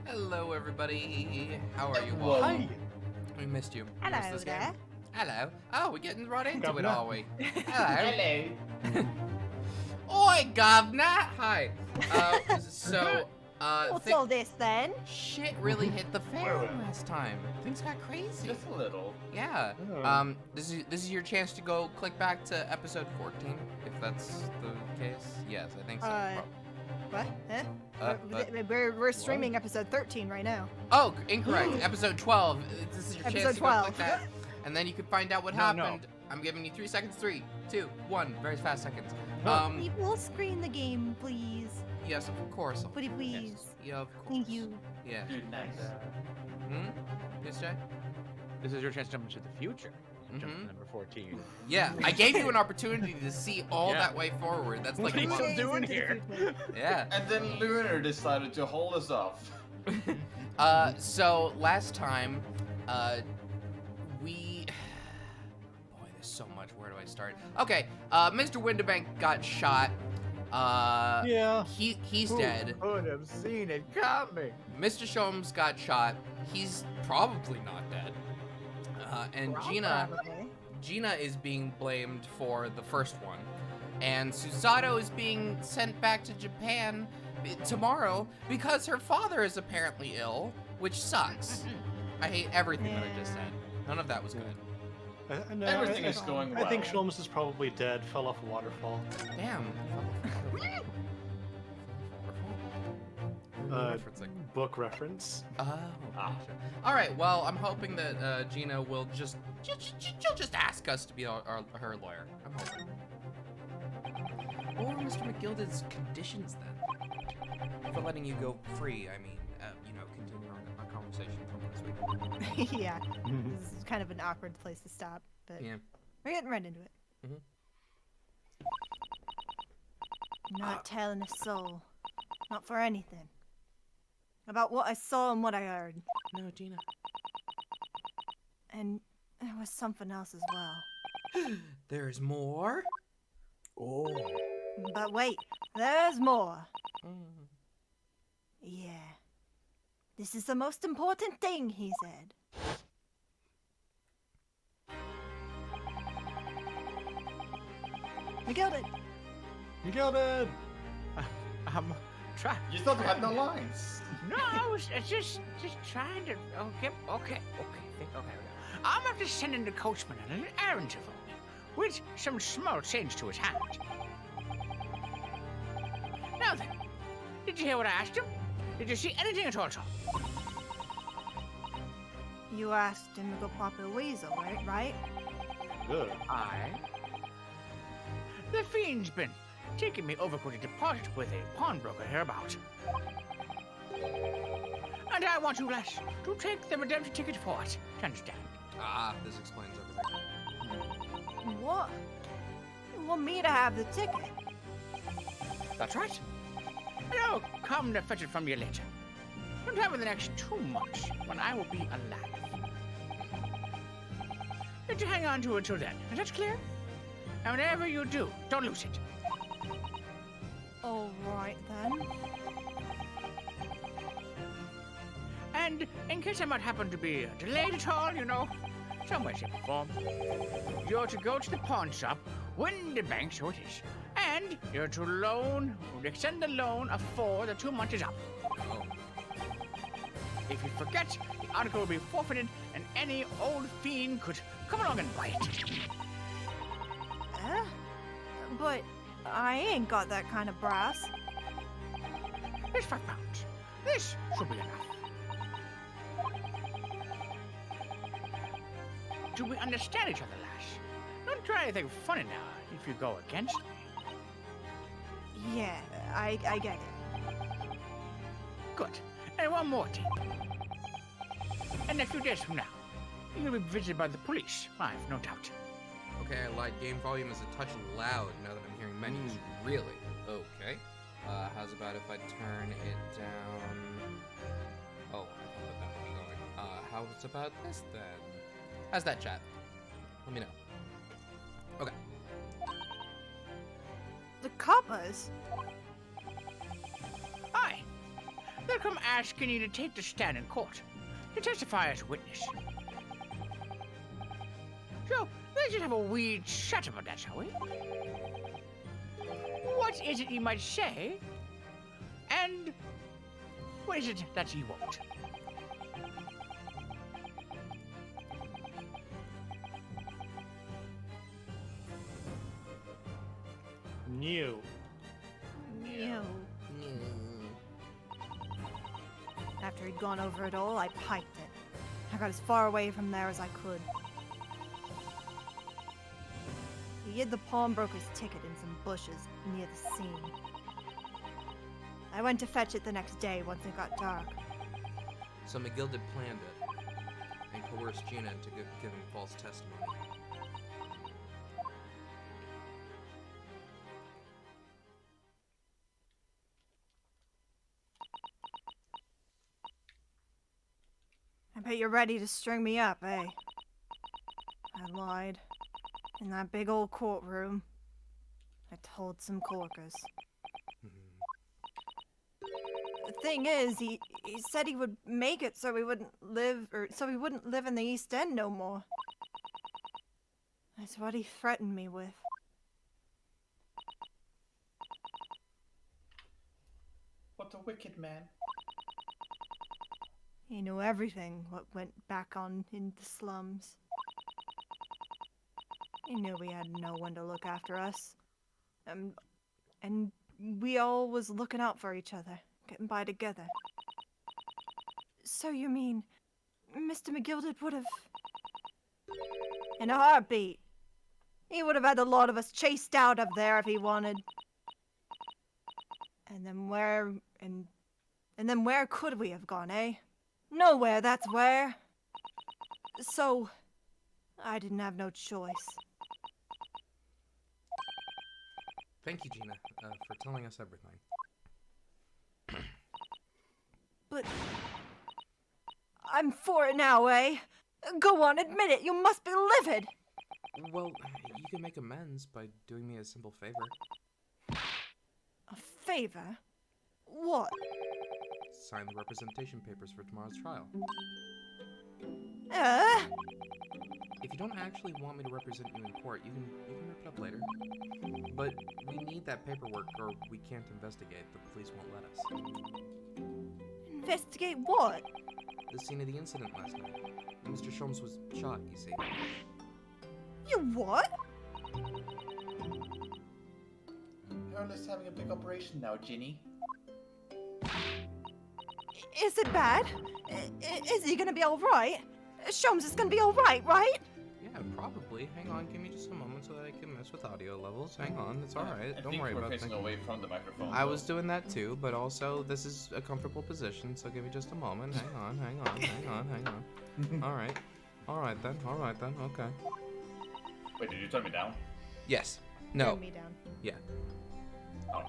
Hello, everybody. How are you all? Hi. We missed you. Hello missed this there. game. Hello. Oh, we're getting right into it, Governor. are we? Hello. Hello. Oi, governor. Hi. What's all this then? Shit really hit the fan last time. Things got crazy. Just a little. Yeah. Oh. This is your chance to go click back to episode 14, if that's the case. Yes, I think so. What? Huh? We're streaming episode 13 right now. Oh, incorrect. Episode 12. This is your Episode chance to go 12. click that, and then you can find out what No, happened. I'm giving you 3 seconds. 3, 2, 1. Very fast seconds. Can you full screen the game, please? Yes, of course. Pretty please. Yeah, of course. Thank you. Yeah. Dude, nice. Hmm? Yes, Jay? This is your chance to jump into the future. Jump Mhm. to number 14. Yeah, I gave you an opportunity to see all Yeah. that way forward. That's like What are you a still month. doing here? Yeah. And then Lunar decided to hold us off. So last time, we. Boy, there's so much. Where do I start? Okay, Mr. Winterbank got shot. Yeah. He's dead. Who could have seen it coming? Mr. Sholmes got shot. He's probably not dead. And Gina is being blamed for the first one. And Susato is being sent back to Japan tomorrow because her father is apparently ill, which sucks. I hate everything that I just said. None of that was good. No, Everything is going well. I think Sholmes is probably dead. Fell off a waterfall. Damn. Referencing. Book reference. Oh, gotcha. All right. Well, I'm hoping that Gina will she'll just ask us to be her lawyer. I'm hoping. Or Mr. McGilda's conditions then for letting you go free. I mean, continue our conversation from last week. Yeah. This is kind of an awkward place to stop, but Yeah. we're getting right into it. Mhm. Not telling a soul. Not for anything. About what I saw and what I heard. No, Gina. And there was something else as well. There's more. Oh. But wait, there's more. Mm. Yeah. This is the most important thing, he said. McGilded. You got it. I'm trying. You thought you had no lines. No, I was just trying to. Okay. I'm after sending the coachman on an errand for me, with some small change to his hand. Now then, did you hear what I asked him? Did you see anything at all, Tom? You asked him to go pop a weasel, right? Good. Aye. The fiend's been taking me over to deposit with a pawnbroker hereabout. And I want you lass to take the redemption ticket for it. You understand? Ah, this explains everything. What? You want me to have the ticket? That's right. And I'll come to fetch it from you later. Sometime in the next 2 months, when I will be alive. You have to hang on to it until then. Is that clear? And whenever you do, don't lose it. All right then. And in case I might happen to be delayed at all, some way, shape, or form, you're to go to the pawn shop, win the bank, so it is, and you're to extend the loan before the 2 months is up. Oh. If you forget, the article will be forfeited, and any old fiend could come along and buy it. But I ain't got that kind of brass. It's £5. This should be enough. Do we understand each other, lass? Don't try anything funny now if you go against me. Yeah, I get it. Good. And one more thing. In a few days from now, you'll be visited by the police, I've no doubt. Okay, I lied. Game volume is a touch loud now that I'm hearing menus. Really? Okay. How's about if I turn it down? Oh, I thought that was going. How's about this then? How's that, chat? Let me know. Okay. The coppers? Aye. they'll come asking you to take the stand in court, to testify as a witness. So, let's just have a wee chat about that, shall we? What is it you might say? And what is it that you won't? New. Ew. After he'd gone over it all, I piped it. I got as far away from there as I could. He hid the pawnbroker's ticket in some bushes near the scene. I went to fetch it the next day once it got dark. So McGill planned it and coerced Gina into giving false testimony. I bet you're ready to string me up, eh? I lied. In that big old courtroom, I told some corkers. The thing is, he said he would make it so he wouldn't live in the East End no more. That's what he threatened me with. What a wicked man. He knew everything what went back on in the slums. He knew we had no one to look after us. And we all was looking out for each other, getting by together. So you mean Mr. McGilded would have... In a heartbeat. He would have had the lot of us chased out of there if he wanted. And then where could we have gone, eh? Nowhere, that's where. So, I didn't have no choice. Thank you, Gina, for telling us everything. But I'm for it now, eh? Go on, admit it. You must be livid. Well, you can make amends by doing me a simple favor. A favor? What? Sign the representation papers for tomorrow's trial. If you don't actually want me to represent you in court, you can rip it up later. But we need that paperwork or we can't investigate. The police won't let us. Investigate what? The scene of the incident last night. Mr. Sholmes was shot, you see. You what? Earl's having a big operation now, Ginny. Is it bad? Is he gonna be alright? Sholmes is gonna be alright, right? Yeah, probably. Hang on, give me just a moment so that I can mess with audio levels. Hang on, it's alright. I Don't think worry we're about facing that. away from the microphone. I was doing that too, but also this is a comfortable position, so give me just a moment. Hang on. Alright then, okay. Wait, did you turn me down? Yes. No. Turn me down. Yeah. Oh.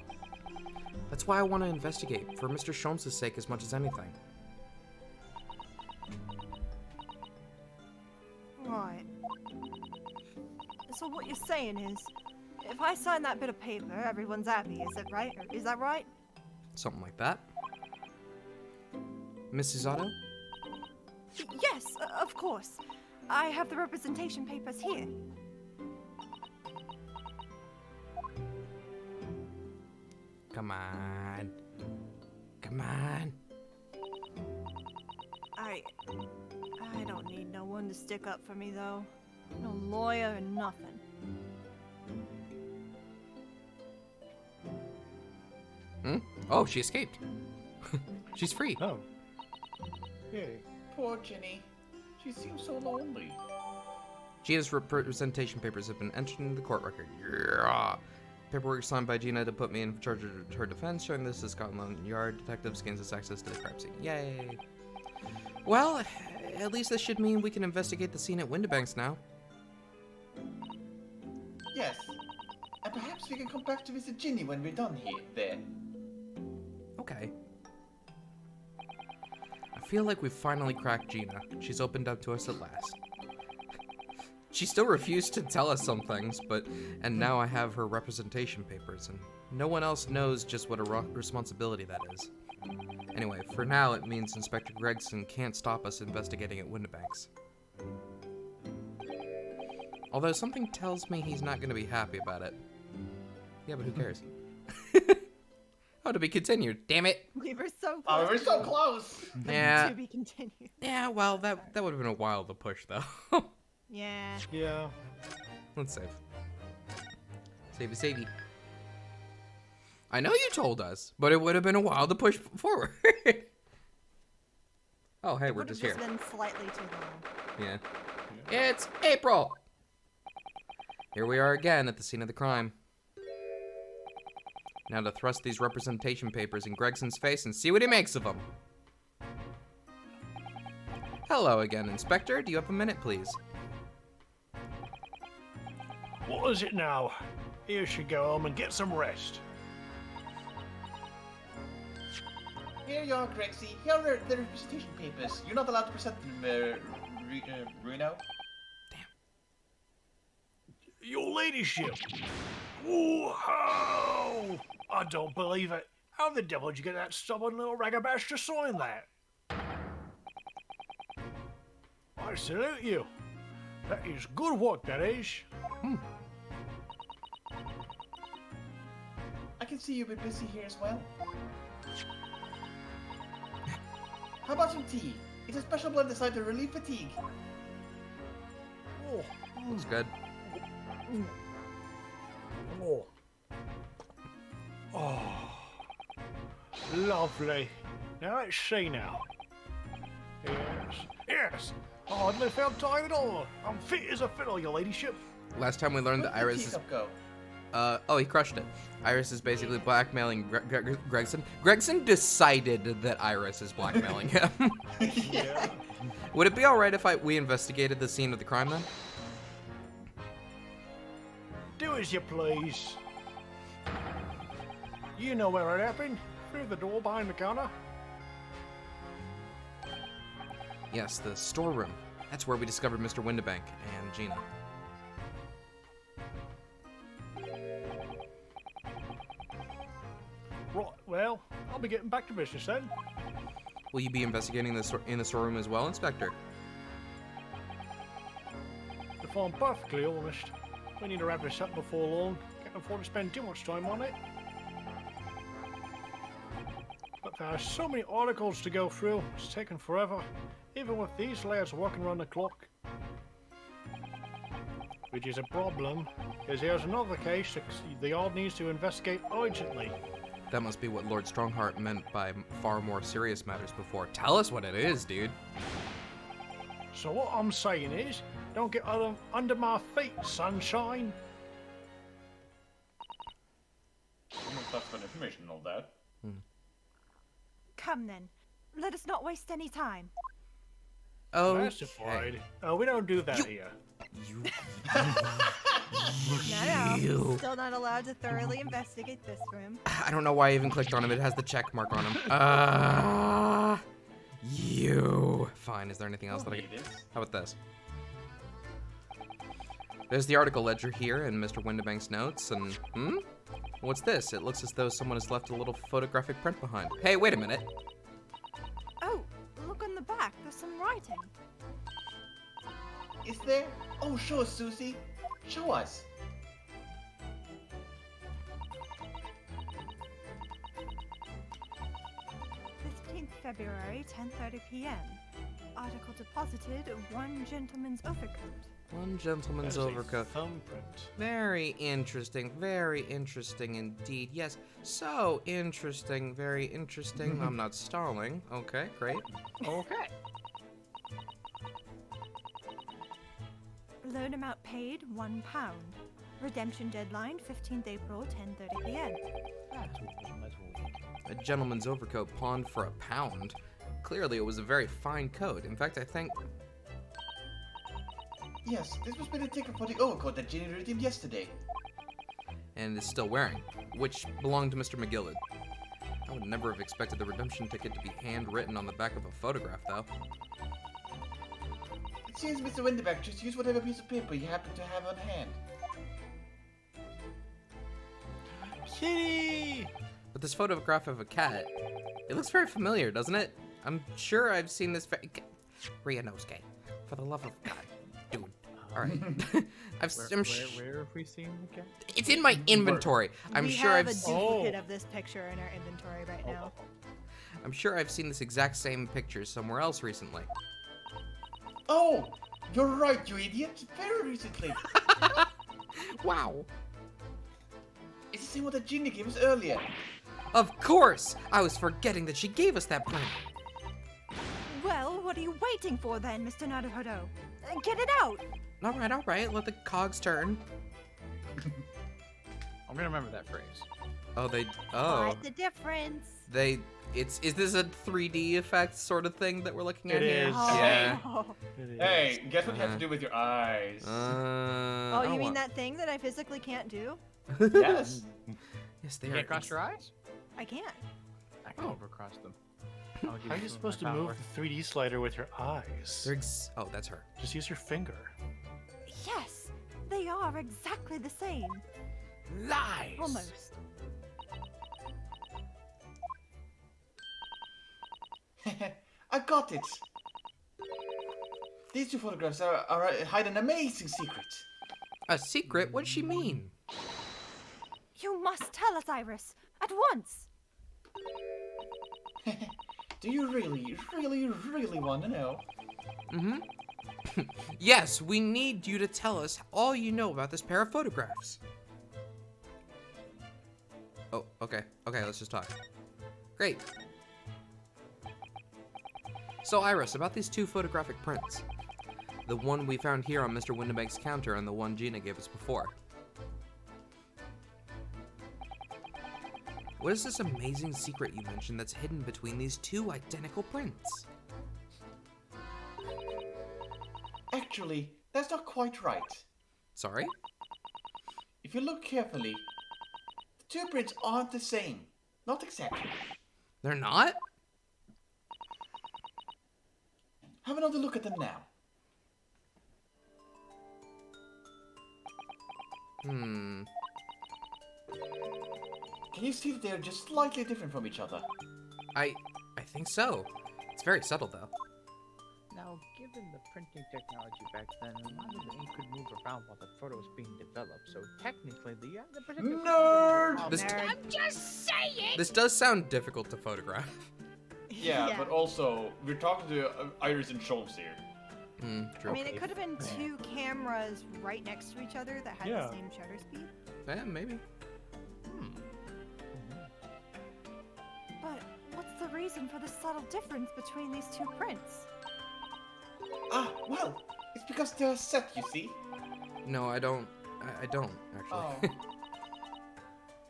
That's why I want to investigate, for Mr. Sholmes' sake as much as anything. Right. So what you're saying is, if I sign that bit of paper, everyone's happy, is it right? Or is that right? Something like that. Mrs. Otto? Yes, of course. I have the representation papers here. Come on. Come on. I don't need no one to stick up for me, though. No lawyer or nothing. Hmm? Oh, she escaped. She's free. Oh. Yay. Poor Ginny. She seems so lonely. Gina's representation papers have been entered into the court record. Yeah. Paperwork signed by Gina to put me in charge of her defense, showing this to Scotland Yard detectives gains us access to the crime scene. Yay. Well, at least this should mean we can investigate the scene at Windibanks now. Yes. And perhaps we can come back to visit Ginny when we're done here. There. Okay. I feel like we've finally cracked Gina. She's opened up to us at last. She still refused to tell us some things, and now I have her representation papers, and no one else knows just what a responsibility that is. Anyway, for now it means Inspector Gregson can't stop us investigating at Windibanks. Although something tells me he's not going to be happy about it. Yeah, but who cares? Oh, to be continued. Damn it. We were so close. Oh, we're so close. Yeah. To be continued. Yeah, well, that would have been a while to push, though. Yeah. Yeah. Let's save. Savey. I know you told us, but it would have been a while to push forward. Oh, hey, we're Would have just here. been slightly too long. Yeah. It's April! Here we are again at the scene of the crime. Now to thrust these representation papers in Gregson's face and see what he makes of them. Hello again, Inspector. Do you have a minute, please? What is it now? You should go home and get some rest. Here you are, Grexy. Here are the representation papers. You're not allowed to present them, Reno. Your ladyship! Whoa! I don't believe it. How the devil did you get that stubborn little ragabash to sign that? I salute you. That is good work, that is. I can see you've been busy here as well. How about some tea? It's a special blend designed to relieve fatigue. Oh, Looks good. oh. Oh. Lovely. Now let's see now. Yes. I hardly felt tired at all. I'm fit as a fiddle, your ladyship. Last time we learned that Where did Iris the is... teacup go? Oh, he crushed it. Iris is basically blackmailing Gregson. Gregson decided that Iris is blackmailing him. Yeah. Would it be alright if we investigated the scene of the crime then? Do as you please. You know where it happened. Through the door behind the counter. Yes, the storeroom. That's where we discovered Mr. Windibank and Gina. Right, well, I'll be getting back to business then. Will you be investigating in the storeroom as well, Inspector? If I'm perfectly honest, we need to wrap this up before long. Can't afford to spend too much time on it. But there are so many articles to go through, it's taken forever, even with these lads working around the clock. Which is a problem, because there's another case that the yard needs to investigate urgently. That must be what Lord Strongheart meant by far more serious matters before. Tell us what it is, dude. So what I'm saying is, don't get under my feet, sunshine. That's for information and all that. Come then. Let us not waste any time. Oh, Classified. Oh, we don't do that here. You. No. Still not allowed to thoroughly investigate this room. I don't know why I even clicked on him. It has the check mark on him. You. Fine. Is there anything else that I can... How about this? There's the article ledger here and Mr. Windibank's notes, and what's this? It looks as though someone has left a little photographic print behind. Hey, wait a minute. Oh, look on the back. There's some writing. Is there? Oh, show us, Susie. Show us. February, 10:30 p.m. Article deposited, one gentleman's overcoat. One gentleman's There's a overcoat. thumbprint. Very interesting indeed. Yes, so interesting, very interesting. I'm not stalling. Okay, great. Okay. Loan amount paid, £1. Redemption deadline, 15th April, 10:30 p.m. A gentleman's overcoat pawned for £1. Clearly, it was a very fine coat. In fact, I think... Yes, this must be the ticket for the overcoat that Ginny redeemed yesterday. And is still wearing, which belonged to Mr. McGillard. I would never have expected the redemption ticket to be handwritten on the back of a photograph, though. It seems Mr. Windibank just used whatever piece of paper you happen to have on hand. Kitty! But this photograph of a cat, it looks very familiar, doesn't it? I'm sure I've seen this. Ryanosuke, for the love of God, dude. All right. Where have we seen the cat? It's in my inventory. I'm we sure have I've. a duplicate of this picture in our inventory right now. I'm sure I've seen this exact same picture somewhere else recently. Oh, you're right, you idiot. Very recently. Wow. It's the same one that Ginny gave us earlier. Of course! I was forgetting that she gave us that print. Well, what are you waiting for then, Mr. Naruhodo? Get it out! All right. Let the cogs turn. I'm gonna remember that phrase. Oh, What's the difference? Is this a 3D effect sort of thing that we're looking at It here? is. Yeah. It is. Hey, guess what you have to do with your eyes? Oh, I you don't mean want- that thing that I physically can't do? Yes. Yes, they You are. can't cross your eyes? I can't. I can overcross them. How are you supposed to move the 3D slider with your eyes? Oh, that's her. Just use your finger. Yes, they are exactly the same. Lies! Almost. I got it. These two photographs hide an amazing secret. A secret? What'd she mean? You must tell us, Iris, at once. Do you really want to know? Mm-hmm. Yes, we need you to tell us all you know about this pair of photographs. Oh, okay. Okay, let's just talk. Great. So, Iris, about these two photographic prints. The one we found here on Mr. Windibank's counter and the one Gina gave us before. What is this amazing secret you mentioned that's hidden between these two identical prints? Actually, that's not quite right. Sorry? If you look carefully, the two prints aren't the same. Not exactly. They're not? Have another look at them now. Hmm. Can you see that they're just slightly different from each other? I think so. It's very subtle, though. Now, given the printing technology back then, a lot of the ink could move around while the photo was being developed, so technically the particular... Nerd! This- Nerd. I'm just saying! This does sound difficult to photograph. Yeah, but also, we're talking to Iris and Sholmes here. Hmm, true. I mean, it could have been two cameras right next to each other that had Yeah. the same shutter speed. Yeah, maybe. But what's the reason for the subtle difference between these two prints? Ah, well, it's because they're set, you see. No, I don't. I don't, actually. Oh.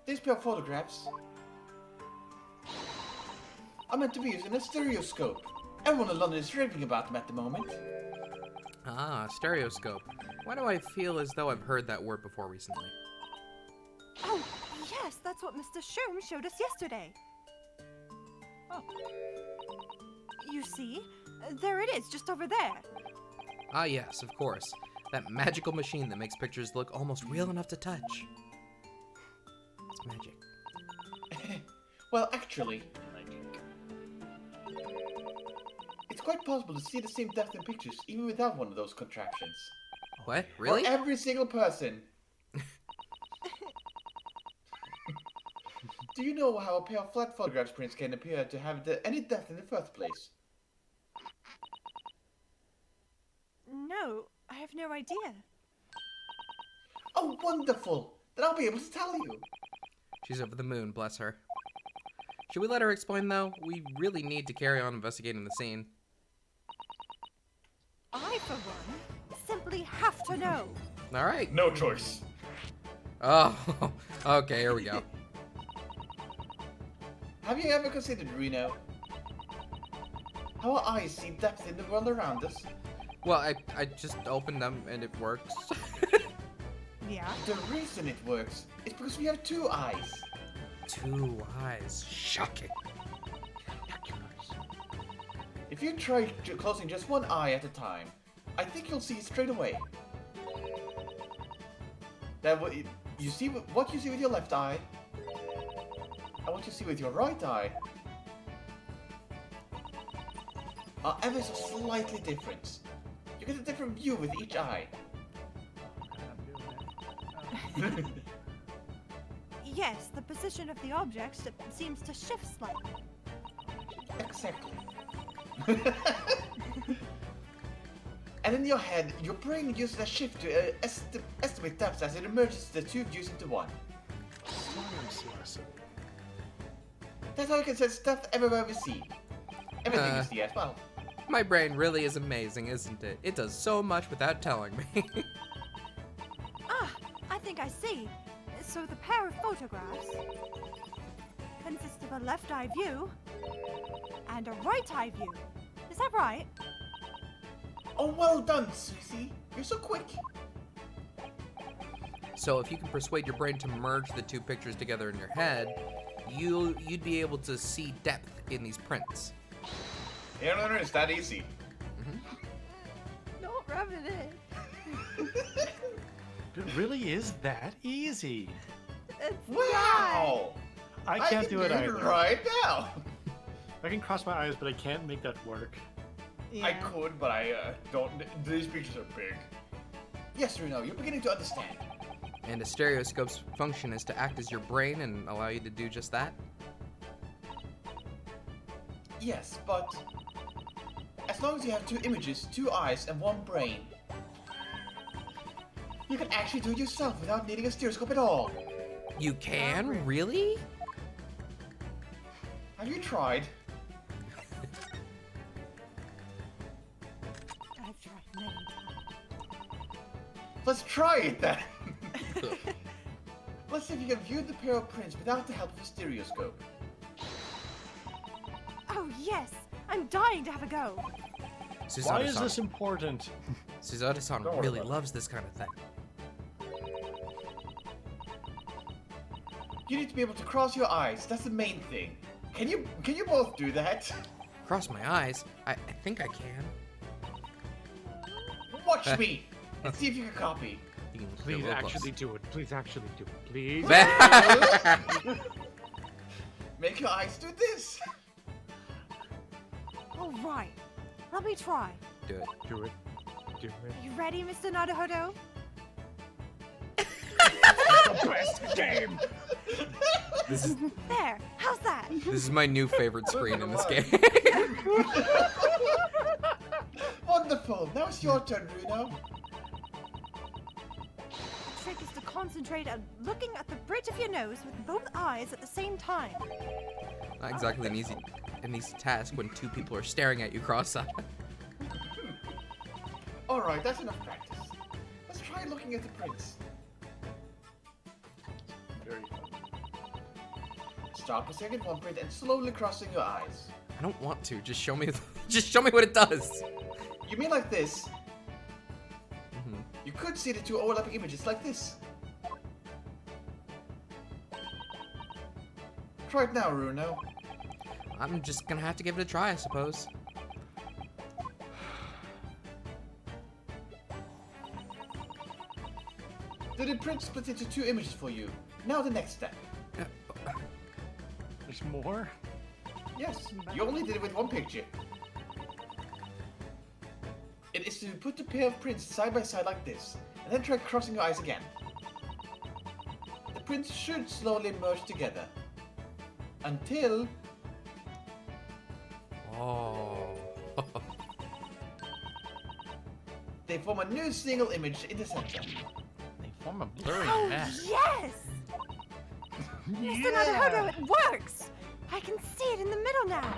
These pair of photographs are meant to be used in a stereoscope. Everyone in London is raving about them at the moment. Ah, stereoscope. Why do I feel as though I've heard that word before recently? Oh, yes, that's what Mr. Sherm showed us yesterday. Oh. You see? There it is, just over there. Ah, yes, of course. That magical machine that makes pictures look almost real enough to touch. It's magic. Well, actually, it's quite possible to see the same depth in pictures even without one of those contraptions. What? Really? For every single person. Do you know how a pair of flat photograph prints can appear to have any depth in the first place? No, I have no idea. Oh, wonderful! Then I'll be able to tell you. She's over the moon, bless her. Should we let her explain, though? We really need to carry on investigating the scene. I, for one, simply have to know. All right. No choice. Oh, okay, here we go. Have you ever considered, Reno, how our eyes see depth in the world around us? Well, I just opened them and it works. Yeah. The reason it works is because we have two eyes. Two eyes. Shocking. If you try closing just one eye at a time, I think you'll see it straight away. That you see what you see with your left eye, and what you see with your right eye are ever so slightly different. You get a different view with each eye. Yes, the position of the object seems to shift slightly. Exactly. And in your head, your brain uses a shift to estimate depth as it merges the two views into one. Science lesson. That's how you can sense depth everywhere we see. Everything you see as well. My brain really is amazing, isn't it? It does so much without telling me. Ah, I think I see. So the pair of photographs consist of a left eye view and a right eye view. Is that right? Oh, well done, Susie. You're so quick. So if you can persuade your brain to merge the two pictures together in your head, you'd be able to see depth in these prints. Yeah, no, it's that easy. Don't rub it in. It really is that easy. It's Wow! I can't do it do either. right now. I can cross my eyes, but I can't make that work. not. I could, but I don't. These pictures are big. Yes, Reno, you're beginning to understand. And a stereoscope's function is to act as your brain and allow you to do just that. Yes, but as long as you have two images, two eyes, and one brain, you can actually do it yourself without needing a stereoscope at all. You can? Really? Have you tried? I've tried many times. Let's try it then. Let's see if you can view the pair of prints without the help of a stereoscope. Oh yes, I'm dying to have a go. Why is this important? Suzada-san Don't worry really about it. loves this kind of thing. You need to be able to cross your eyes. That's the main thing. Can you both do that? Cross my eyes? I think I can. Watch me and see if you can copy. You can get Please real close. actually do it. Please actually do it. Please. Make your eyes do this. All right, let me try. Do it. Do it. Do it. You ready, Mr. Naruhodo? The best game. This is There, how's that? this is my new favorite screen in this game. Wonderful. Now it's your turn, Reno. The trick is to concentrate on looking at the bridge of your nose with both eyes at the same time. Not exactly an easy task when two people are staring at you cross-eyed. All right, that's enough practice. Let's try looking at the prints. Very fun. Stop a second one print and slowly crossing your eyes. I don't want to. Just show me. Just show me what it does. You mean like this? Mhm. You could see the two overlapping images like this. Try it now, Runo. I'm just gonna have to give it a try, I suppose. Did the print split into two images for you? Now the next step. There's more? Yes, you only did it with one picture. It is to put the pair of prints side by side like this, and then try crossing your eyes again. The prints should slowly merge together. Until... Oh. they form a new single image in the center. They form a blurry Oh mess. yes! Mr. Naruhodo, it works! I can see it in the middle now.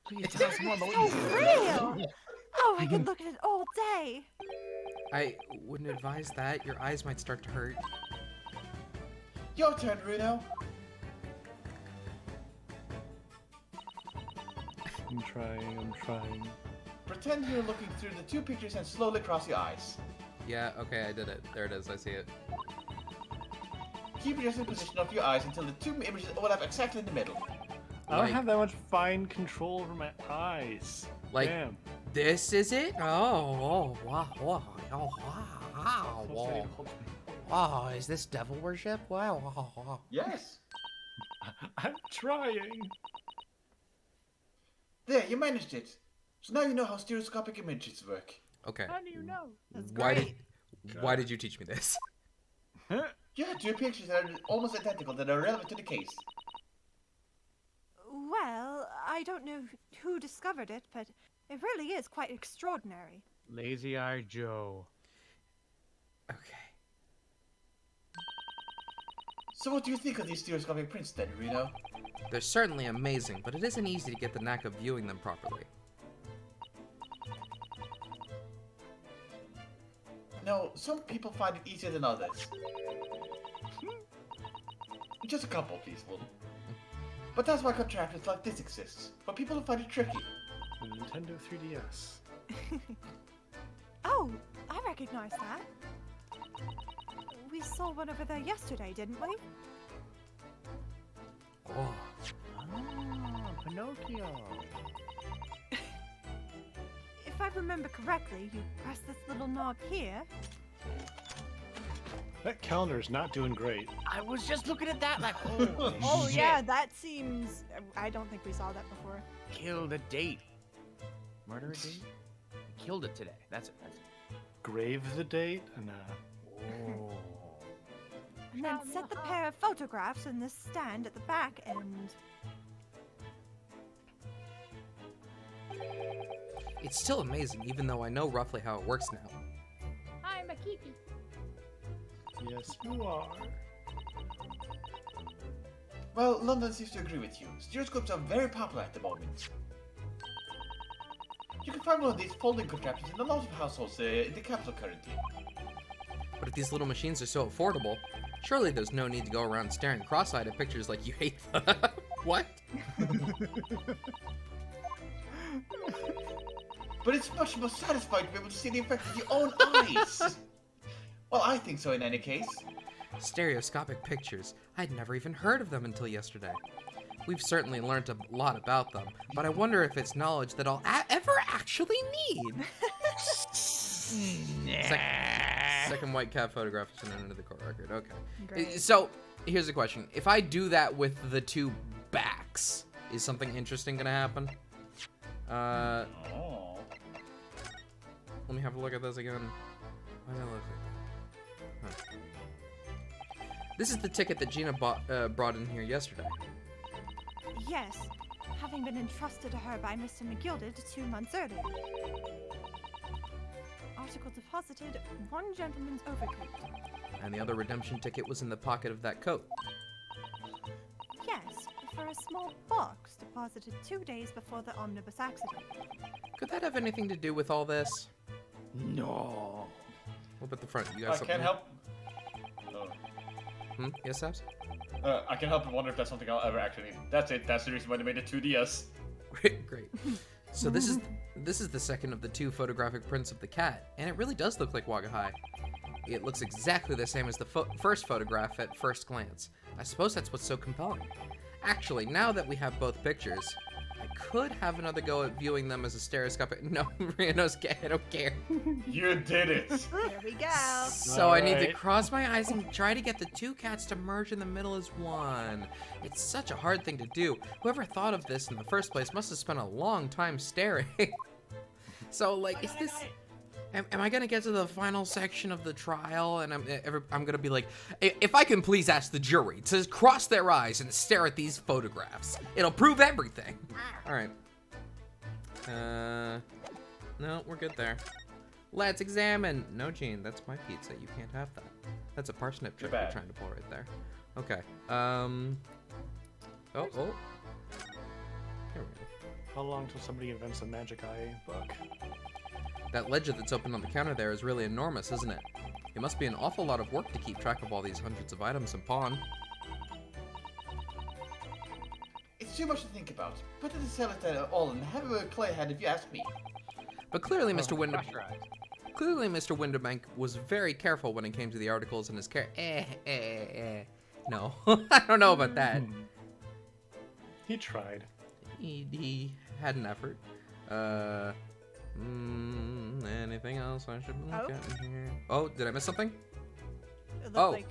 Please tell us more about So what you real! Oh, I could look at it all day. I wouldn't advise that. Your eyes might start to hurt. Your turn, Runo. I'm trying. Pretend you're looking through the two pictures and slowly cross your eyes. Yeah, okay, I did it. There it is. I see it. Keep adjusting the position of your eyes until the two images overlap exactly in the middle. I don't Like- have that much fine control over my eyes. Like- Damn. This is it? Oh, wow, wow, oh, wow, wow. Oh, is this devil worship? Wow, wow, wow. Yes. I'm trying. There, you managed it. So now you know how stereoscopic images work. Okay. How do you know? That's Why great. why did you teach me this? You had two pictures that are almost identical that are relevant to the case. Well, I don't know who discovered it, but it really is quite extraordinary. Lazy Eye Joe. Okay. So what do you think of these stereoscopic prints then, Reno? They're certainly amazing, but it isn't easy to get the knack of viewing them properly. No, some people find it easier than others. Just a couple, please, Wood. But that's why contraptions like this exist, for people who find it tricky. The Nintendo 3DS. Oh, I recognize that. We saw one over there yesterday, didn't we? Oh. Ah, Pinocchio. If I remember correctly, you press this little knob here. That calendar's not doing great. I was just looking at that like, holy Oh shit. yeah, that seems... I don't think we saw that before. Killed a date. Murder a date? Killed it today. That's it. Grave the date and Oh. And then set the pair of photographs in this stand at the back and... It's still amazing, even though I know roughly how it works now. I'm a Kiki. yes, you are. Well, London seems to agree with you. Stereoscopes are very popular at the moment. You can find one of these folding contraptions in a lot of households in the capital currently. But if these little machines are so affordable, surely there's no need to go around staring cross-eyed at pictures like you hate them. What? But it's much more satisfying to be able to see the effect with your own eyes. Well, I think so in any case. Stereoscopic pictures. I'd never even heard of them until yesterday. We've certainly learned a lot about them, but I wonder if it's knowledge that I'll ever actually need. Second white cat photograph is under the court record. Okay. Great. So, here's a question. If I do that with the two backs, is something interesting gonna happen? Oh. Let me have a look at this again. Why did I look like that? Huh. This is the ticket that Gina brought in here yesterday. Yes, having been entrusted to her by Mr. McGilded 2 months earlier. Article deposited, one gentleman's overcoat. And the other redemption ticket was in the pocket of that coat. Yes, for a small box deposited 2 days before the omnibus accident. Could that have anything to do with all this? No. What about the front? You got I something? can't help. Oh. Hmm? Yes, Sabs? I can't help but wonder if that's something I'll ever actually need. That's it. That's the reason why they made it 2DS. Great. So this is the second of the two photographic prints of the cat, and it really does look like Wagahai. It looks exactly the same as the first photograph at first glance. I suppose that's what's so compelling. Actually, now that we have both pictures, I could have another go at viewing them as a stereoscopic. No, Reno's gay. I don't care. You did it. Here we go. So I need to Alright. cross my eyes and try to get the two cats to merge in the middle as one. It's such a hard thing to do. Whoever thought of this in the first place must have spent a long time staring. So, like, is this... Am I gonna get to the final section of the trial and I'm gonna be like, if I can please ask the jury to cross their eyes and stare at these photographs, it'll prove everything. All right. No, we're good there. Let's examine. No, Gene, that's my pizza. You can't have that. That's a parsnip trick you're bad. trying to pull right there. Okay. Oh. Here we go. How long till somebody invents a magic eye book? That ledger that's open on the counter there is really enormous, isn't it? It must be an awful lot of work to keep track of all these hundreds of items in pawn. It's too much to think about. Better to sell it all and have a clear head if you ask me. But clearly, Mr. Wyndham, Crush your eyes. clearly, Mr. Winterbank was very careful when it came to the articles in his care. No, I don't know about that. He tried. He had an effort. Anything else I should look at in here? Oh, did I miss something? It looked Oh. like...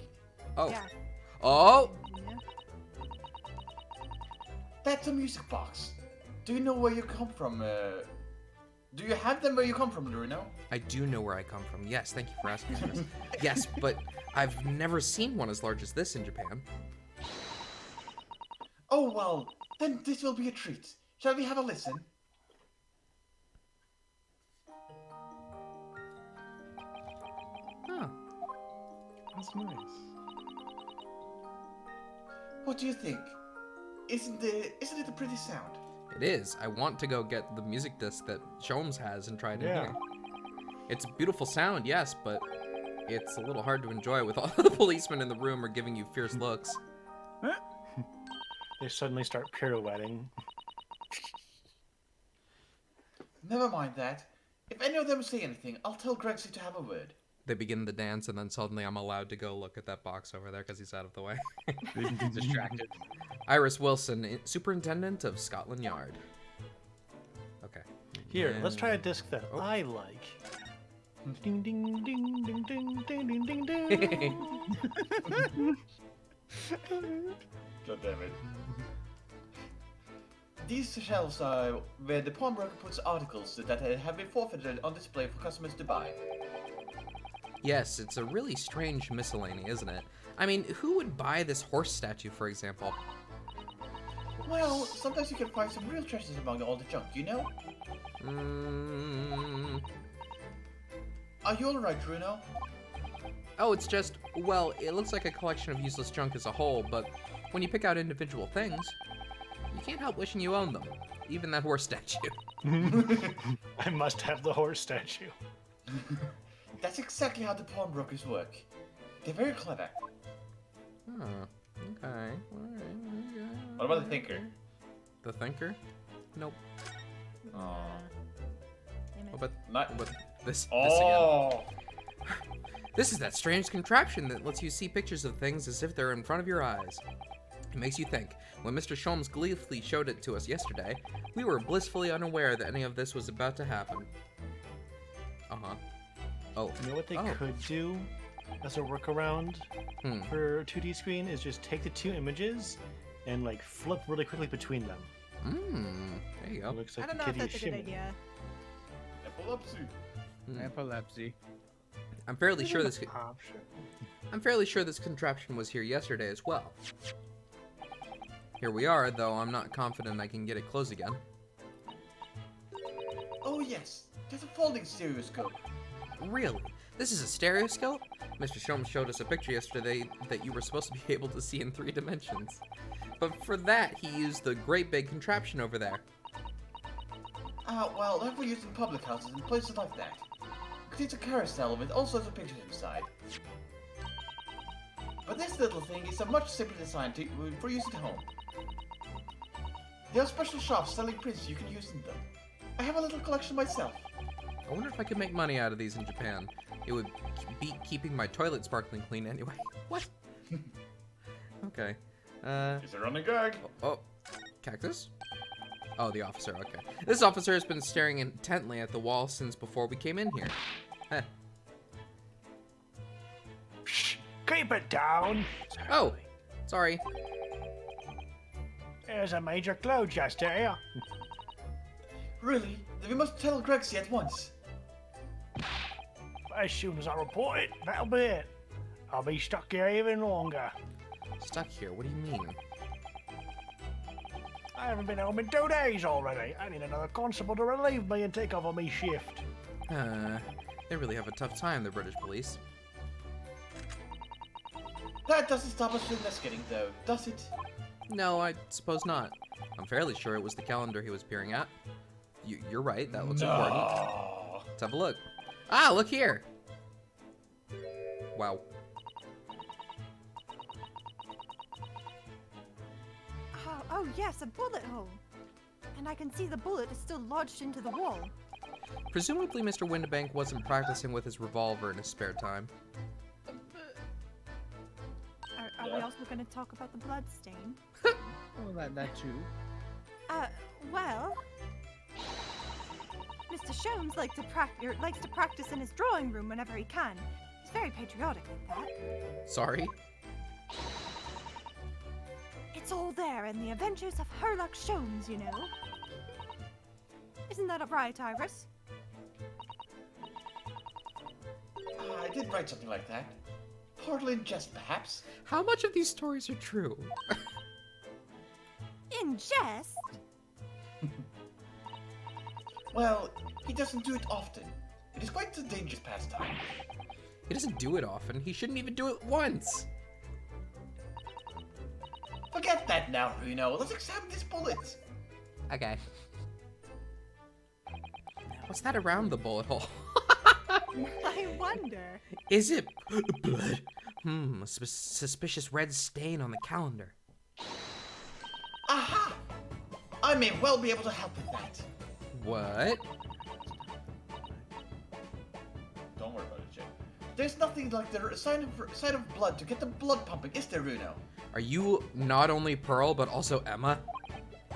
Oh. Yeah. Oh! Yeah. That's a music box. Do you know where you come from? Do you have them where you come from, Bruno? I do know where I come from. Yes, thank you for asking this. Yes, but I've never seen one as large as this in Japan. Oh, well, then this will be a treat. Shall we have a listen? Huh. That's nice. What do you think? Isn't it a pretty sound? It is. I want to go get the music disc that Sholmes has and try it in Yeah. here. It's a beautiful sound, yes, but it's a little hard to enjoy with all the policemen in the room are giving you fierce looks. They suddenly start pirouetting. Never mind that. If any of them say anything, I'll tell Grexy to have a word. They begin the dance, and then suddenly I'm allowed to go look at that box over there because he's out of the way. Distracted. Iris Wilson, Superintendent of Scotland Yard. Okay. Here, let's And- try a disc that Oh. I like. Ding ding ding ding ding ding ding ding ding. God damn it. These shelves are where the pawnbroker puts articles that have been forfeited on display for customers to buy. Yes, it's a really strange miscellany, isn't it? I mean, who would buy this horse statue, for example? Well, sometimes you can find some real treasures among all the junk, you know? Are you alright, Bruno? Oh, it's just, well, it looks like a collection of useless junk as a whole, but when you pick out individual things, you can't help wishing you owned them. Even that horse statue. I must have the horse statue. That's exactly how the pawnbrokers work. They're very clever. Oh, okay. Alright. What about the thinker? The thinker? Nope. Oh. Damn it. What about, Not... what about this again? Oh! This is that strange contraption that lets you see pictures of things as if they're in front of your eyes. It makes you think. When Mr. Sholmes gleefully showed it to us yesterday, we were blissfully unaware that any of this was about to happen. Uh-huh. Oh. You know what they Oh. could do as a workaround Hmm. for a 2D screen is just take the two images and like flip really quickly between them. There you go. It looks I like don't the know if kitty is that's a good shimmying. idea. Epilepsy. Epilepsy. I'm fairly sure this Option. I'm fairly sure this contraption was here yesterday as well. Here we are, though I'm not confident I can get it closed again. Oh yes, there's a folding stereoscope. Really? This is a stereoscope? Mr. Sholmes showed us a picture yesterday that you were supposed to be able to see in 3 dimensions. But for that, he used the great big contraption over there. Well, that we use in public houses and places like that. It's a carousel with all sorts of pictures inside. But this little thing is a much simpler design for use at home. There are special shops selling prints you can use in them. I have a little collection myself. I wonder if I could make money out of these in Japan. It would beat keeping my toilet sparkling clean anyway. What? Okay. It's a running gag. Oh, cactus? Oh, the officer, okay. This officer has been staring intently at the wall since before we came in here. Heh. Shh, keep it down. Oh, sorry. There's a major clue just here. Really? Then we must tell Grexy at once. As soon as I report it, that'll be it. I'll be stuck here even longer. Stuck here, what do you mean? I haven't been home in 2 days already. I need another constable to relieve me and take over me shift. They really have a tough time, the British police. That doesn't stop us from investigating though, does it? No, I suppose not. I'm fairly sure it was the calendar he was peering at. You're right, that looks important. No. Let's have a look. Ah, look here! Wow. Oh yes, a bullet hole. And I can see the bullet is still lodged into the wall. Presumably Mr. Windibank wasn't practicing with his revolver in his spare time. Are we also going to talk about the blood stain? Oh, that too. Well, Mr. Sholmes likes to practice in his drawing room whenever he can. He's very patriotic like that. Sorry? It's It's all there in the Adventures of Herlock Sholmes, you know. Isn't that right, Iris? I did write something like that. Partly in jest, perhaps. How much of these stories are true? In jest? Well, he doesn't do it often. It is quite a dangerous pastime. He doesn't do it often. He shouldn't even do it once. Forget that now, Runo. Let's examine this bullet. Okay. What's that around the bullet hole? I wonder. Is it blood? A suspicious red stain on the calendar. Aha! I may well be able to help with that. What? Don't worry about it, Jay. There's nothing like the sign of blood to get the blood pumping, is there, Runo? Are you not only Pearl, but also Emma?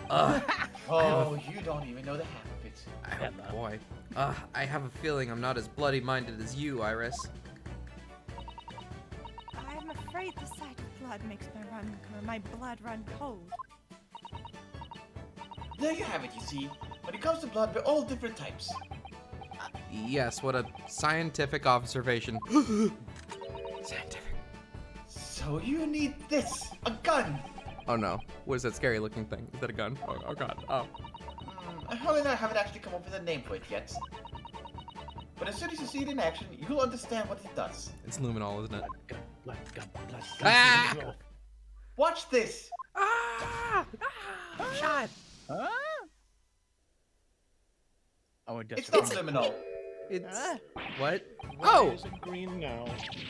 Ugh. Oh, you don't even know the half of it. Oh boy. I have a feeling I'm not as bloody-minded as you, Iris. I'm afraid the sight of blood makes my blood run cold. There you have it, you see. When it comes to blood, we're all different types. Yes, what a scientific observation. Scientific. So you need this, a gun. Oh no. What is that scary looking thing? Is that a gun? Oh god. Oh. Holly and I haven't actually come up with a name for it yet. But as soon as you see it in action, you'll understand what it does. It's luminol, isn't it? Blood. Ah! Watch this! Ah! Shot! Huh? Oh, it does. It's not liminal. It's... Ah. What? Why Oh! is it green now?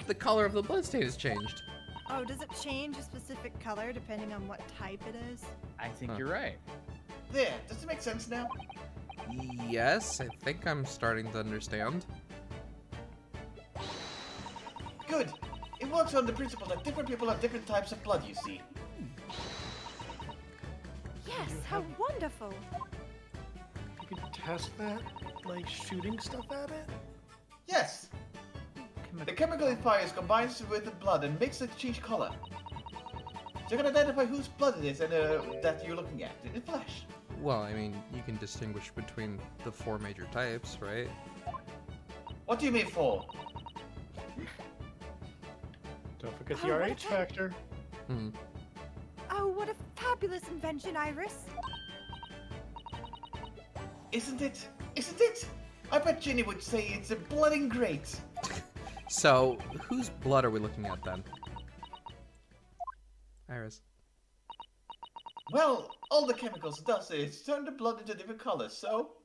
The color of the bloodstain has changed. Oh, does it change a specific color depending on what type it is? I think Huh. you're right. There, does it make sense now? Yes, I think I'm starting to understand. Good. It works on the principle that different people have different types of blood, you see. Yes, how wonderful! You can test that? Like shooting stuff at it? Yes. The chemical it fires combines with the blood and makes it change color. So you can identify whose blood it is and that you're looking at in the flesh. Well, I mean, you can distinguish between the 4 major types, right? What do you mean for? Don't forget Oh, the what RH if I- factor. Oh, what a fabulous invention, Iris! Isn't it? Isn't it? I bet Ginny would say it's a blooding great. So, whose blood are we looking at then? Iris. Well, all the chemicals does is turn the blood into different colors, so...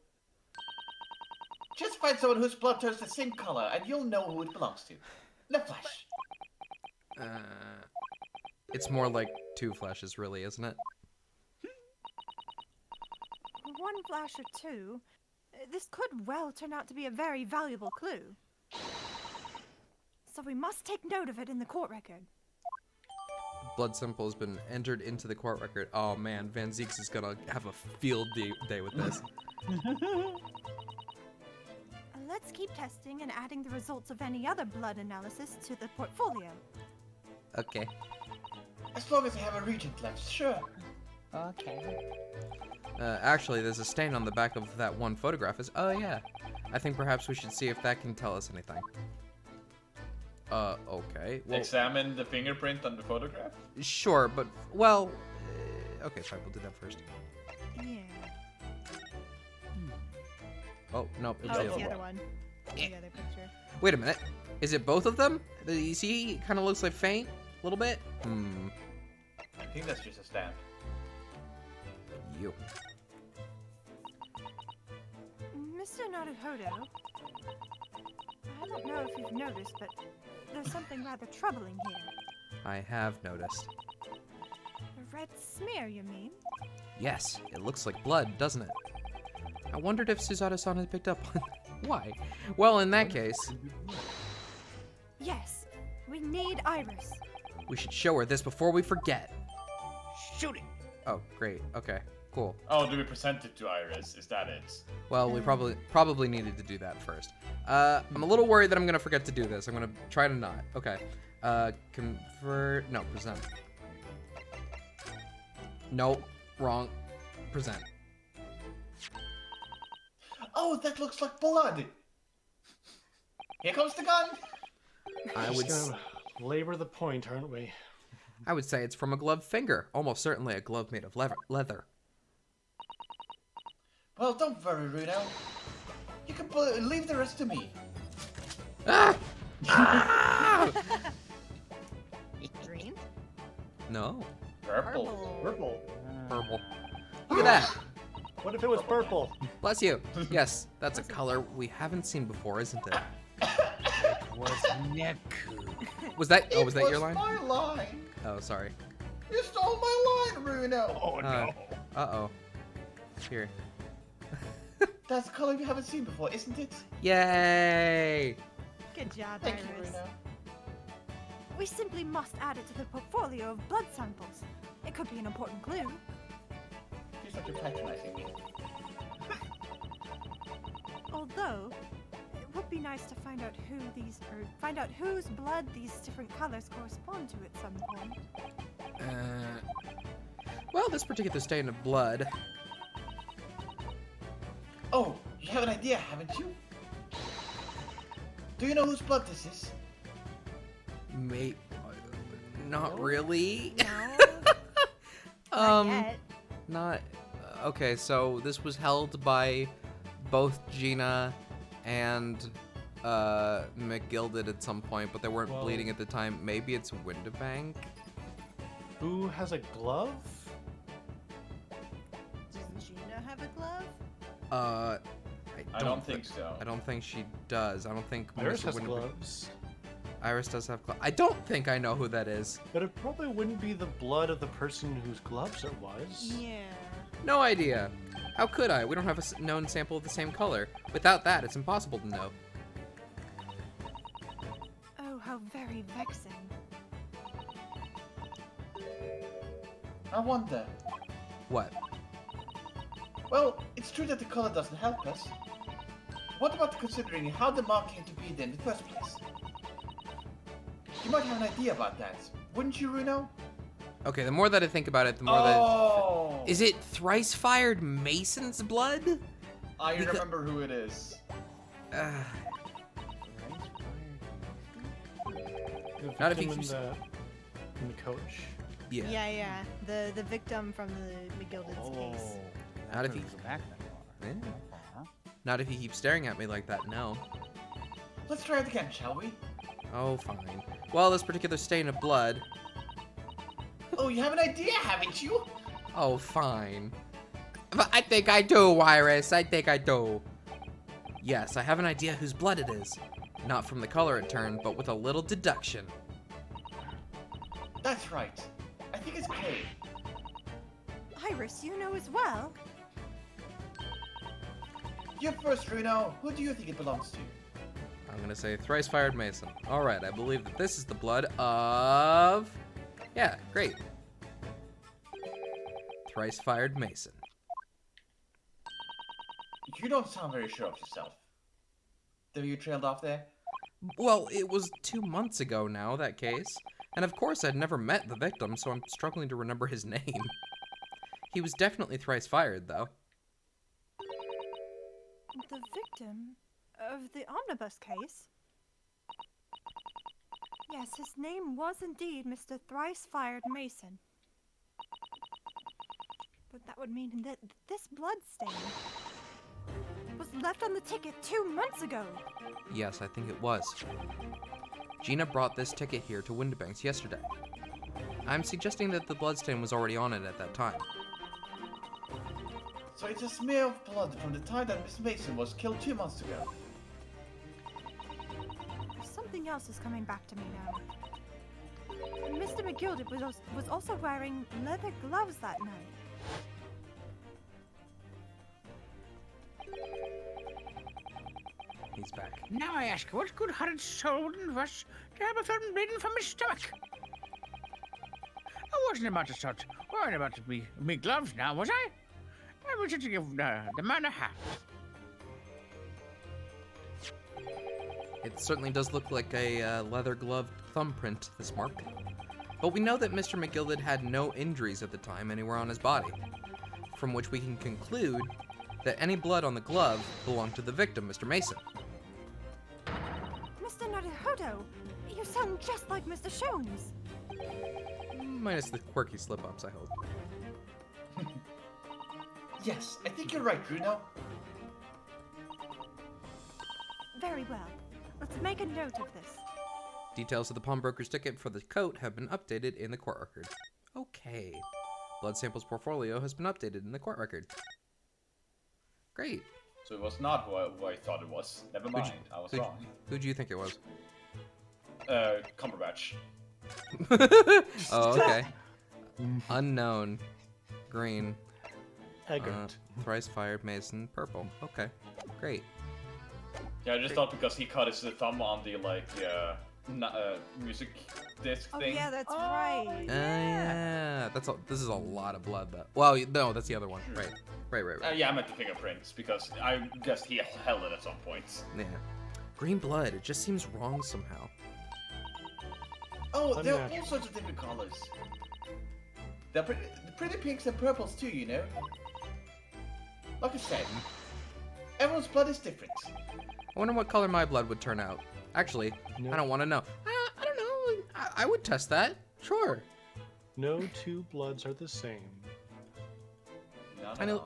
Just find someone whose blood turns the same color and you'll know who it belongs to. The flesh. It's more like 2 flashes, really, isn't it? One flash or two. This could well turn out to be a very valuable clue. So we must take note of it in the court record. Blood sample has been entered into the court record. Oh man, Van Zeeks is gonna have a field day with this. Let's keep testing and adding the results of any other blood analysis to the portfolio. Okay. As long as I have a regent left, sure. Okay. Actually, there's a stain on the back of that one photograph. Oh yeah. I think perhaps we should see if that can tell us anything. Okay. Well, Examine the fingerprint on the photograph? sure, but, well... okay, fine, we'll do that first. Yeah. Oh, nope, it's Oh, the it's other the one. other one. The other picture. Wait a minute. Is it both of them? You see, he kind of looks like faint, a little bit. I think that's just a stamp. You. Mr. Naruhodo, I don't know if you've noticed, but there's something rather troubling here. I have noticed. A red smear, you mean? Yes, it looks like blood, doesn't it? I wondered if Suzato-san had picked up on why. Well, in that case, Yes, we need Iris. we should show her this before we forget. Shoot it! Oh, great. Okay, cool. Oh, do we present it to Iris? Is that it? Well, we probably needed to do that first. I'm a little worried that I'm gonna forget to do this. I'm gonna try to not. Okay. Convert. No, present. Nope. Wrong. Present. Oh, that looks like blood. Here comes the gun. I would Just gonna labor the point, aren't we? say it's from a gloved finger. Almost certainly a glove made of leather. Well, don't worry, Runo. You can leave the rest to me. Ah! Ah! Green? No. Purple. Purple. Purple. Look at that. What if it was purple? Bless you. Yes, that's a color we haven't seen before, isn't it? Was Neku. Was that? Oh, was that your It line? my line. Oh, sorry. You stole my line, Runo. Oh no. Uh-oh. Here. That's a color we haven't seen before, isn't it? Yay! Good job, Thank you, Iris. Runo. We simply must add it to the portfolio of blood samples. It could be an important clue. Feels like you're patronizing me. Although, it would be nice to find out whose blood these different colors correspond to at some point. Well, this particular stain of blood. Oh, you have an idea, haven't you? Do you know whose blood this is? Not really. No, not yet. Not. Okay, so this was held by both Gina and McGilded at some point, but they weren't Well- bleeding at the time. Maybe it's Windibank? Who has a glove? Doesn't Gina have a glove? I don't think so. I don't think she does. I don't think Iris Mr. has Windibank- gloves. Iris does have gloves. I don't think I know who that is. But it probably wouldn't be the blood of the person whose gloves it was. Yeah. No idea. How could I? We don't have a known sample of the same color. Without that, it's impossible to know. Oh, how very vexing. I wonder. What? Well, it's true that the color doesn't help us. What about considering how the mark came to be there in the first place? You might have an idea about that, wouldn't you, Runo? Okay, the more that I think about it, the more Oh! that... Is it thrice-fired Mason's blood? I Because- remember who it is. Uh, The Not if victim you in the coach. yeah. Yeah. The victim from the McGilded's case. Not if you... Go back that far. Yeah. Not if you keep staring at me like that, no. Let's try it again, shall we? Oh, fine. Well, this particular stain of blood... Oh, you have an idea, haven't you? Oh, fine. But I think I do, Iris. I think I do. Yes, I have an idea whose blood it is. Not from the color it turned, but with a little deduction. That's right. I think it's Kay. Iris, you know as well. You first, Runo. Who do you think it belongs to? I'm gonna say thrice-fired Mason. Alright, I believe that this is the blood of... Yeah, great. Thrice-fired Mason. You don't sound very sure of yourself. Though you trailed off there? Well, it was 2 months ago now, that case. And of course I'd never met the victim, so I'm struggling to remember his name. He was definitely thrice-fired, though. The victim of the omnibus case? Yes, his name was indeed Mr. Thrice-Fired Mason. But that would mean that this blood stain was left on the ticket 2 months ago. Yes, I think it was. Gina brought this ticket here to Windibank's yesterday. I'm suggesting that the bloodstain was already on it at that time. So it's a smear of blood from the time that Miss Mason was killed 2 months ago. Something else is coming back to me now. Mr. McGilded was also wearing leather gloves that night. He's back. Now I ask, what good-hearted soul wouldn't rush to have a film bleeding from his stomach? I wasn't about to start worrying about me gloves now, was I? I was just to give the man a hat. It certainly does look like a leather-gloved thumbprint, this mark. But we know that Mr. McGilded had no injuries at the time anywhere on his body, from which we can conclude that any blood on the glove belonged to the victim, Mr. Mason. Mr. Naruhodo, you sound just like Mr. Shones. Minus the quirky slip-ups, I hope. Yes, I think you're right, Bruno. Very well. Let's make a note of this. Details of the pawnbroker's ticket for the coat have been updated in the court record. Okay. Blood samples portfolio has been updated in the court record. Great. So it was not who I thought it was. Never mind, I was wrong. Who do you think it was? Cumberbatch. Oh, okay. Unknown. Green. Eggert. Thrice fired Mason. Purple. Okay. Great. Yeah, I just thought because he cut his thumb on the music disc Oh, thing. yeah, that's right. Yeah. That's all. This is a lot of blood, though. Well, no, that's the other one. Right. Right. Yeah, I meant the fingerprints because I guessed he held it at some point. Yeah. Green blood. It just seems wrong somehow. Oh, there are all sorts of different colors. They're pretty pinks and purples too, you know. Like I said, everyone's blood is different. I wonder what color my blood would turn out. Actually, No. I don't want to know. I don't know. I would test that. Sure. No two bloods are the same. Tiny,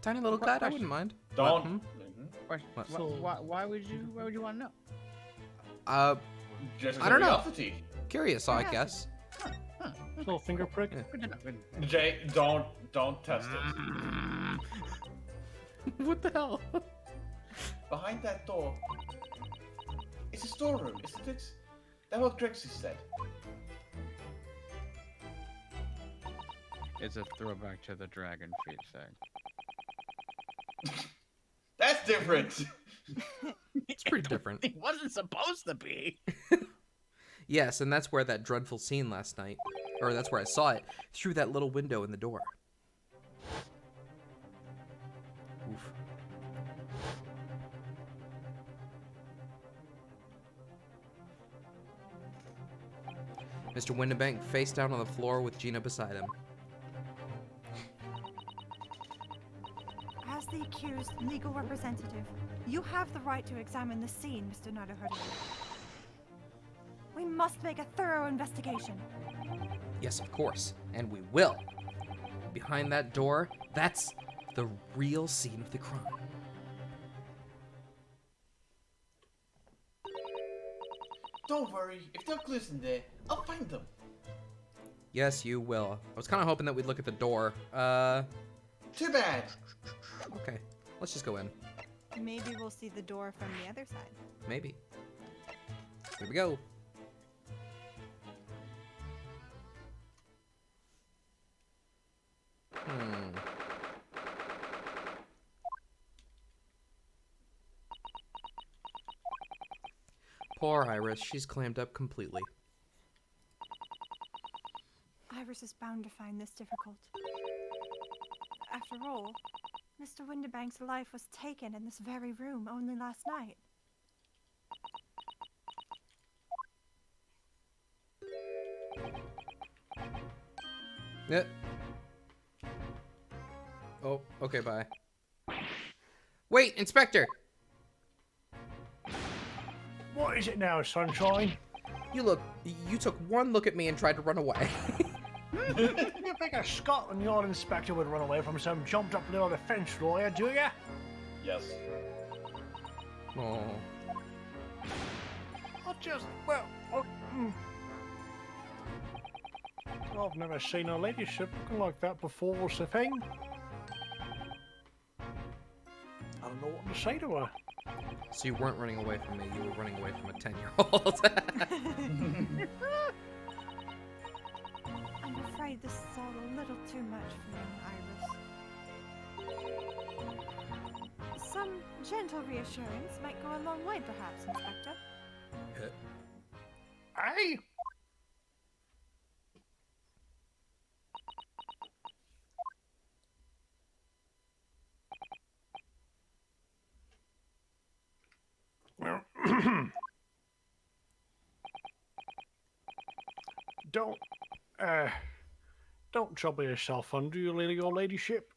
tiny little cut. I wouldn't mind. Don't. Hmm? Question. What? Why would you want to know? Just I don't know. curiosity. Curious, I guess. Little finger prick. Yeah. Good enough. Good. Jay, don't test it. What the hell? Behind that door, it's a storeroom, isn't it? That's what Grexy said. It's a throwback to the dragon feet thing. That's different. It's pretty different. It wasn't supposed to be. Yes, and that's where that dreadful scene last night, or that's where I saw it, through that little window in the door. Oof. Mr. Windibank face down on the floor with Gina beside him. As the accused legal representative, you have the right to examine the scene, Mr. Naruhodo. We must make a thorough investigation. Yes, of course, and we will. Behind that door, that's the real scene of the crime. Don't worry, if there are clues in there, I'll find them. Yes, you will. I was kind of hoping that we'd look at the door. Too bad. Okay. Let's just go in. Maybe we'll see the door from the other side. Maybe. Here we go. Poor Iris, she's clammed up completely. Iris is bound to find this difficult. After all, Mr. Windibank's life was taken in this very room only last night. Yeah. Oh, okay, bye. Wait, Inspector! What is it now, Sunshine? You took one look at me and tried to run away. You think a Scotland Yard inspector would run away from some jumped up little defense lawyer, do ya? Yes. Oh. I've never seen her ladyship looking like that before, so thing. I don't know what to say to her. So you weren't running away from me, you were running away from a 10-year-old. I'm afraid this is all a little too much for you, Iris. Some gentle reassurance might go a long way, perhaps, Inspector. Hey! don't trouble yourself, under your ladyship.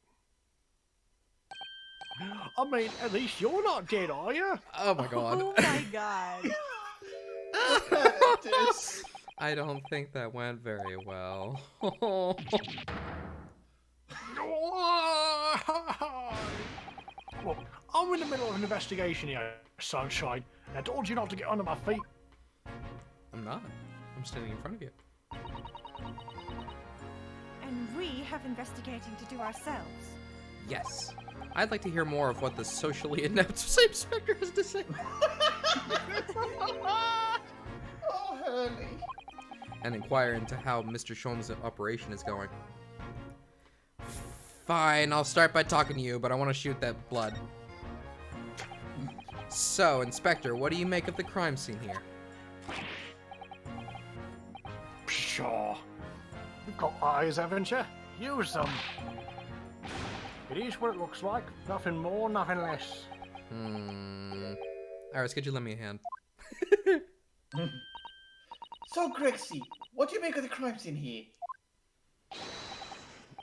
I mean, at least you're not dead, are you? Oh my god. Oh my god. I don't think that went very well. Look, I'm in the middle of an investigation here, Sunshine. I told you not to get under my feet. I'm not. I'm standing in front of you. And we have investigating to do ourselves. Yes. I'd like to hear more of what the socially inept inspector has to say. Oh, Hurley. And inquire into how Mr. Sholmes' operation is going. Fine, I'll start by talking to you, but I want to shoot that blood. So, Inspector, what do you make of the crime scene here? Pshaw. You've got eyes, haven't you? Use them. It is what it looks like. Nothing more, nothing less. Iris, could you lend me a hand? So, Grexy, what do you make of the crime scene here?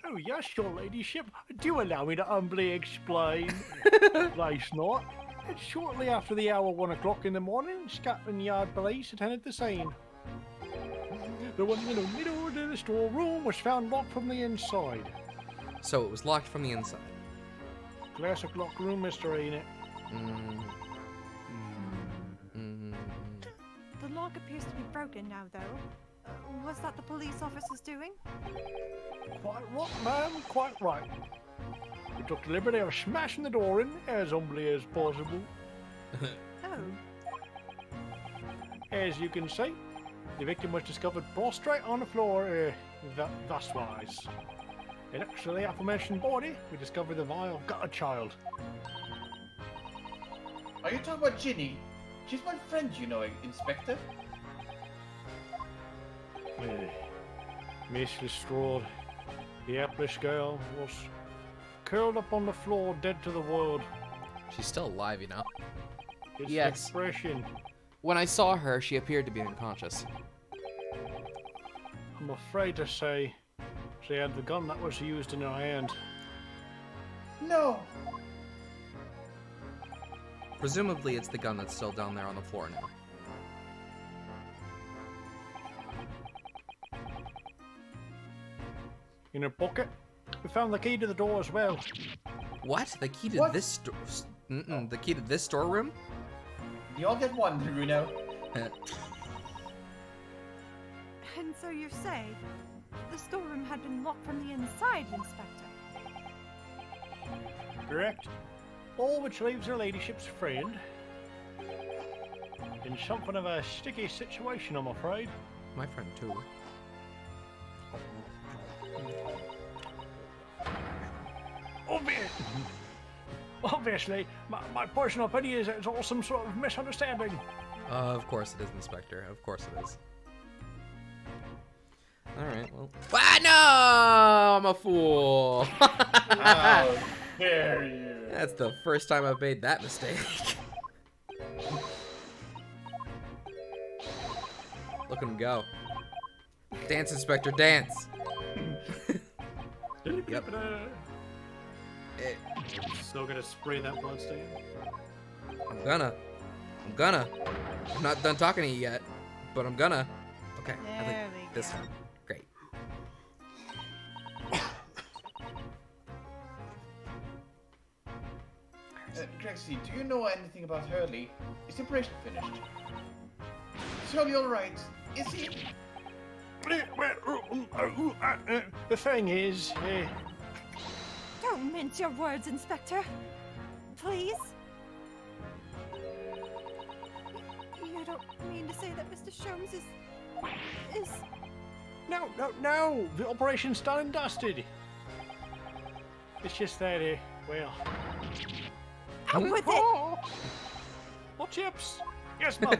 Oh, yes, your ladyship. Do allow me to humbly explain. Last night, shortly after the hour 1 o'clock in the morning, Scotland Yard police attended the scene. The one in the middle of the storeroom was found locked from the inside. So it was locked from the inside. Classic locked room mystery, ain't it? The lock appears to be broken now, though. Was that the police officer's doing? Quite right, ma'am, quite right. We took the liberty of smashing the door in as humbly as possible. Oh. As you can see, the victim was discovered prostrate on the floor, thus wise. And next to the aforementioned body, we discovered the vile gutter child. Are you talking about Ginny? She's my friend, you know, Inspector. Miss Lestrade, the hapless girl, was curled up on the floor, dead to the world. She's still alive, you know? It's Yes. the expression. When I saw her, she appeared to be unconscious. I'm afraid to say she had the gun that was used in her hand. No. Presumably, it's the gun that's still down there on the floor now. In her pocket, we found the key to the door as well. What? The key to What? this store? The key to this storeroom? You all get one, Bruno. And so you say the storeroom had been locked from the inside, Inspector? Correct. All which leaves her ladyship's friend in something of a sticky situation, I'm afraid. My friend, too. Obviously, my personal opinion is it's all some sort of misunderstanding. Of course it is, Inspector. Of course it is. Alright, well. Ah, no! I'm a fool! How dare you? That's the first time I've made that mistake. Look at him go. Dance, Inspector, dance! Yep. Still gonna spray that bloodstain. I'm gonna. I'm not done talking to you yet, but I'm gonna. Okay, I think There we this go. one. Great. Grexy, do you know anything about Hurley? Is the operation finished? Is Hurley alright? Is he? The thing is, Don't mince your words, Inspector. Please. You don't mean to say that Mr. Sholmes is... no, the operation's done and dusted. It's just that, well... Out with it! What chips? Yes, Mum.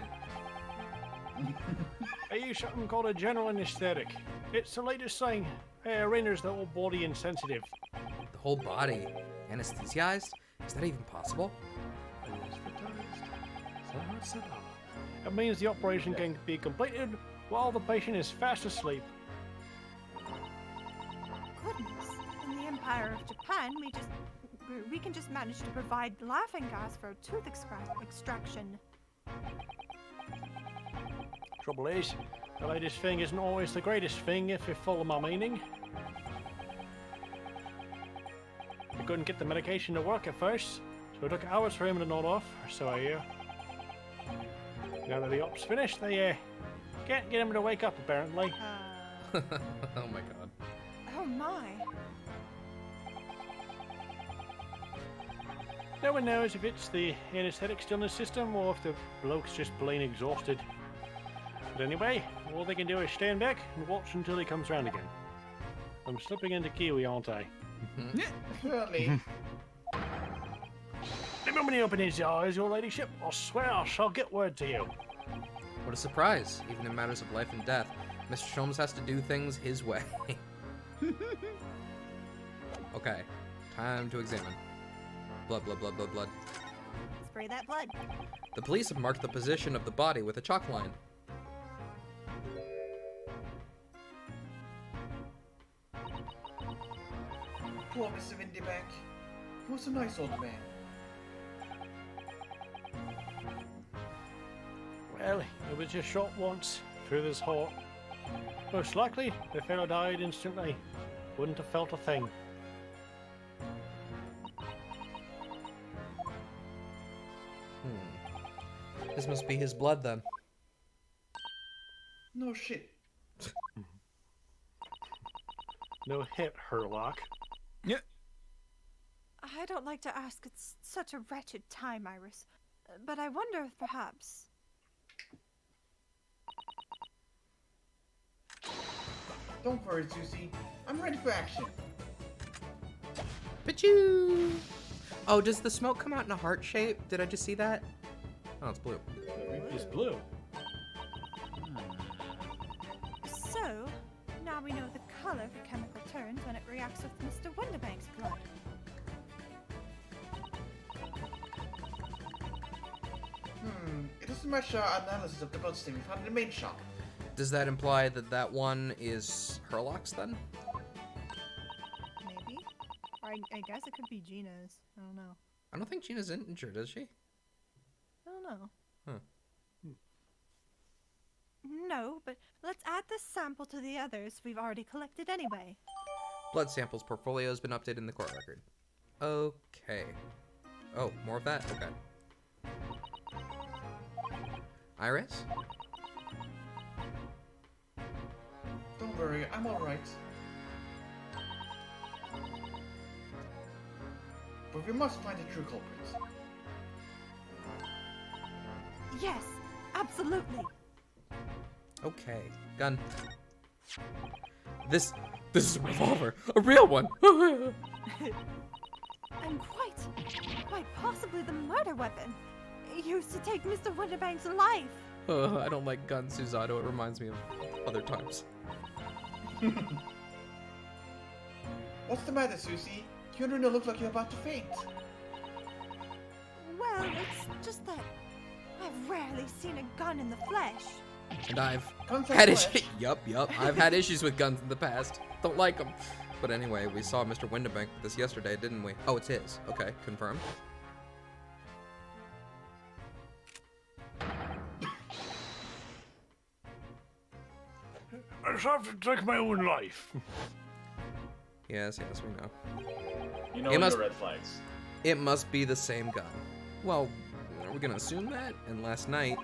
I use something called a general anesthetic. It's the latest thing. It renders the whole body insensitive. The whole body anesthetized? Is that even possible? It means the operation can be completed while the patient is fast asleep. Goodness. In the Empire of Japan, we can just manage to provide laughing gas for tooth extraction. Trouble is, the latest thing isn't always the greatest thing if you follow my meaning. We couldn't get the medication to work at first, so it took hours for him to nod off, or so I hear. Now that the op's finished, they can't get him to wake up apparently. Oh my god. Oh my. No one knows if it's the anesthetic still in the system or if the bloke's just plain exhausted. But anyway, all they can do is stand back and watch until he comes round again. I'm slipping into Kiwi, aren't I? Surely. The moment he opens his eyes, your ladyship, I swear I shall get word to you. What a surprise. Even in matters of life and death, Mr. Sholmes has to do things his way. Okay, time to examine. Blood, blood, blood, blood, blood. Spray that blood. The police have marked the position of the body with a chalk line. Poor Mr. Windybank. He was a nice old man. Well, it was just shot once, through his heart. Most likely, the fellow died instantly. Wouldn't have felt a thing. This must be his blood then. No shit. No hit, Herlock. I don't like to ask, it's such a wretched time, Iris. But I wonder if perhaps... Don't worry, Susie. I'm ready for action. Pichu! Oh, does the smoke come out in a heart shape? Did I just see that? Oh, it's blue. It's blue. So, now we know the color the chemical turns when it reacts with Mr. Windybank's blood. It doesn't match our analysis of the bloodstain we found in the main shop. Does that imply that that one is Herlock's then? Maybe? Or I guess it could be Gina's. I don't know. I don't think Gina's injured, is she? I don't know. Huh. No, but let's add this sample to the others we've already collected anyway. Blood samples portfolio has been updated in the court record. Okay. Oh, more of that? Okay. Iris? Don't worry, I'm alright. But we must find the true culprit. Yes, absolutely. Okay. Gun. This is a revolver. A real one. And quite possibly the murder weapon used to take Mr. Windybank's life. I don't like guns, Susato. It reminds me of other times. What's the matter, Susie? You don't look like you're about to faint. Well, it's just that I've rarely seen a gun in the flesh. And I've Guns had have issues. flesh. Yup. I've had issues with guns in the past. Don't like them. But anyway, we saw Mr. Windybank with this yesterday, didn't we? Oh, it's his. Okay, confirmed. I just have to take my own life. Yes, we know. You know It must- your red flags. It must be the same gun. Well, are we gonna assume that? And last night,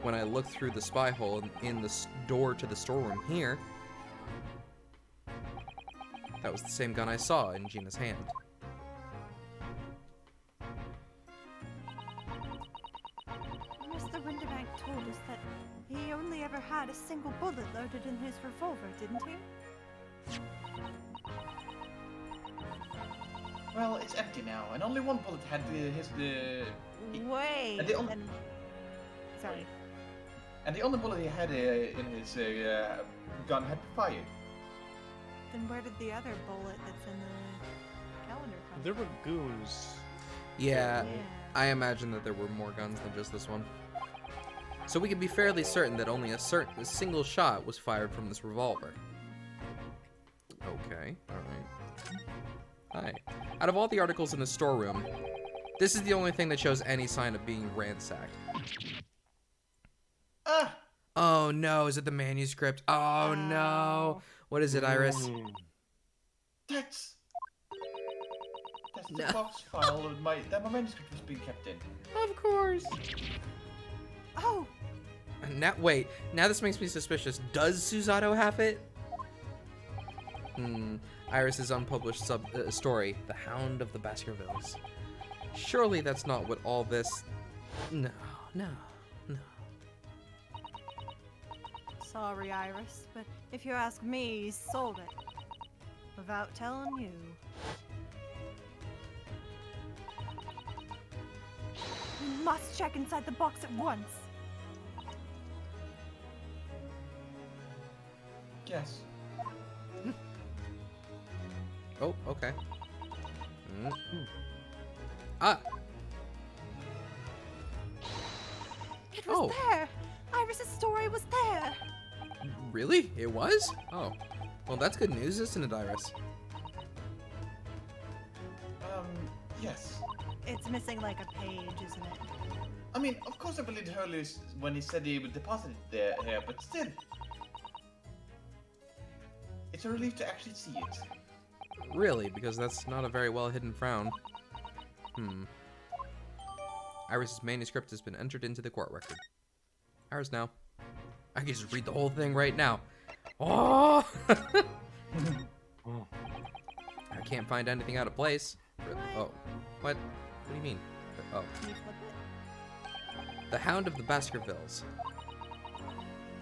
when I looked through the spy hole in the door to the storeroom here, that was the same gun I saw in Gina's hand. Mr. Windybank told us that he only ever had a single bullet loaded in his revolver, didn't he? Well, it's empty now, and only one bullet had Wait. And the only- Sorry. and the only bullet he had in his gun had been fired. Then where did the other bullet that's in the calendar come There from? were goons. Yeah, Yeah. I imagine that there were more guns than just this one. So we can be fairly certain that only a single shot was fired from this revolver. Okay, alright. Hi. Out of all the articles in the storeroom, this is the only thing that shows any sign of being ransacked. Ah! Oh no, is it the manuscript? Oh no. What is it, Iris? That's No. the box file that my manuscript was being kept in. Of course. Oh, Now, wait, now this makes me suspicious. Does Susato have it? Iris's unpublished story, The Hound of the Baskervilles. Surely that's not what all this... No. sorry, Iris, but if you ask me, he sold it. Without telling you. We must check inside the box at once. Yes. Oh, okay. Ah! It was Oh. there! Iris's story was there! Really? It was? Oh. Well, that's good news, isn't it, Iris? Yes. It's missing like a page, isn't it? I mean, of course I believed Hurley when he said he would deposit it there, but still. It's a relief to actually see it. Really? Because that's not a very well hidden frown. Iris's manuscript has been entered into the court record. Iris now. I can just read the whole thing right now. Oh! I can't find anything out of place. Oh. What? What do you mean? Oh. Can you flip it? The Hound of the Baskervilles.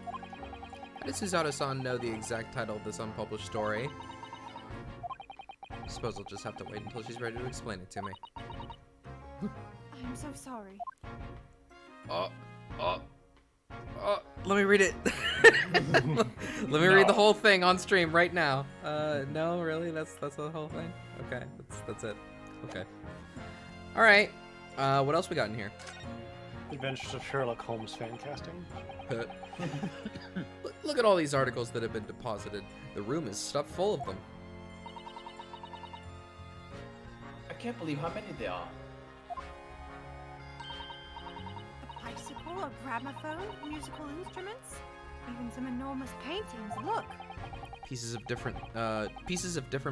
How does Susato-san know the exact title of this unpublished story? I suppose I'll just have to wait until she's ready to explain it to me. I'm so sorry. Let me read it. Let me read the whole thing on stream right now. No, really? That's the whole thing? Okay, that's it. Okay. All right. What else we got in here? Adventures of Sherlock Holmes fan casting. Look at all these articles that have been deposited. The room is stuffed full of them. I can't believe how many there are. A bicycle, a gramophone, musical instruments, even some enormous paintings. Look! Pieces of different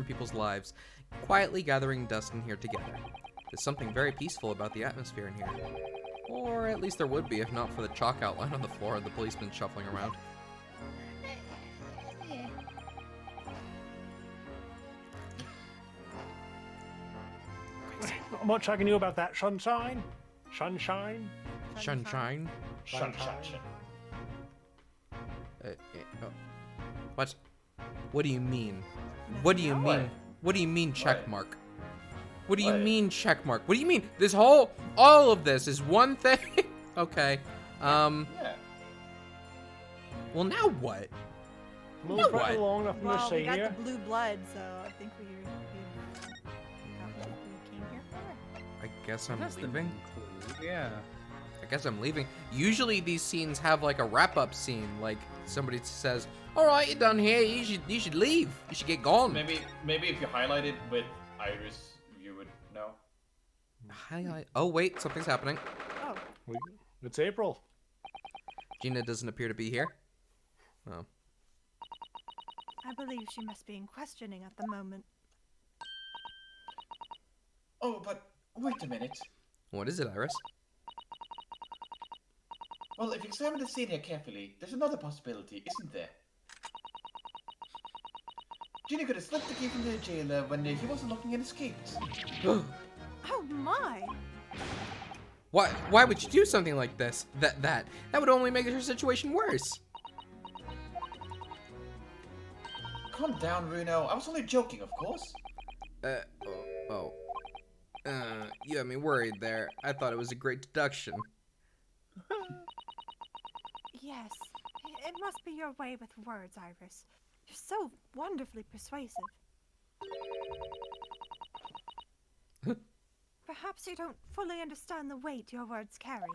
people's lives, quietly gathering dust in here together. There's something very peaceful about the atmosphere in here. Or at least there would be if not for the chalk outline on the floor and the policeman shuffling around. Not much I can do about that, sunshine. Sunshine. Sunshine? Sunshine. Oh. What? What do you mean? What do you mean? What do you mean check mark? What do you mean check mark? What do you mean? All of this is one thing? Okay. Yeah. Well, now what? Move Now right what? along, nothing to Well, we see got here. the blue blood, so I think we came here for. I guess I'm That's the leaving. clue. Yeah. I guess I'm leaving. Usually these scenes have like a wrap-up scene, like somebody says, "All right, you're done here. You should leave. You should get gone." Maybe if you highlight it with Iris, you would know. Highlight. Oh wait, something's happening. Oh, It's April. Gina doesn't appear to be here. Oh. I believe she must be in questioning at the moment. Oh, but wait a minute. What is it, Iris? Well, if you examine the scene here carefully, there's another possibility, isn't there? Ginny could have slipped the key from the jailer when he wasn't looking and escaped. Oh my! Why would you do something like this? That would only make her situation worse. Calm down, Runo. I was only joking, of course. You had me worried there. I thought it was a great deduction. Yes, it must be your way with words, Iris. You're so wonderfully persuasive. Perhaps you don't fully understand the weight your words carry.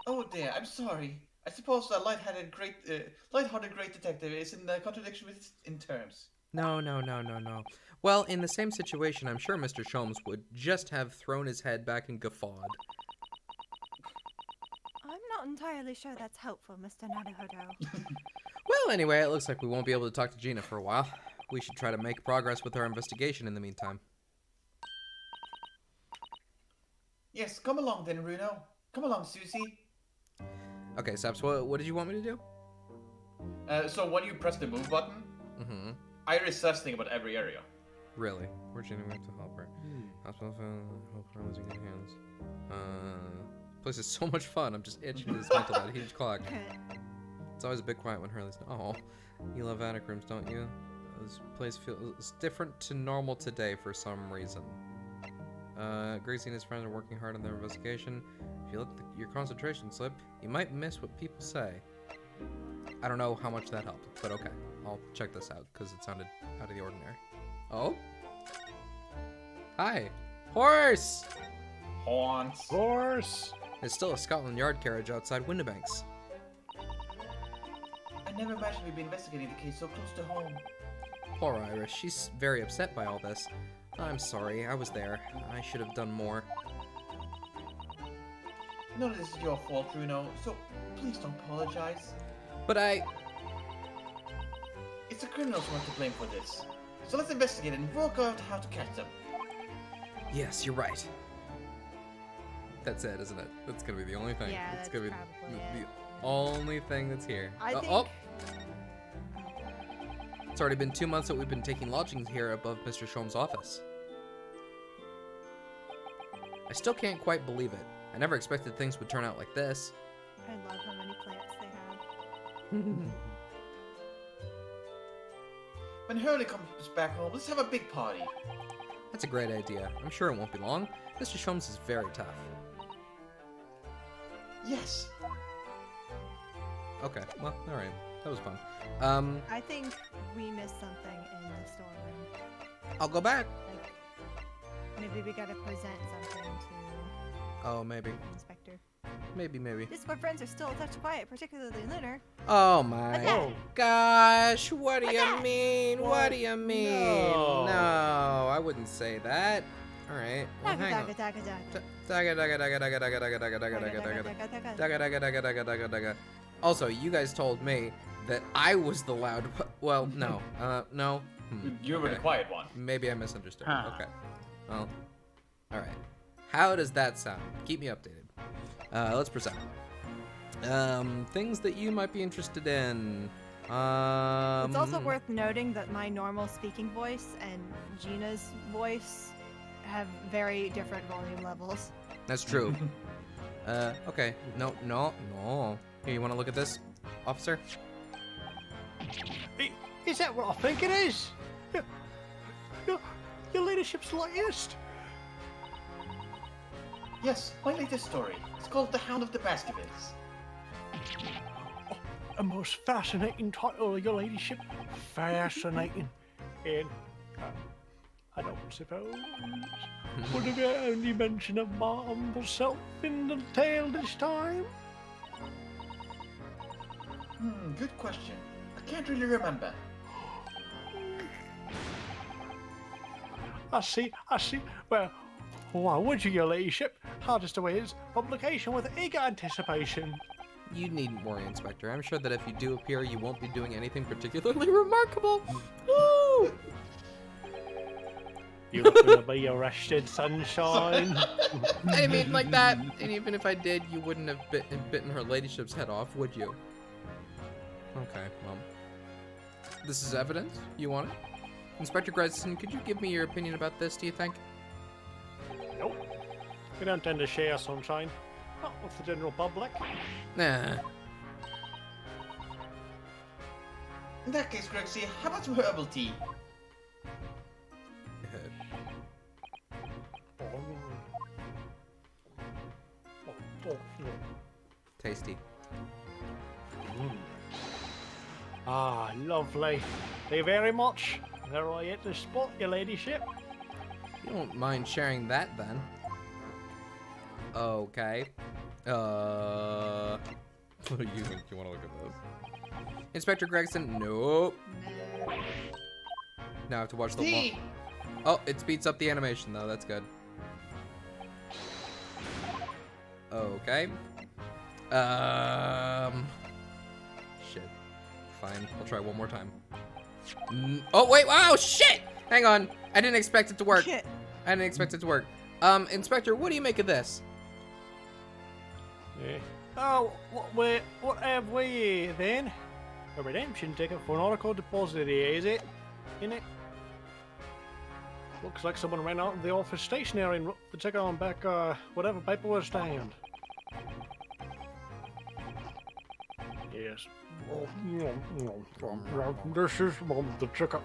Oh dear, I'm sorry. I suppose a light-hearted great detective is in contradiction with in terms. No. Well, in the same situation, I'm sure Mr. Sholmes would just have thrown his head back and guffawed. I'm not entirely sure that's helpful, Mr. Nadahodo. Well, anyway, it looks like we won't be able to talk to Gina for a while. We should try to make progress with our investigation in the meantime. Yes, come along then, Runo. Come along, Susie. Okay, Saps, what did you want me to do? So when you press the move button, Mm-hmm. Iris says things about every area. Really? Where'd Gina went to help her? Hospital found hope her was in good hands. Place is so much fun. I'm just itching to dismantle that huge clock. It's always a bit quiet when Hurley's. Oh, you love attic rooms, don't you? This place feels different to normal today for some reason. Gracie and his friends are working hard on their investigation. If you let your concentration slip, you might miss what people say. I don't know how much that helped, but okay. I'll check this out, because it sounded out of the ordinary. Oh? Hi. Horse! Horns. Horse. There's still a Scotland Yard carriage outside Windibanks. I never imagined we'd be investigating the case so close to home. Poor Iris. She's very upset by all this. I'm sorry. I was there. I should have done more. None of this is your fault, Bruno, so please don't apologize. But It's the criminals who are to blame for this. So let's investigate and work out how to catch them. Yes, you're right. That's it, isn't it? That's gonna be the only thing. Yeah, it's that's gonna be probably the it. only thing that's here. I think... Oh! It's already been 2 months that we've been taking lodgings here above Mr. Sholmes' office. I still can't quite believe it. I never expected things would turn out like this. I love how many plants they have. When Hurley comes back home, let's have a big party. That's a great idea. I'm sure it won't be long. Mr. Sholmes is very tough. Yes. Okay, well, alright. That was fun. I think we missed something in the storeroom. I'll go back. Like, maybe we gotta present something to Oh, maybe. the inspector. Maybe. Discord friends are still a touch quiet, particularly Lunar. Oh my Again. gosh, what do you Again. mean? What do you mean? No. No, I wouldn't say that. Alright, well, hang on. Daga. Also, you guys told me that I was the loud. Well, no. No. You were the Okay. quiet one. Maybe I misunderstood. Huh. Okay. Well, alright. How does that sound? Keep me updated. Let's present. Things that you might be interested in. It's also worth noting that my normal speaking voice and Gina's voice have very different volume levels. That's true. Okay. No. Here, you want to look at this, officer? Is that what I think it is? Your leadership's latest. Yes, my latest story. It's called The Hound of the Baskervilles. A most fascinating title, your ladyship. Fascinating. And I don't suppose. Would there be only mention of my humble self in the tale this time? Good question. I can't really remember. I see. Well, why would you, your ladyship? Hardest away is publication with eager anticipation. You needn't worry, Inspector. I'm sure that if you do appear, you won't be doing anything particularly remarkable. Woo! You're gonna be arrested, sunshine. I didn't mean like that. And even if I did, you wouldn't have bitten her ladyship's head off, would you? Okay, well. This is evidence? You want it? Inspector Gregson, could you give me your opinion about this, do you think? Nope. We don't tend to share sunshine. Not with the general public. Nah. In that case, Grexy, how about some herbal tea? Tasty. Ah, lovely. Thank you very much. There I hit the spot, your ladyship. You don't mind sharing that, then? Okay. You want to look at this? Inspector Gregson, nope. Now I have to watch the one. Oh, it speeds up the animation though. That's good. Okay. Shit. Fine. I'll try one more time. Oh wait! Wow! Shit! Hang on. I didn't expect it to work. Shit. I didn't expect it to work. Inspector, what do you make of this? Yeah. Oh, what have we here then? A redemption ticket for an article deposited here, is it? Isn't it? Looks like someone ran out of the office stationery and wrote the ticket on back, whatever paper was stand. Yes. This is the ticket.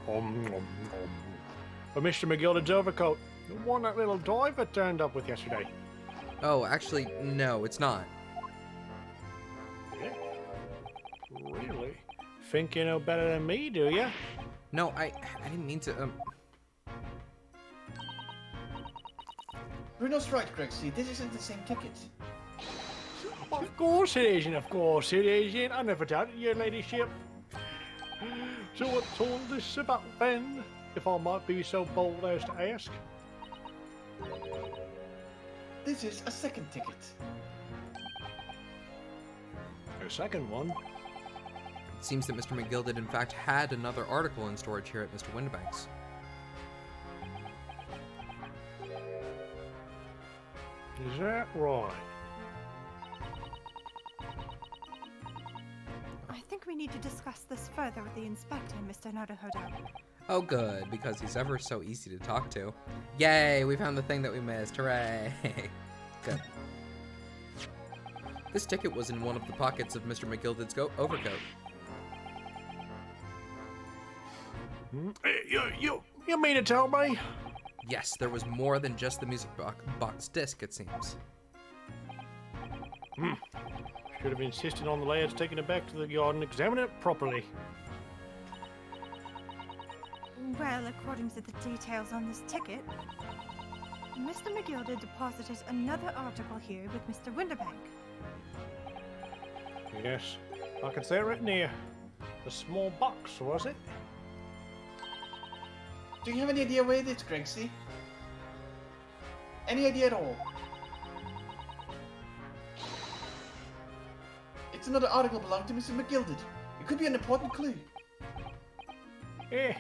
For Mr. McGilded's overcoat. The one that little diver turned up with yesterday. Oh, actually, no, it's not. Yeah? Really? Think you know better than me, do you? No, I didn't mean to. Bruno's right, Grexy. This isn't the same ticket. Of course it isn't, of course it isn't. I never doubted your ladyship. So what's all this about then, if I might be so bold as to ask? This is a second ticket. A second one? It seems that Mr. McGilded, in fact, had another article in storage here at Mr. Windbank's. Is that right? I think we need to discuss this further with the inspector, Mr. Naruhodo. Oh, good, because he's ever so easy to talk to. Yay, we found the thing that we missed. Hooray. Good. This ticket was in one of the pockets of Mr. McGilded's overcoat. You mean to tell me? Yes, there was more than just the music box disc, it seems. Should have insisted on the lads taking it back to the yard and examining it properly. Well, according to the details on this ticket, Mr. McGilded deposited another article here with Mr. Winterbank. Yes, I can see it written here. The small box, was it? Do you have any idea where it is, Grexy? Any idea at all? It's another article belonging to Mr. McGilded. It could be an important clue.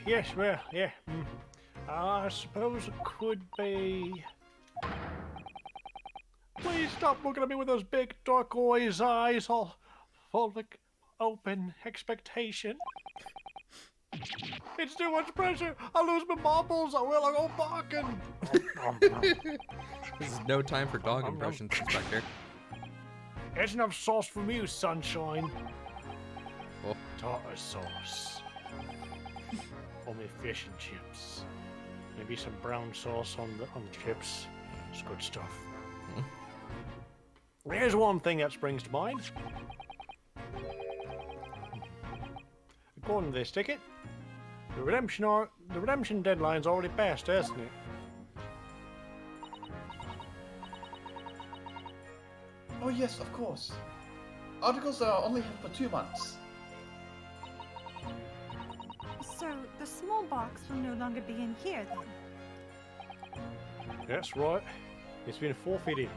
Yes, well, yeah. I suppose it could be... Please stop looking at me with those big turquoise eyes, all full of open expectation. It's too much pressure. I'll lose my marbles. I will. I'll go barking. This is no time for dog impressions, Inspector. There's enough sauce from you, sunshine. Oh. Tartar sauce. For me fish and chips. Maybe some brown sauce on the chips. It's good stuff. Here's one thing that springs to mind. According to this ticket, the redemption deadline's already passed, hasn't it? Oh yes, of course. Articles are only held for 2 months. So the small box will no longer be in here then? That's right. It's been forfeited.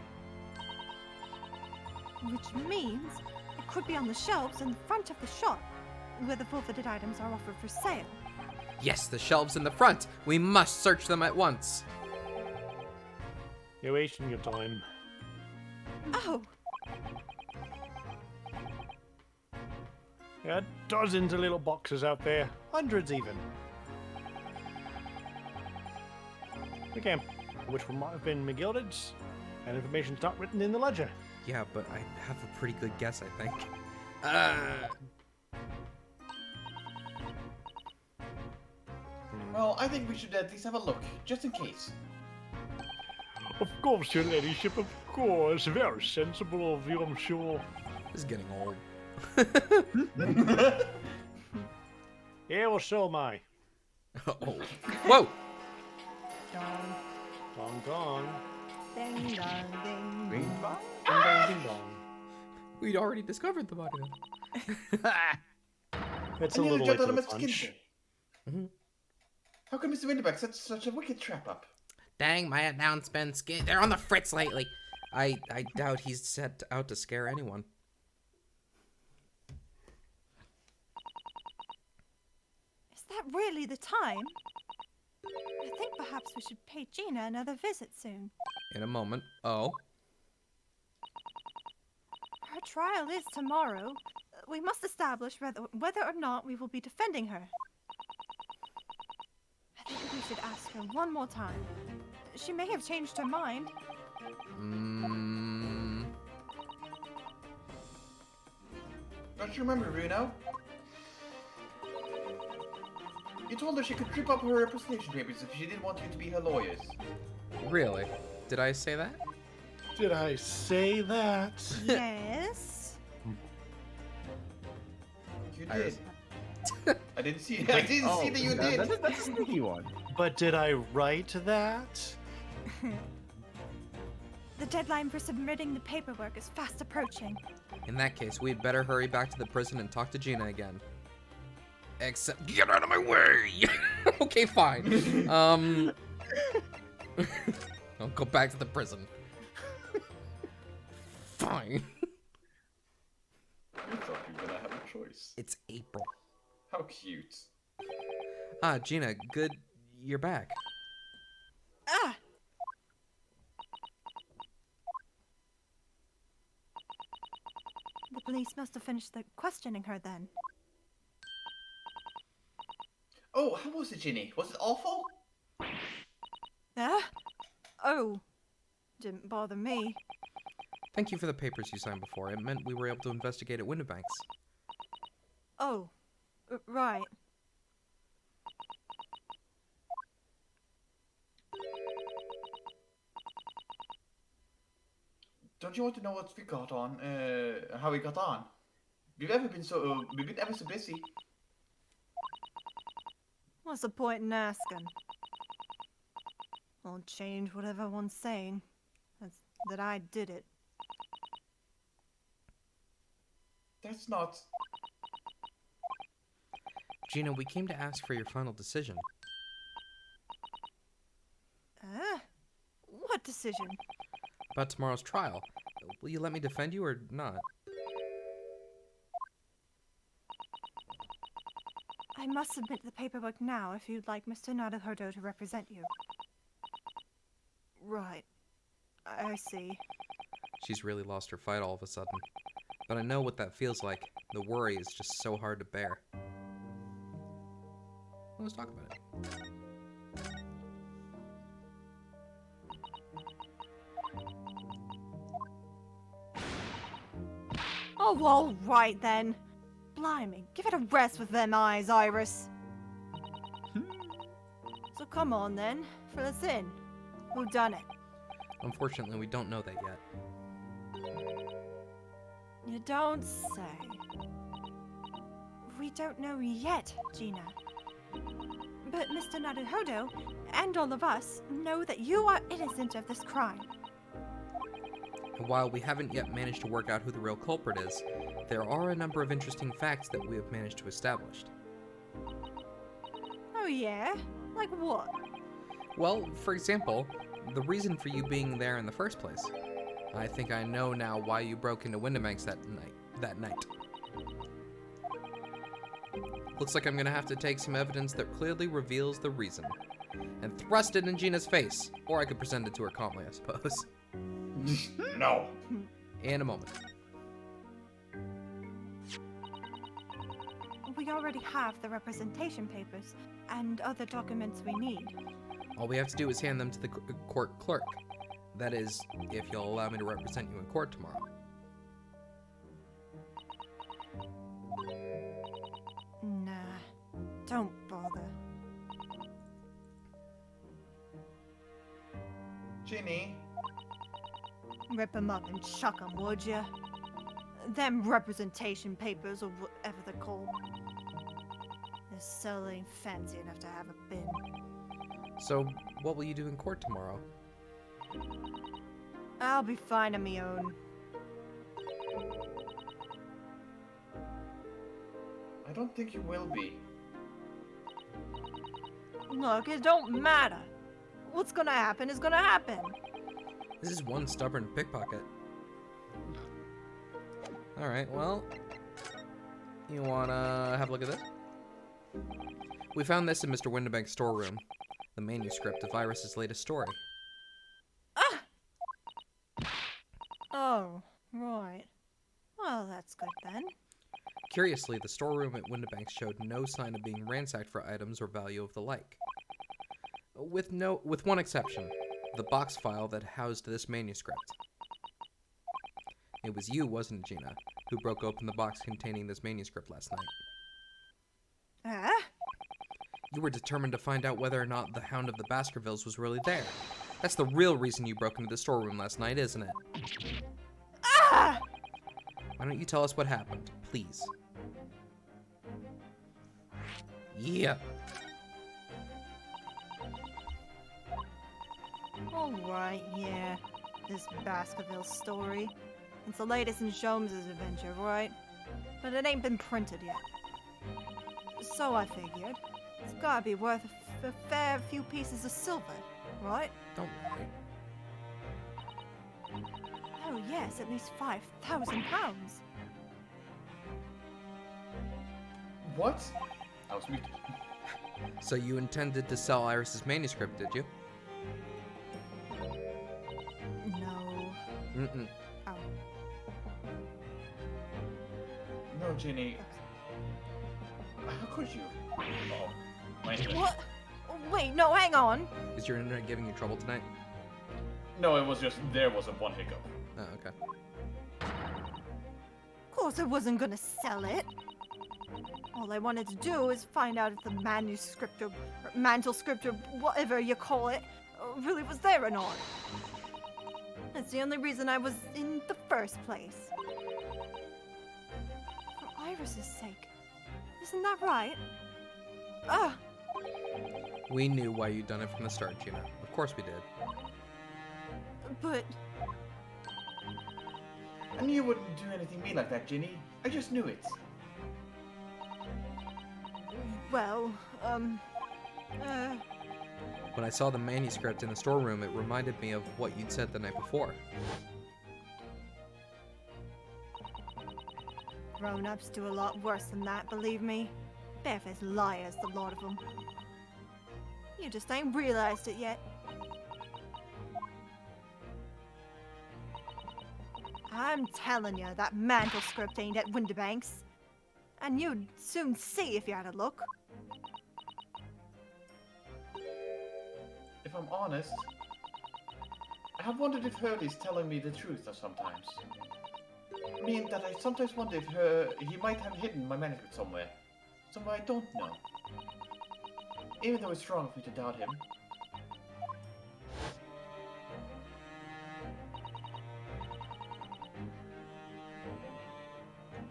Which means it could be on the shelves in the front of the shop, where the forfeited items are offered for sale. Yes, the shelves in the front. We must search them at once. You're wasting your time. Oh, There are dozens of little boxes out there. Hundreds even. Again, which one might have been McGilded's, and information's not written in the ledger. Yeah, but I have a pretty good guess, I think. Well, I think we should at least have a look, just in case. Of course, your ladyship, of course. Very sensible of you, I'm sure. This is getting old. Yeah, well, so am I. Oh. Whoa! Gone. Ding dong, ding. Green bong? Ding dong, ding dong. We'd already discovered the body. It's I a nearly little jumped late on for a the Mr. punch. Kinsey. Mhm. How come Mr. Winterbeck set such a wicked trap up? Dang, my account's been scared. They're on the fritz lately. I doubt he's set out to scare anyone. Is that really the time? I think perhaps we should pay Gina another visit soon. In a moment. Oh. Her trial is tomorrow. We must establish whether or not we will be defending her. I think we should ask her one more time. She may have changed her mind. Don't you remember, Bruno? You told her she could trip up her representation papers if she didn't want you to be her lawyers. Really? Did I say that? Did I say that? Yes. You Iris. did. I didn't see. I didn't see that you did. That's a sneaky one. But did I write that? The deadline for submitting the paperwork is fast approaching. In that case, we'd better hurry back to the prison and talk to Gina again. Except, get out of my way! Okay, fine. I'll go back to the prison. Fine. You thought you were gonna have a choice. It's April. How cute. Ah, Gina, good. You're back. Ah! The police must have finished questioning her then. Oh, how was it, Ginny? Was it awful? Oh. Didn't bother me. Thank you for the papers you signed before. It meant we were able to investigate at Winterbanks. Oh. Right. Don't you want to know what we got on? How we got on? We've been ever so busy. What's the point in asking? I'll change whatever one's saying. That's that I did it. That's not. Gina, we came to ask for your final decision. What decision? About tomorrow's trial. Will you let me defend you or not? I must submit the paperwork now if you'd like Mr. Naruhodo to represent you. Right. I see. She's really lost her fight all of a sudden. But I know what that feels like. The worry is just so hard to bear. Let's talk about it. Oh, all right then. Blimey, give it a rest with them eyes, Iris. So come on then, fill us in. Who done it? Unfortunately, we don't know that yet. You don't say. We don't know yet, Gina. But Mr. Naruhodo, and all of us, know that you are innocent of this crime. And while we haven't yet managed to work out who the real culprit is, there are a number of interesting facts that we have managed to establish. Oh yeah? Like what? Well, for example, the reason for you being there in the first place. I think I know now why you broke into Winterbanks that night. Looks like I'm gonna have to take some evidence that clearly reveals the reason. And thrust it in Gina's face. Or I could present it to her calmly, I suppose. No. In a moment. We already have the representation papers and other documents we need. All we have to do is hand them to the court clerk. That is, if you'll allow me to represent you in court tomorrow. Nah, don't bother. Ginny. Rip 'em up and chuck 'em, would ya? Them representation papers, or whatever they're called. This cell ain't fancy enough to have a bin. So, what will you do in court tomorrow? I'll be fine on my own. I don't think you will be. Look, it don't matter. What's gonna happen is gonna happen. This is one stubborn pickpocket. Alright, well... You wanna have a look at this? We found this in Mr. Windibank's storeroom. The manuscript of Iris's latest story. Ah! Oh, right. Well, that's good then. Curiously, the storeroom at Windibank showed no sign of being ransacked for items or value of the like. With one exception, the box file that housed this manuscript. It was you, wasn't it, Gina, who broke open the box containing this manuscript last night? Ah? You were determined to find out whether or not the Hound of the Baskervilles was really there. That's the real reason you broke into the storeroom last night, isn't it? Ah! Why don't you tell us what happened, please? Yeah. Alright, yeah. This Baskerville story. It's the latest in Sholmes's adventure, right? But it ain't been printed yet. So I figured, it's gotta be worth a fair few pieces of silver, right? Don't worry. Oh yes, at least 5,000 pounds. What? I was muted. So you intended to sell Iris's manuscript, did you? No. Mm-mm. Oh. No, Ginny. How could you? Oh, my internet. What? Wait, no, hang on. Is your internet giving you trouble tonight? No, it was just there was a one hiccup. Oh, okay. Of course I wasn't gonna sell it. All I wanted to do is find out if the manuscript or mantle script or whatever you call it really was there or not. That's the only reason I was in the first place. For Iris's sake. Isn't that right? Ugh. We knew why you'd done it from the start, Gina. Of course we did. But I knew you wouldn't do anything mean like that, Ginny. I just knew it. well, When I saw the manuscript in the storeroom, it reminded me of what you'd said the night before. grown-ups do a lot worse than that, believe me. Barefaced liars, the lot of them. You just ain't realized it yet. I'm telling you, that mantle script ain't at Windibank's. And you'd soon see if you had a look. If I'm honest, I have wondered if Hurley's telling me the truth sometimes. I mean, that I sometimes wonder if he might have hidden my manuscript somewhere. Somewhere I don't know. Even though it's wrong of me to doubt him.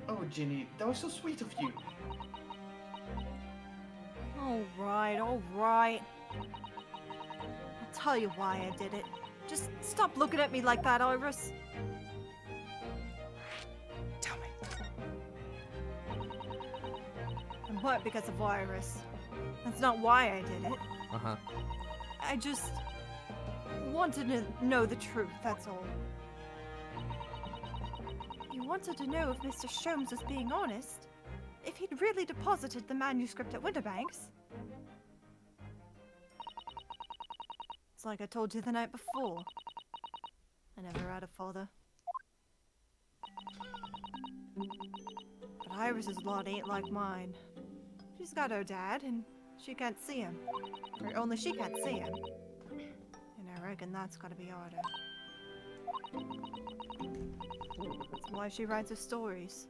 Oh, Ginny, that was so sweet of you. Alright, alright. I'll tell you why I did it. Just stop looking at me like that, Iris. Tell me. It weren't because of Iris. That's not why I did it. Uh-huh. I just wanted to know the truth, that's all. You wanted to know if Mr. Sholmes was being honest, if he'd really deposited the manuscript at Windibank's. It's like I told you the night before. I never had a father. But Iris's lot ain't like mine. She's got her dad, and she can't see him. Or only she can't see him. And I reckon that's gotta be harder. That's why she writes her stories.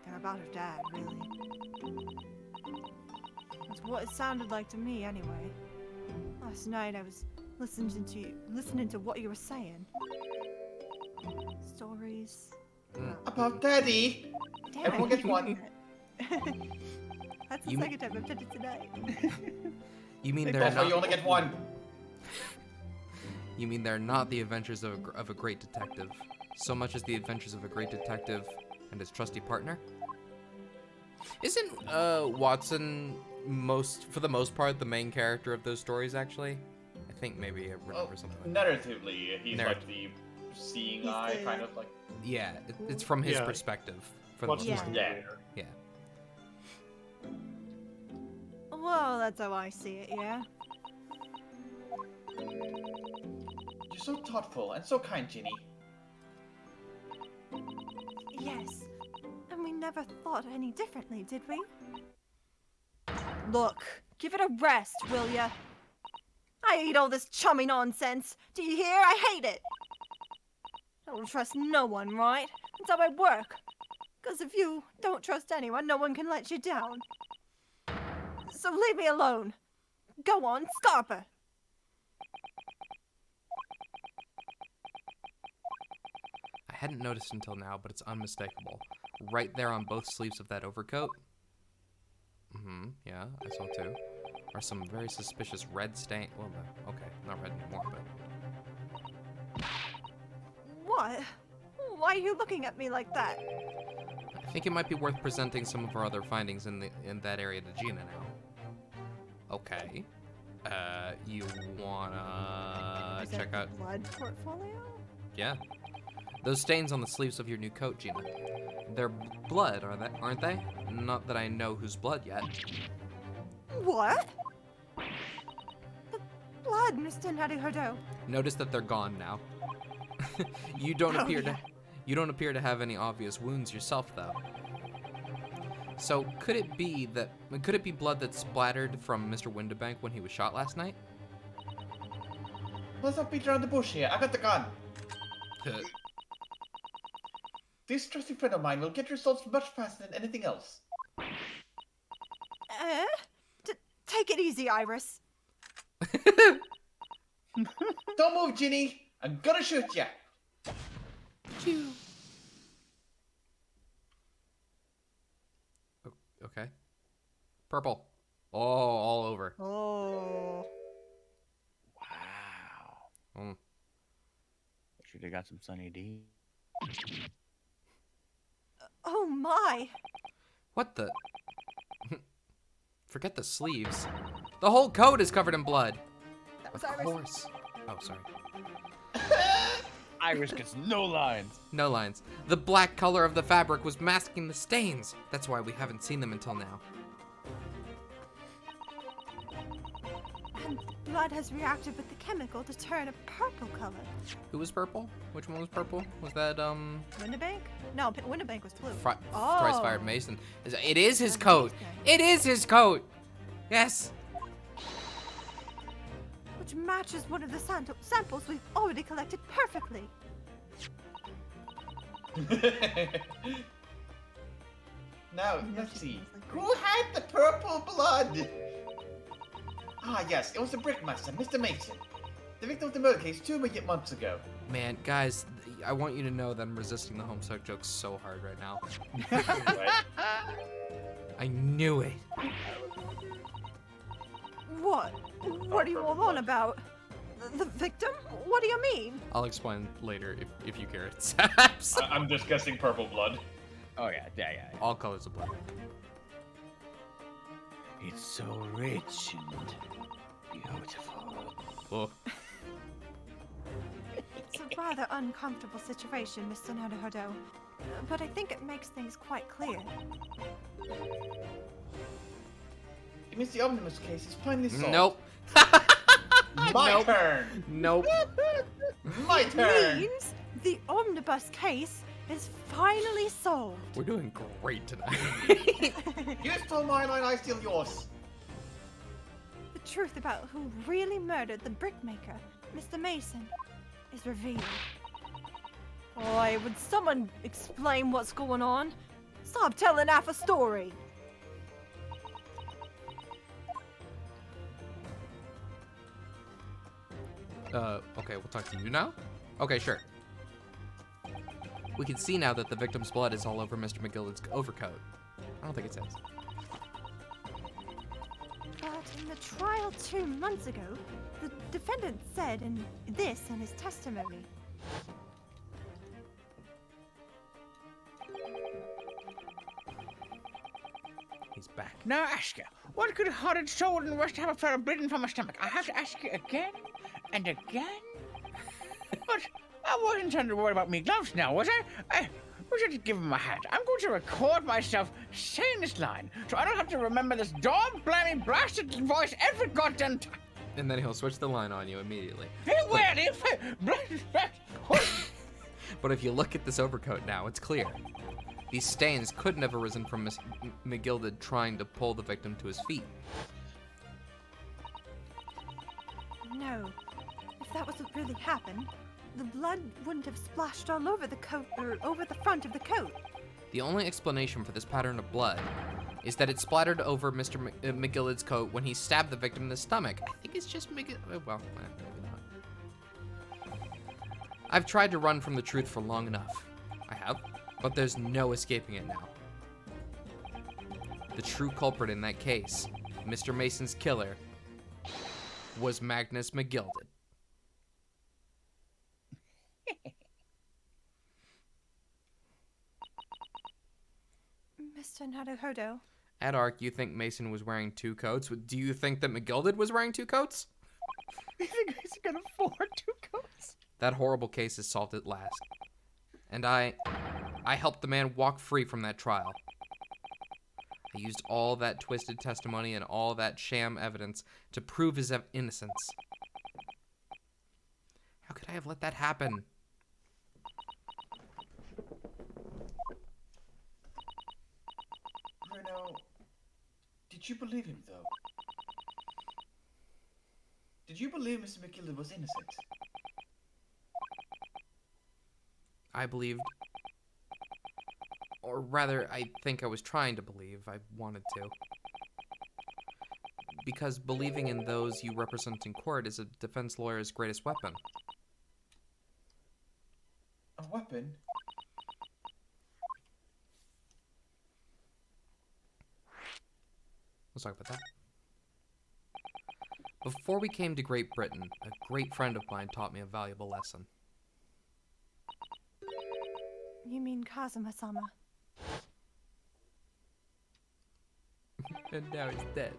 They're about her dad, really. That's what it sounded like to me, anyway. Last night I was listening to what you were saying. Stories About Daddy! Damn Everyone it. gets one. That's the You second time I've done it tonight. You mean That's why you they're only not... get one. You mean they're not the adventures of a great detective, so much as the adventures of a great detective and his trusty partner? Isn't Watson for the most part, the main character of those stories, actually? I think maybe I remember something like that. Narratively, he's like the seeing eye, kind of like. Yeah, it's from his Yeah. perspective. For What's the most the part. Yeah. Yeah. Well, that's how I see it, yeah. You're so thoughtful and so kind, Ginny. Yes. And we never thought any differently, did we? Look, give it a rest, will ya? I hate all this chummy nonsense. Do you hear? I hate it. I don't trust no one, right? That's how I work. Because if you don't trust anyone, no one can let you down. So leave me alone. Go on, Scarper. I hadn't noticed until now, but it's unmistakable. Right there on both sleeves of that overcoat. Yeah, I saw too. Are some very suspicious red stain. Well, no, okay, not red anymore, but What? Why are you looking at me like that? I think it might be worth presenting some of our other findings in that area to Gina now. Okay. You wanna Is that check the out? blood portfolio? Yeah. Those stains on the sleeves of your new coat, Gina. They're blood, aren't they? Not that I know whose blood yet. What? The blood, Mr. Naruhodo. Notice that they're gone now. You don't Oh, appear yeah. you don't appear to have any obvious wounds yourself, though. So could it be blood that splattered from Mr. Windibank when he was shot last night? Let's not beat around the bush here. I got the gun. This trusty friend of mine will get results much faster than anything else. Take it easy, Iris. Don't move, Ginny. I'm gonna shoot ya. Okay. Purple. Oh, all over. Oh. Wow. Should have got some Sunny D. Oh my. What the? Forget the sleeves. The whole coat is covered in blood. That was Of Iris. course. Oh, sorry. Iris gets no lines. No lines. The black color of the fabric was masking the stains. That's why we haven't seen them until now. And blood has reacted with the chemical to turn a purple color. Who was purple? Which one was purple? Was that, Windibank? No, Windibank was blue. Thrice Fired Mason? It is his That's coat. Mason. It is his coat. Yes. Which matches one of the samples we've already collected perfectly. Now, let's see. Who had the purple blood? Ah, yes, it was the brickmaster, Mr. Mason. The victim of the murder case 2 months ago. Man, guys, I want you to know that I'm resisting the homesick jokes so hard right now. Right? I knew it. What? What are you all on about? The victim? What do you mean? I'll explain later if you care. I'm just guessing purple blood. Oh yeah. All colors of blood. It's so rich and beautiful. Oh. It's a rather uncomfortable situation, Mr. Naruhodo. But I think it makes things quite clear. It means the omnibus case is finally solved. Nope. My Nope. turn. Nope. My turn. Means the omnibus case is finally solved. We're doing great tonight. You stole my line, I steal yours. The truth about who really murdered the brickmaker, Mr. Mason, is revealed. Oi, would someone explain what's going on? Stop telling half a story. Okay, we'll talk to you now? Okay, sure. We can see now that the victim's blood is all over Mr. McGillicud's overcoat. I don't think it says. But in the trial 2 months ago, the defendant said in his testimony. He's back. Now ask you, what good-hearted soul in the West have a fellow bleeding from my stomach? I have to ask you again and again? But I wasn't trying to worry about me gloves now, was I? I just give him my hat. I'm going to record myself saying this line, so I don't have to remember this dog-blaming blasted voice every goddamn time. And then he'll switch the line on you immediately. Hey, well, But if you look at this overcoat now, it's clear. These stains couldn't have arisen from Miss McGilded trying to pull the victim to his feet. No. If that was what really happened, the blood wouldn't have splashed all over the coat or over the front of the coat. The only explanation for this pattern of blood is that it splattered over Mr. McGillad's coat when he stabbed the victim in the stomach. I think it's just maybe not. I've tried to run from the truth for long enough. I have, but there's no escaping it now. The true culprit in that case, Mr. Mason's killer, was Magnus McGilded. Mr. Naruhodo. Adark, you think Mason was wearing 2 coats? Do you think that McGilded was wearing 2 coats? You think he's gonna afford 2 coats? That horrible case is solved at last. And I helped the man walk free from that trial. I used all that twisted testimony and all that sham evidence to prove his innocence. How could I have let that happen? Bruno, did you believe him, though? Did you believe Mr. McGilded was innocent? I believed, or rather, I think I was trying to believe. I wanted to. Because believing in those you represent in court is a defense lawyer's greatest weapon. A weapon? Let's talk about that. Before we came to Great Britain, a great friend of mine taught me a valuable lesson. You mean Kazuma-sama? And now he's dead.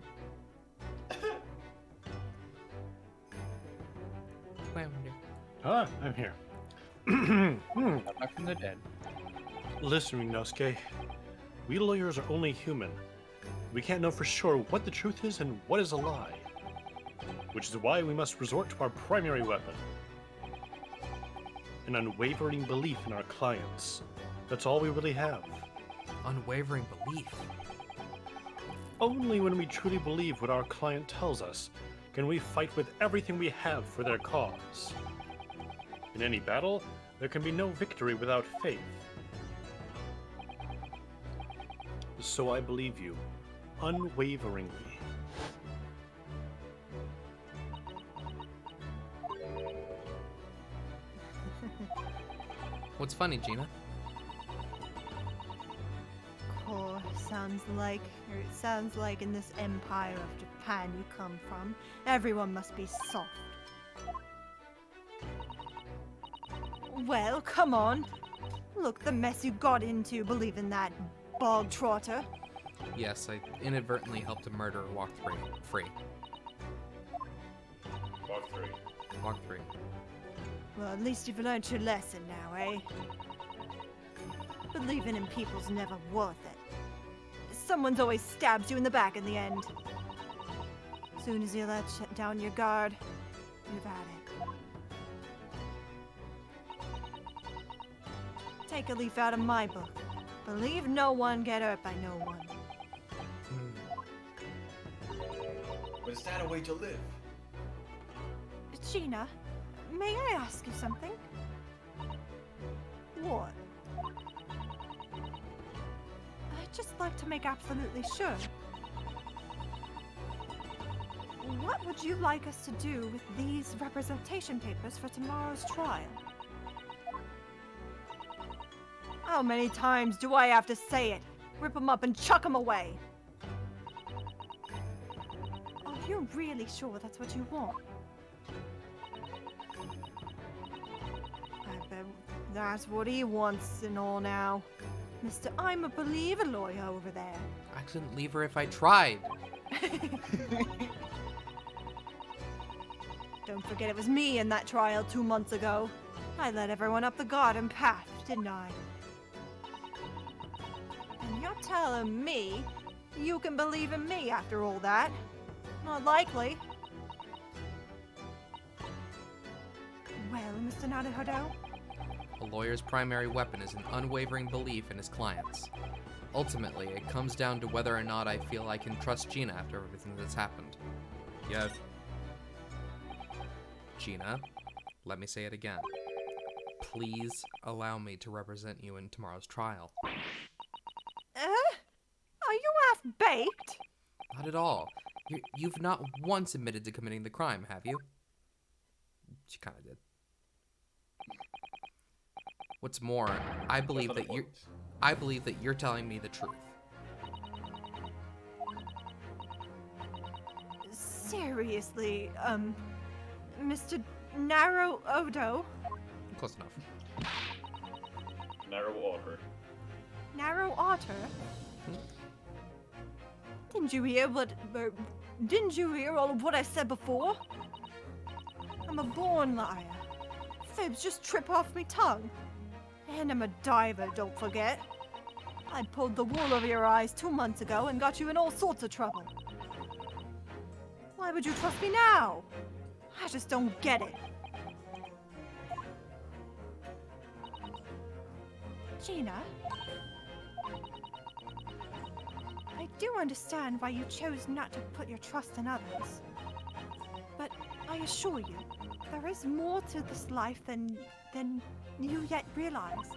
Ah, I'm here. Back from the dead. Listen, Ryunosuke. We lawyers are only human. We can't know for sure what the truth is and what is a lie. Which is why we must resort to our primary weapon. An unwavering belief in our clients. That's all we really have. Unwavering belief. Only when we truly believe what our client tells us can we fight with everything we have for their cause. In any battle, there can be no victory without faith. So I believe you, unwaveringly. What's funny, Gina? Oh, it sounds like in this empire of Japan you come from, everyone must be soft. Well, come on. Look, the mess you got into believing that bog trotter. Yes, I inadvertently helped a murderer walk free. Walk 3. Walk free. Well, at least you've learned your lesson now, eh? Believing in people's never worth it. Someone's always stabs you in the back in the end. Soon as you let down your guard, you've had it. Take a leaf out of my book. Believe no one, get hurt by no one. But is that a way to live? Gina, may I ask you something? What? I'd just like to make absolutely sure. What would you like us to do with these representation papers for tomorrow's trial? How many times do I have to say it? Rip them up and chuck them away. Are you really sure that's what you want? I bet that's what he wants and all now. Mr. I'm a believer lawyer over there. I couldn't leave her if I tried. Don't forget it was me in that trial 2 months ago. I led everyone up the garden path, didn't I? And you're telling me you can believe in me after all that? Not likely. Well, Mr. Naruhodo? A lawyer's primary weapon is an unwavering belief in his clients. Ultimately, it comes down to whether or not I feel I can trust Gina after everything that's happened. Yes. Gina, let me say it again. Please allow me to represent you in tomorrow's trial. Are you half-baked? Not at all. You've not once admitted to committing the crime, have you? She kind of did. What's more, I believe that you're telling me the truth. Seriously, Mr. Narrow Odo? Close enough. Narrow order. Narrow Otter? Didn't you hear all of what I said before? I'm a born liar. Fibs just trip off me tongue. And I'm a diver, don't forget. I pulled the wool over your eyes 2 months ago and got you in all sorts of trouble. Why would you trust me now? I just don't get it. Gina? I do understand why you chose not to put your trust in others. But I assure you, there is more to this life than you yet realize.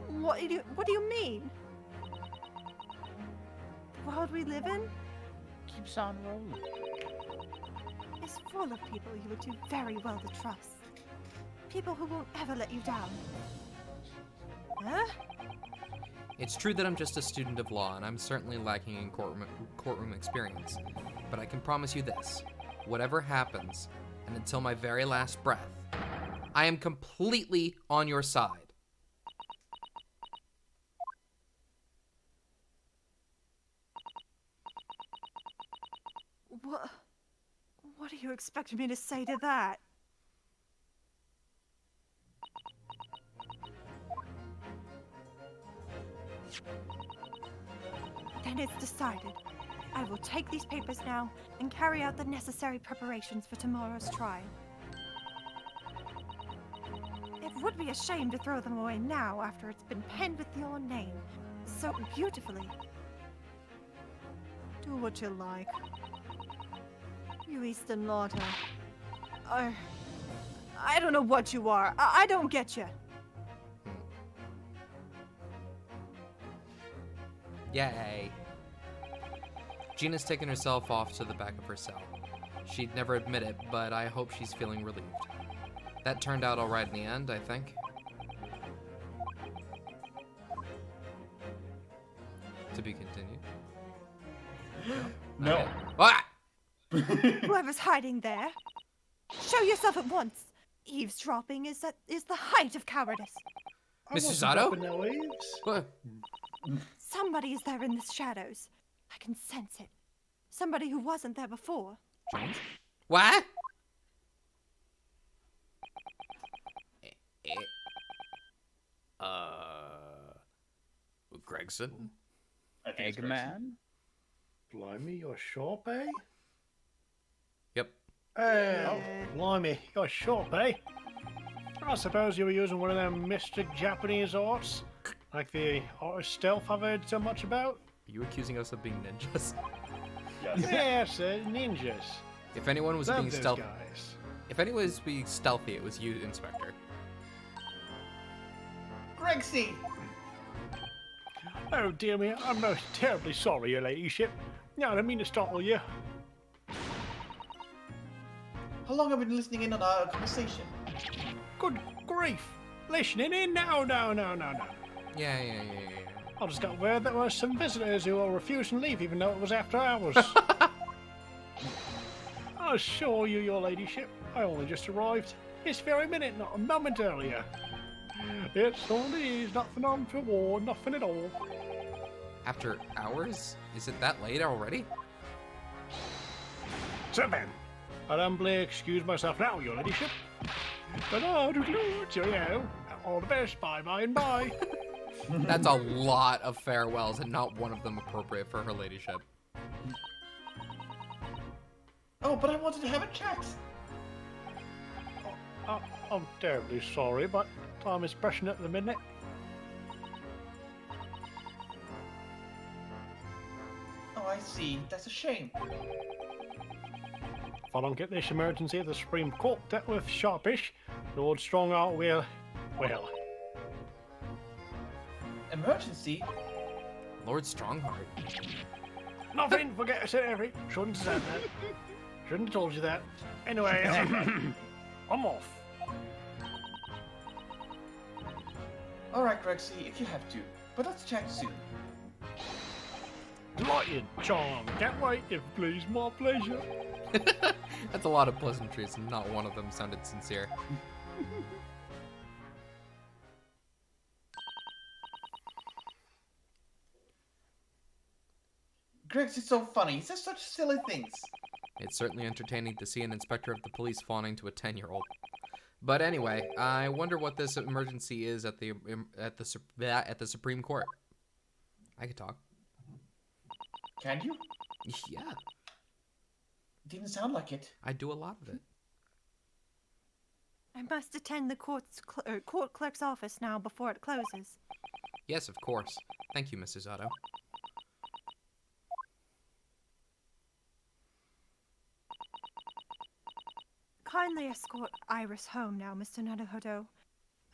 What do you mean? The world we live in Keeps on rolling. is full of people you would do very well to trust. People who won't ever let you down. Huh? It's true that I'm just a student of law, and I'm certainly lacking in courtroom experience. But I can promise you this. Whatever happens, and until my very last breath, I am completely on your side. What do you expect me to say to that? Then it's decided. I will take these papers now and carry out the necessary preparations for tomorrow's trial. It would be a shame to throw them away now after it's been penned with your name so beautifully. Do what you like. You Eastern Lauder. I don't know what you are. I don't get you. Yay. Gina's taken herself off to the back of her cell. She'd never admit it, but I hope she's feeling relieved. That turned out all right in the end, I think. To be continued. No. Okay. Ah! Whoever's hiding there, show yourself at once. Eavesdropping is the height of cowardice. I Mr. wasn't Zato? dropping no eaves. What? Somebody is there in the shadows. I can sense it. Somebody who wasn't there before. Jones? What? Gregson? I think it's Gregson. Eggman? Blimey, you're sharp, eh? Yep. Blimey, you're sharp, eh? I suppose you were using one of them mystic Japanese arts? Like the art of stealth I've heard so much about? Are you accusing us of being ninjas? Yes. Yes, ninjas. If anyone was Love being those stealthy, guys. if anyone was being stealthy, it was you, Inspector. Gregsy! Oh dear me, I'm most terribly sorry, your ladyship. No, I don't mean to startle you. How long have you been listening in on our conversation? Good grief. Listening in? No. Yeah. I just got word there were some visitors who were refusing leave even though it was after hours. I assure you, your ladyship, I only just arrived. This very minute, not a moment earlier. It's all it is, nothing untoward, nothing at all. After hours? Is it that late already? So then, I'd humbly excuse myself now, your ladyship. But cheerio. All the best, bye and bye. That's a lot of farewells, and not one of them appropriate for her ladyship. Oh, but I wanted to have a chat. I'm terribly sorry, but time is pressing at the minute. Oh, I see. That's a shame. If I don't get this emergency at the Supreme Court dealt with sharpish, Lord Stronghart will, well... Emergency? Lord Strongheart. Nothing, forget I said everything. Shouldn't have said that. Shouldn't have told you that. Anyway, I'm off. Alright, Grexy, if you have to. But let's chat soon. Delighted, charm. Can't wait, if please, my pleasure. That's a lot of pleasantries, and not one of them sounded sincere. Grexy's so funny. He says such silly things. It's certainly entertaining to see an inspector of the police fawning to a 10-year-old. But anyway, I wonder what this emergency is at the Supreme Court. I could talk. Can you? Yeah, Didn't sound like it. I do a lot of it. I must attend the court clerk's office now before it closes. Yes, of course. Thank you, Mrs. Otto. Kindly escort Iris home now, Mr. Naruhodo.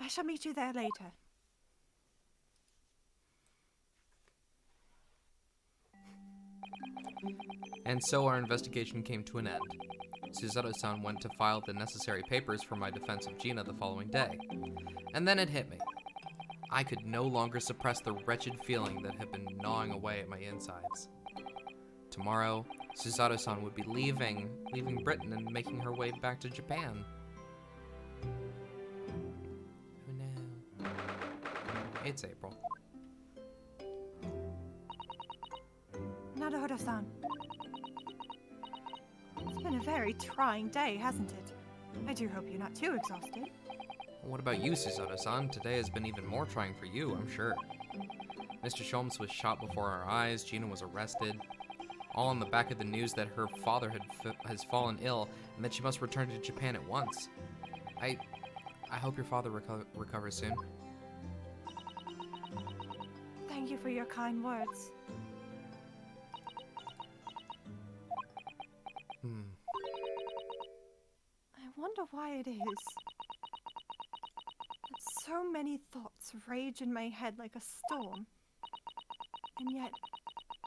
I shall meet you there later. And so our investigation came to an end. Suzato-san went to file the necessary papers for my defense of Gina the following day. And then it hit me. I could no longer suppress the wretched feeling that had been gnawing away at my insides. Tomorrow, Suzato-san would be leaving Britain and making her way back to Japan. Oh no. It's April. Naruhodo-san. It's been a very trying day, hasn't it? I do hope you're not too exhausted. What about you, Suzato-san? Today has been even more trying for you, I'm sure. Mr. Sholmes was shot before our eyes, Gina was arrested. All on the back of the news that her father has fallen ill and that she must return to Japan at once. I hope your father recovers soon. Thank you for your kind words. I wonder why it is that so many thoughts rage in my head like a storm, and yet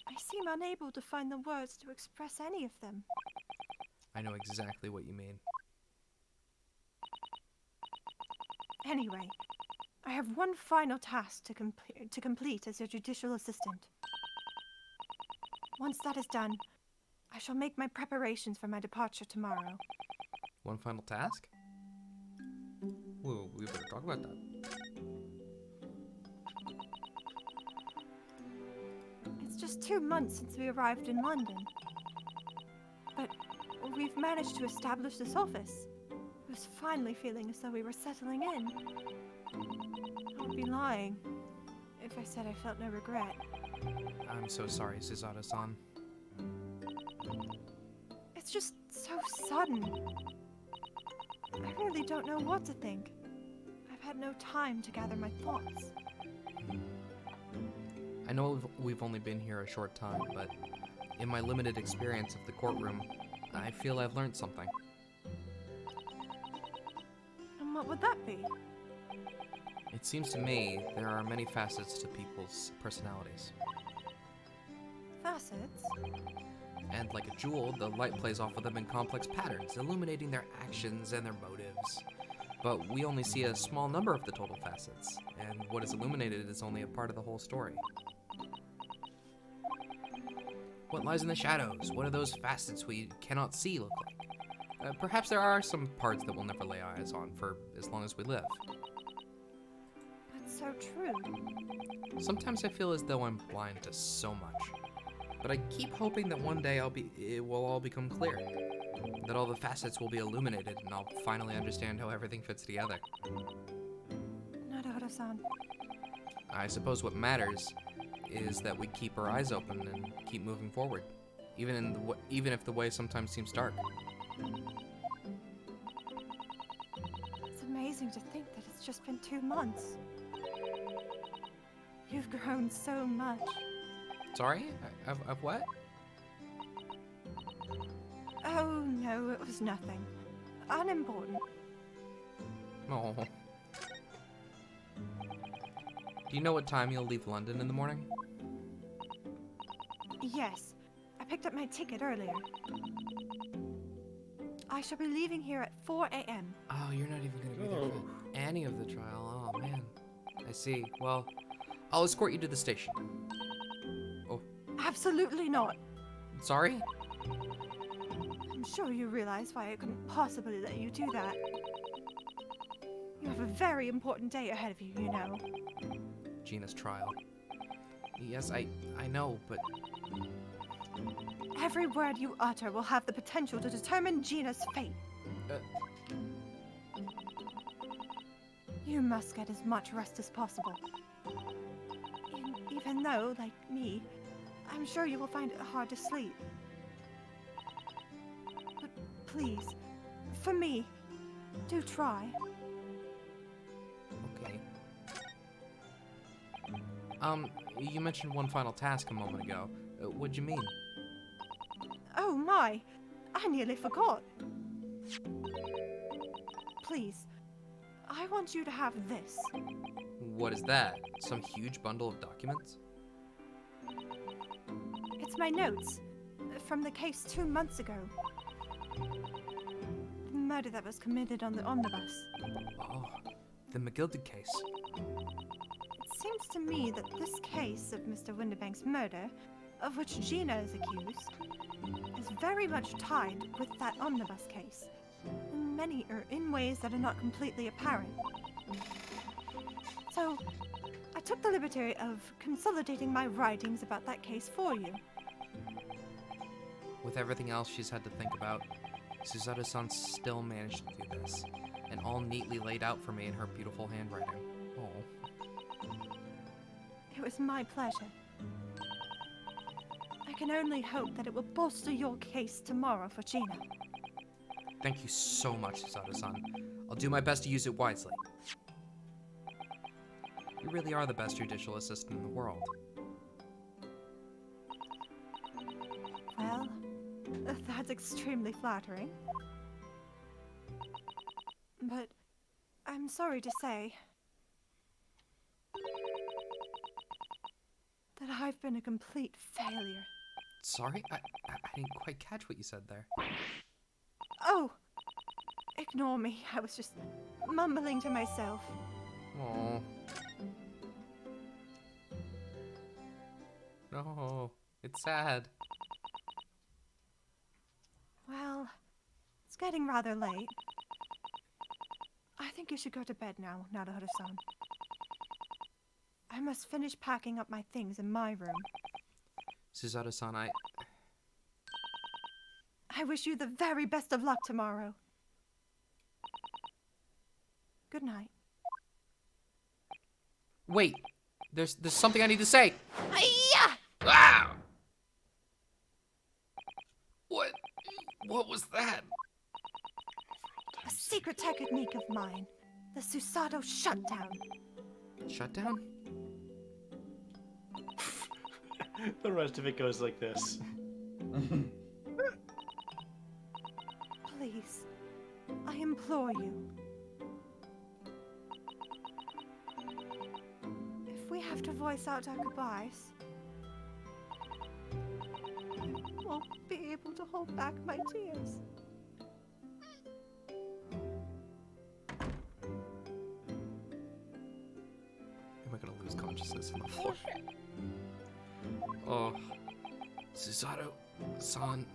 I seem unable to find the words to express any of them. I know exactly what you mean. Anyway, I have one final task to complete as your judicial assistant. Once that is done, I shall make my preparations for my departure tomorrow. One final task? Whoa, we better talk about that. It's just 2 months since we arrived in London. But we've managed to establish this office. I was finally feeling as though we were settling in. I would be lying if I said I felt no regret. I'm so sorry, Suzato-san. It's just so sudden. I really don't know what to think. I've had no time to gather my thoughts. I know we've only been here a short time, but in my limited experience of the courtroom, I feel I've learned something. And what would that be? It seems to me there are many facets to people's personalities. Facets? And like a jewel, the light plays off of them in complex patterns, illuminating their actions and their motives. But we only see a small number of the total facets, and what is illuminated is only a part of the whole story. What lies in the shadows? What do those facets we cannot see look like? Perhaps there are some parts that we'll never lay eyes on for as long as we live. That's so true. Sometimes I feel as though I'm blind to so much. But I keep hoping that one day it will all become clear. That all the facets will be illuminated and I'll finally understand how everything fits together. Naruto-san. I suppose what matters is that we keep our eyes open and keep moving forward, even if the way sometimes seems dark. It's amazing to think that it's just been 2 months. You've grown so much. Sorry? Of what? Oh, no, it was nothing. Unimportant. Oh. Do you know what time you'll leave London in the morning? Yes, I picked up my ticket earlier. I shall be leaving here at 4 a.m. Oh, you're not even gonna be there for any of the trial. Oh, man. I see. Well, I'll escort you to the station. Oh, Absolutely not. sorry? I'm sure you realize why I couldn't possibly let you do that. You have a very important day ahead of you, you know. Gina's trial. Yes, I know, but Every word you utter will have the potential to determine Gina's fate. You must get as much rest as possible. Even though, like me, I'm sure you will find it hard to sleep. But please, for me, do try. okay. You mentioned one final task a moment ago. What'd you mean? Oh my! I nearly forgot. Please, I want you to have this. What is that? Some huge bundle of documents? It's my notes from the case 2 months ago. The murder that was committed on the omnibus. Oh, the McGilded case. It seems to me that this case of Mr. Winterbank's murder, of which Gina is accused, is very much tied with that omnibus case, in ways that are not completely apparent. So, I took the liberty of consolidating my writings about that case for you. With everything else she's had to think about, Susato-san still managed to do this, and all neatly laid out for me in her beautiful handwriting. Oh. It was my pleasure. I can only hope that it will bolster your case tomorrow for Gina. Thank you so much, Susato-san. I'll do my best to use it wisely. You really are the best judicial assistant in the world. Well, that's extremely flattering. But I'm sorry to say that I've been a complete failure. Sorry? I didn't quite catch what you said there. Oh! Ignore me. I was just mumbling to myself. Oh. No, it's sad. Well, it's getting rather late. I think you should go to bed now, Naruto-san. I must finish packing up my things in my room. Susato-san, I wish you the very best of luck tomorrow. Good night. Wait! There's something I need to say! Hi-ya! Ah! What was that? A secret technique of mine. The Susato shutdown. Shutdown? The rest of it goes like this. Please, I implore you. If we have to voice out our goodbyes, I won't be able to hold back my tears. Am I gonna lose consciousness on the floor? Oh. Susato-san.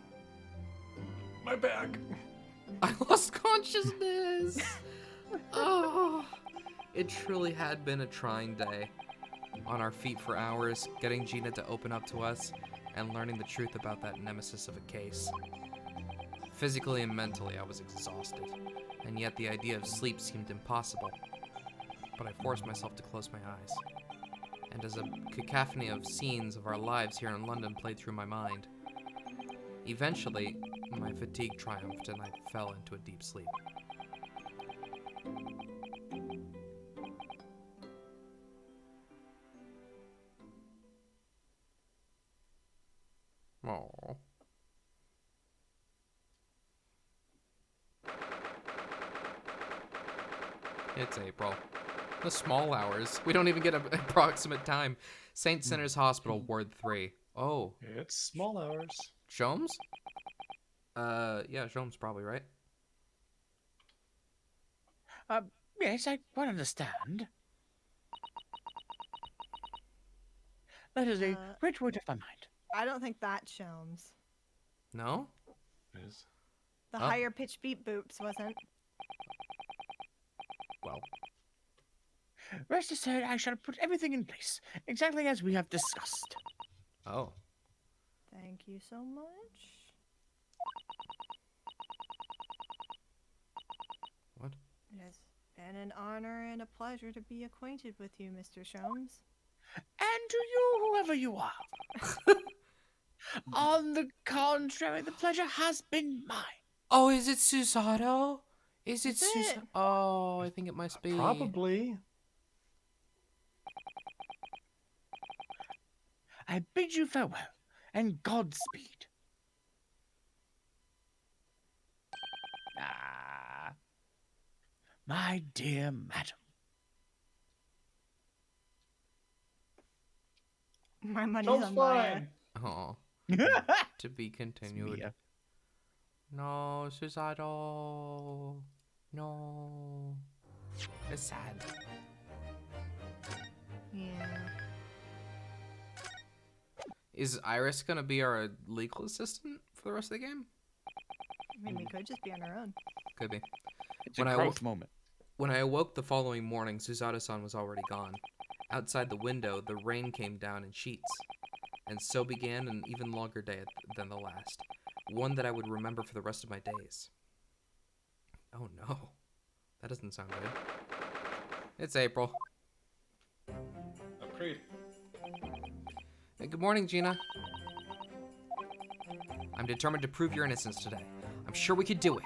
My back. I lost consciousness. Oh, it truly had been a trying day. On our feet for hours, getting Gina to open up to us, and learning the truth about that nemesis of a case. Physically and mentally, I was exhausted, and yet the idea of sleep seemed impossible. But I forced myself to close my eyes. And as a cacophony of scenes of our lives here in London played through my mind, eventually, my fatigue triumphed and I fell into a deep sleep. Aww. It's April. The small hours. We don't even get an approximate time. St. Sinners Hospital, Ward 3. Oh. It's small hours. Sholmes? Yeah, Sholmes probably, right? Yes, I quite understand. That is a great weight off my mind. I don't think that's Sholmes. No? Is The Oh. higher pitched beat boops wasn't. Well. Rest assured, I shall put everything in place, exactly as we have discussed. Oh. Thank you so much. What? It has been an honor and a pleasure to be acquainted with you, Mr. Sholmes. And to you, whoever you are. On the contrary, the pleasure has been mine. Oh, is it Susato? Is it Is it? Susato? Oh, I think it must be. probably. I bid you farewell, and Godspeed. Ah, my dear madam. My money's Sounds on Maya. fine. Oh. To be continued. Mia. No, Susato. No. It's sad. Yeah. Is Iris gonna be our legal assistant for the rest of the game? I mean, we could just be on our own. Could be. It's When a I growth moment. When I awoke the following morning, Susato-san was already gone. Outside the window, the rain came down in sheets. And so began an even longer day than the last. One that I would remember for the rest of my days. Oh no. That doesn't sound good. It's April. Agreed. Hey, good morning, Gina. I'm determined to prove your innocence today. I'm sure we could do it.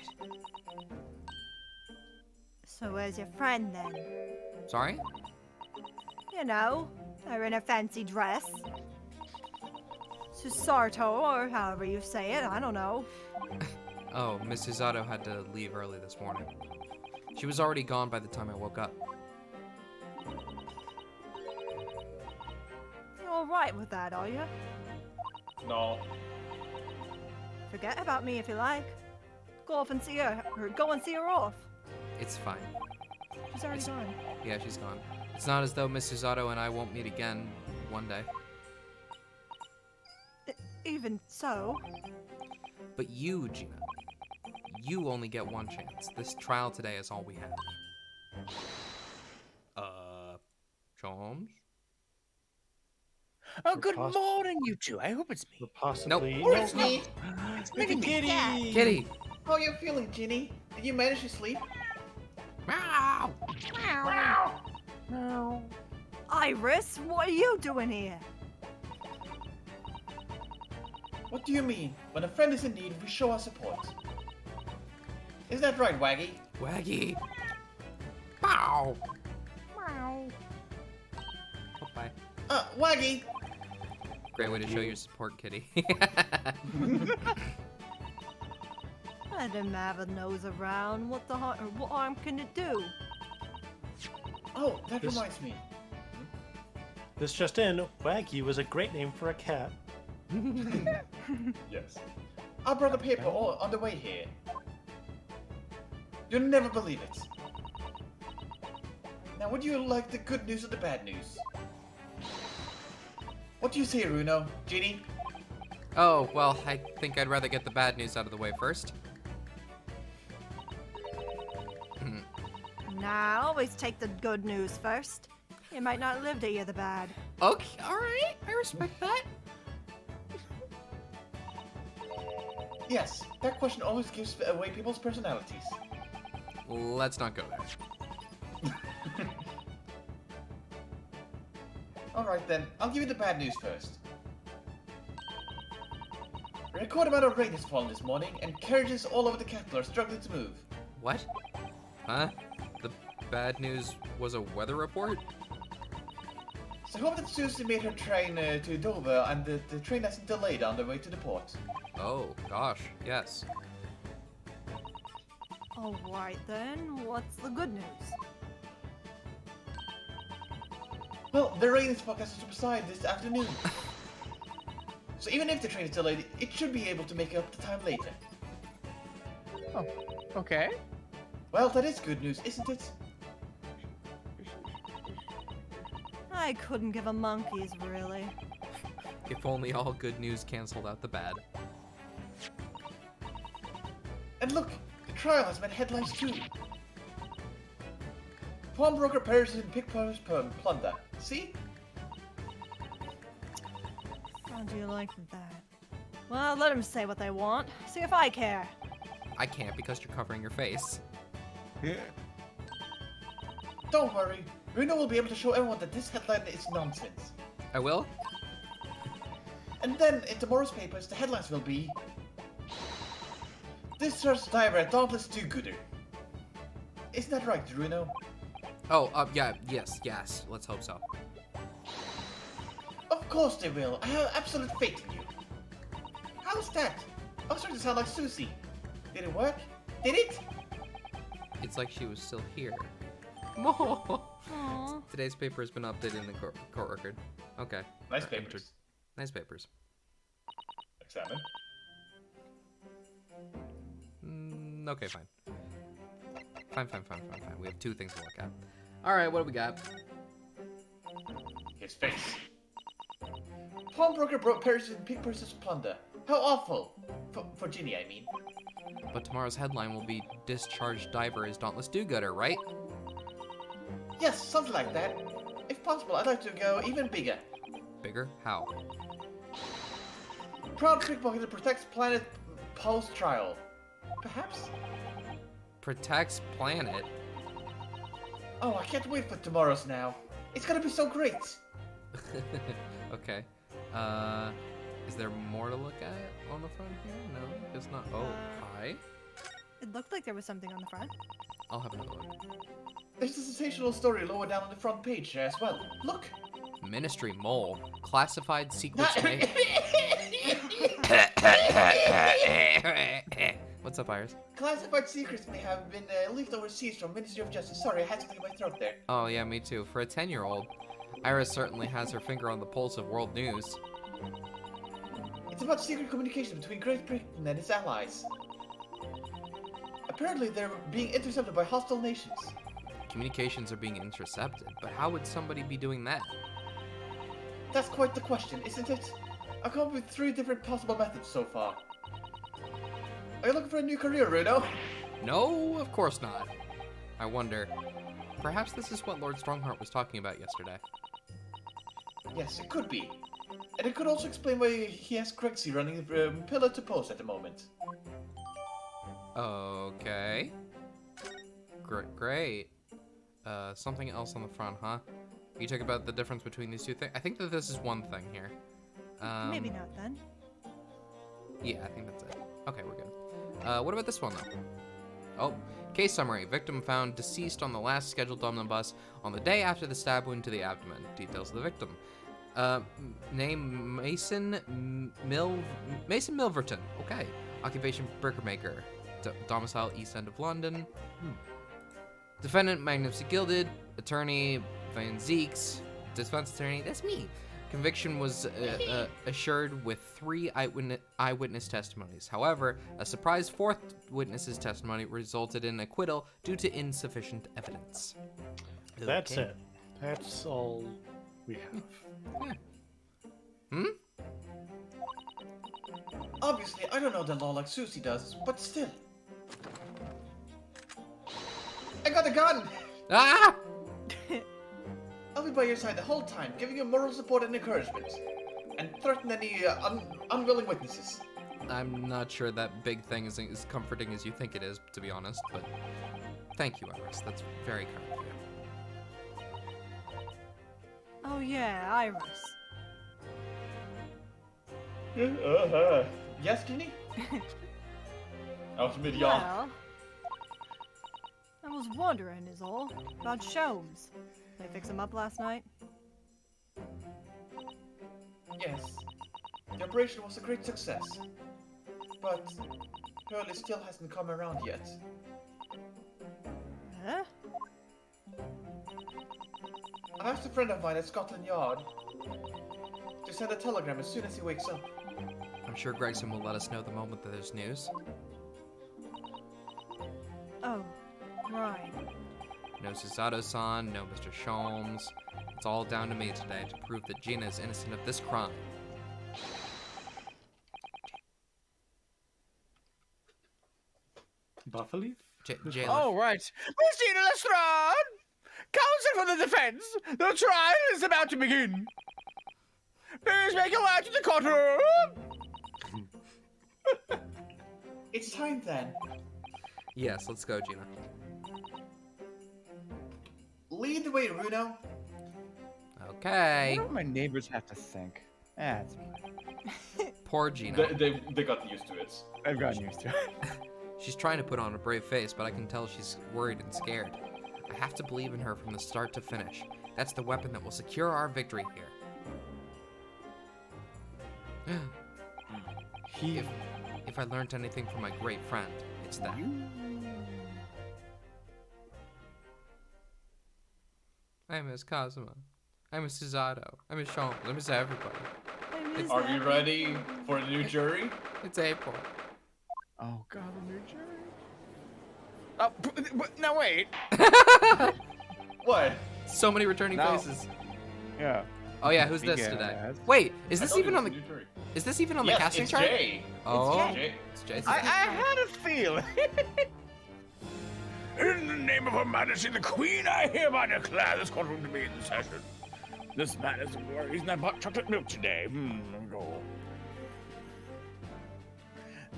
So where's your friend then? Sorry? You know, they're in a fancy dress. Susato, or however you say it, I don't know. Oh, Miss Susato had to leave early this morning. She was already gone by the time I woke up. You're alright with that, are you? No. Forget about me if you like. Go off and see her, or go and see her off. It's fine. She's already gone. Yeah, she's gone. It's not as though Miss Susato and I won't meet again one day. Even so, But you, Gina, you only get one chance. This trial today is all we have. Sholmes? Oh, good morning, you two. I hope it's me. Or possibly. Nope. Oh, it's me. It's the kitty. Kitty! How are you feeling, Ginny? Did you manage to sleep? Meow! Iris, what are you doing here? What do you mean? When a friend is in need, we show our support. Isn't that right, Waggy? Waggy! Bow! Meow. Oh, bye. Waggy! Great way to show your support, Kitty. Let him have a nose around. What the what harm can it do? Oh, that This- reminds me. This just in, Waggy was a great name for a cat. Yes. I brought a paper all on the way here. You'll never believe it. Now, would you like the good news or the bad news? What do you say, Runo? Ginny? Oh, well, I think I'd rather get the bad news out of the way first. Nah, always take the good news first. You might not live to hear the bad. Okay, alright, I respect that. Yes, that question always gives away people's personalities. Let's not go there. Alright then, I'll give you the bad news first. A record amount of rain has fallen this morning, and carriages all over the capital are struggling to move. What? Huh? The bad news was a weather report? So I hope that Susie made her train to Dover, and the train hasn't delayed on the way to the port. Oh, gosh, yes. Alright then, what's the good news? Well, the rain is forecast to subside this afternoon. So even if the train is delayed, it should be able to make up the time later. Oh, okay. Well, that is good news, isn't it? I couldn't give a monkey's, really. If only all good news canceled out the bad. And look, the trial has made headlines too. Pawnbroker perishes in pickpocketer's plunder. See? How do you like that? Well, let them say what they want. See if I care. I can't because you're covering your face. Don't worry, Reno will be able to show everyone that this headline is nonsense. I will? And then, in tomorrow's papers, the headlines will be... Discharged diver at Dauntless Do-Gooder. Isn't that right, Reno? Oh, yeah, yes, let's hope so. Of course they will. I have absolute faith in you. How's that? I'm starting to sound like Susie. Did it work? Did it? It's like she was still here. More. Aww. Today's paper has been updated in the court record. Okay. Nice Entered. papers. Nice papers. Examine. Okay, fine. Fine. We have two things to look at. Alright, what do we got? His face. Pawnbroker perishes in pickpocketer's plunder. How awful. For Ginny, I mean. But tomorrow's headline will be Discharged Diver is Dauntless Do-Gooder, right? Yes, something like that. If possible, I'd like to go even bigger. Bigger? How? Proud pickpocketer protects planet post-trial. Perhaps? Protects planet? Oh, I can't wait for tomorrow's now. It's gonna be so great. Okay. Is there more to look at on the front here? No, it's not. Oh, hi. It looked like there was something on the front. I'll have another look. There's a sensational story lower down on the front page as well. Look. Ministry Mole. Classified secrets made. What's up, Iris? Classified secrets may have been leaked overseas from Ministry of Justice. Sorry, I had something in my throat there. Oh, yeah, me too. For a 10-year-old, Iris certainly has her finger on the pulse of world news. It's about secret communication between Great Britain and its allies. Apparently, they're being intercepted by hostile nations. Communications are being intercepted, but how would somebody be doing that? That's quite the question, isn't it? I've come up with 3 different possible methods so far. Are you looking for a new career, Runo? No, of course not. I wonder, perhaps this is what Lord Strongheart was talking about yesterday. Yes, it could be. And it could also explain why he has Craigsy running pillar to post at the moment. Okay. Great. Something else on the front, huh? You talk about the difference between these two things? I think that this is one thing here. Maybe not then. Yeah, I think that's it. Okay, we're good. What about this one, though? Oh, case summary. Victim found deceased on the last scheduled omnibus on the day after the stab wound to the abdomen. Details of the victim. Name Mason Milverton. Okay. Occupation brickmaker. Domicile East End of London. Defendant Magnificent Gilded. Attorney Van Zeeks. Defense attorney. That's me. Conviction was assured with 3 eyewitness testimonies. However, a surprise 4th witness's testimony resulted in acquittal due to insufficient evidence. That's Okay. it. That's all we have. Hmm? Obviously, I don't know the law like Susie does, but still. I got a gun! Ah! I'll be by your side the whole time, giving you moral support and encouragement. And threaten any unwilling witnesses. I'm not sure that big thing is as comforting as you think it is, to be honest, but thank you, Iris. That's very kind of you. Oh yeah, Iris. Yes, Ginny? Out mit ja. Well, I was wondering, is all, about Sholmes. They fix him up last night? Yes. The operation was a great success. But Hurley still hasn't come around yet. Huh? I've asked a friend of mine at Scotland Yard to send a telegram as soon as he wakes up. I'm sure Gregson will let us know the moment that there's news. Oh, right. No Susato-san, no Mr. Sholmes. It's all down to me today to prove that Gina is innocent of this crime. Bufferleaf? Jailer. Oh, right. Miss Gina Lestrade! Counsel for the defense! The trial is about to begin! Please make your way to the courtroom! It's time then. Yes, let's go, Gina. Lead the way, Runo. Okay. What do my neighbors have to think? That's fine. Poor Gina. They got used to it. I've gotten used to it. She's trying to put on a brave face, but I can tell she's worried and scared. I have to believe in her from the start to finish. That's the weapon that will secure our victory here. If I learned anything from my great friend, it's that. I miss Cosmo. I miss Susato. I miss Sean. I miss everybody. Are we ready for the new jury? It's April. Oh god, the new jury. Oh, no, wait. What? So many returning No. faces. Yeah. Oh yeah, who's this Yeah, today? that's- Wait, is I this thought even it on was the? new jury. Is this even on the Yes, casting it's chart? Jay. Oh, Jay. Jay. it's Jay. I had a feeling. In the name of Her Majesty the Queen, I hereby declare this courtroom to be in session. This man is the reason I bought chocolate milk today. Go.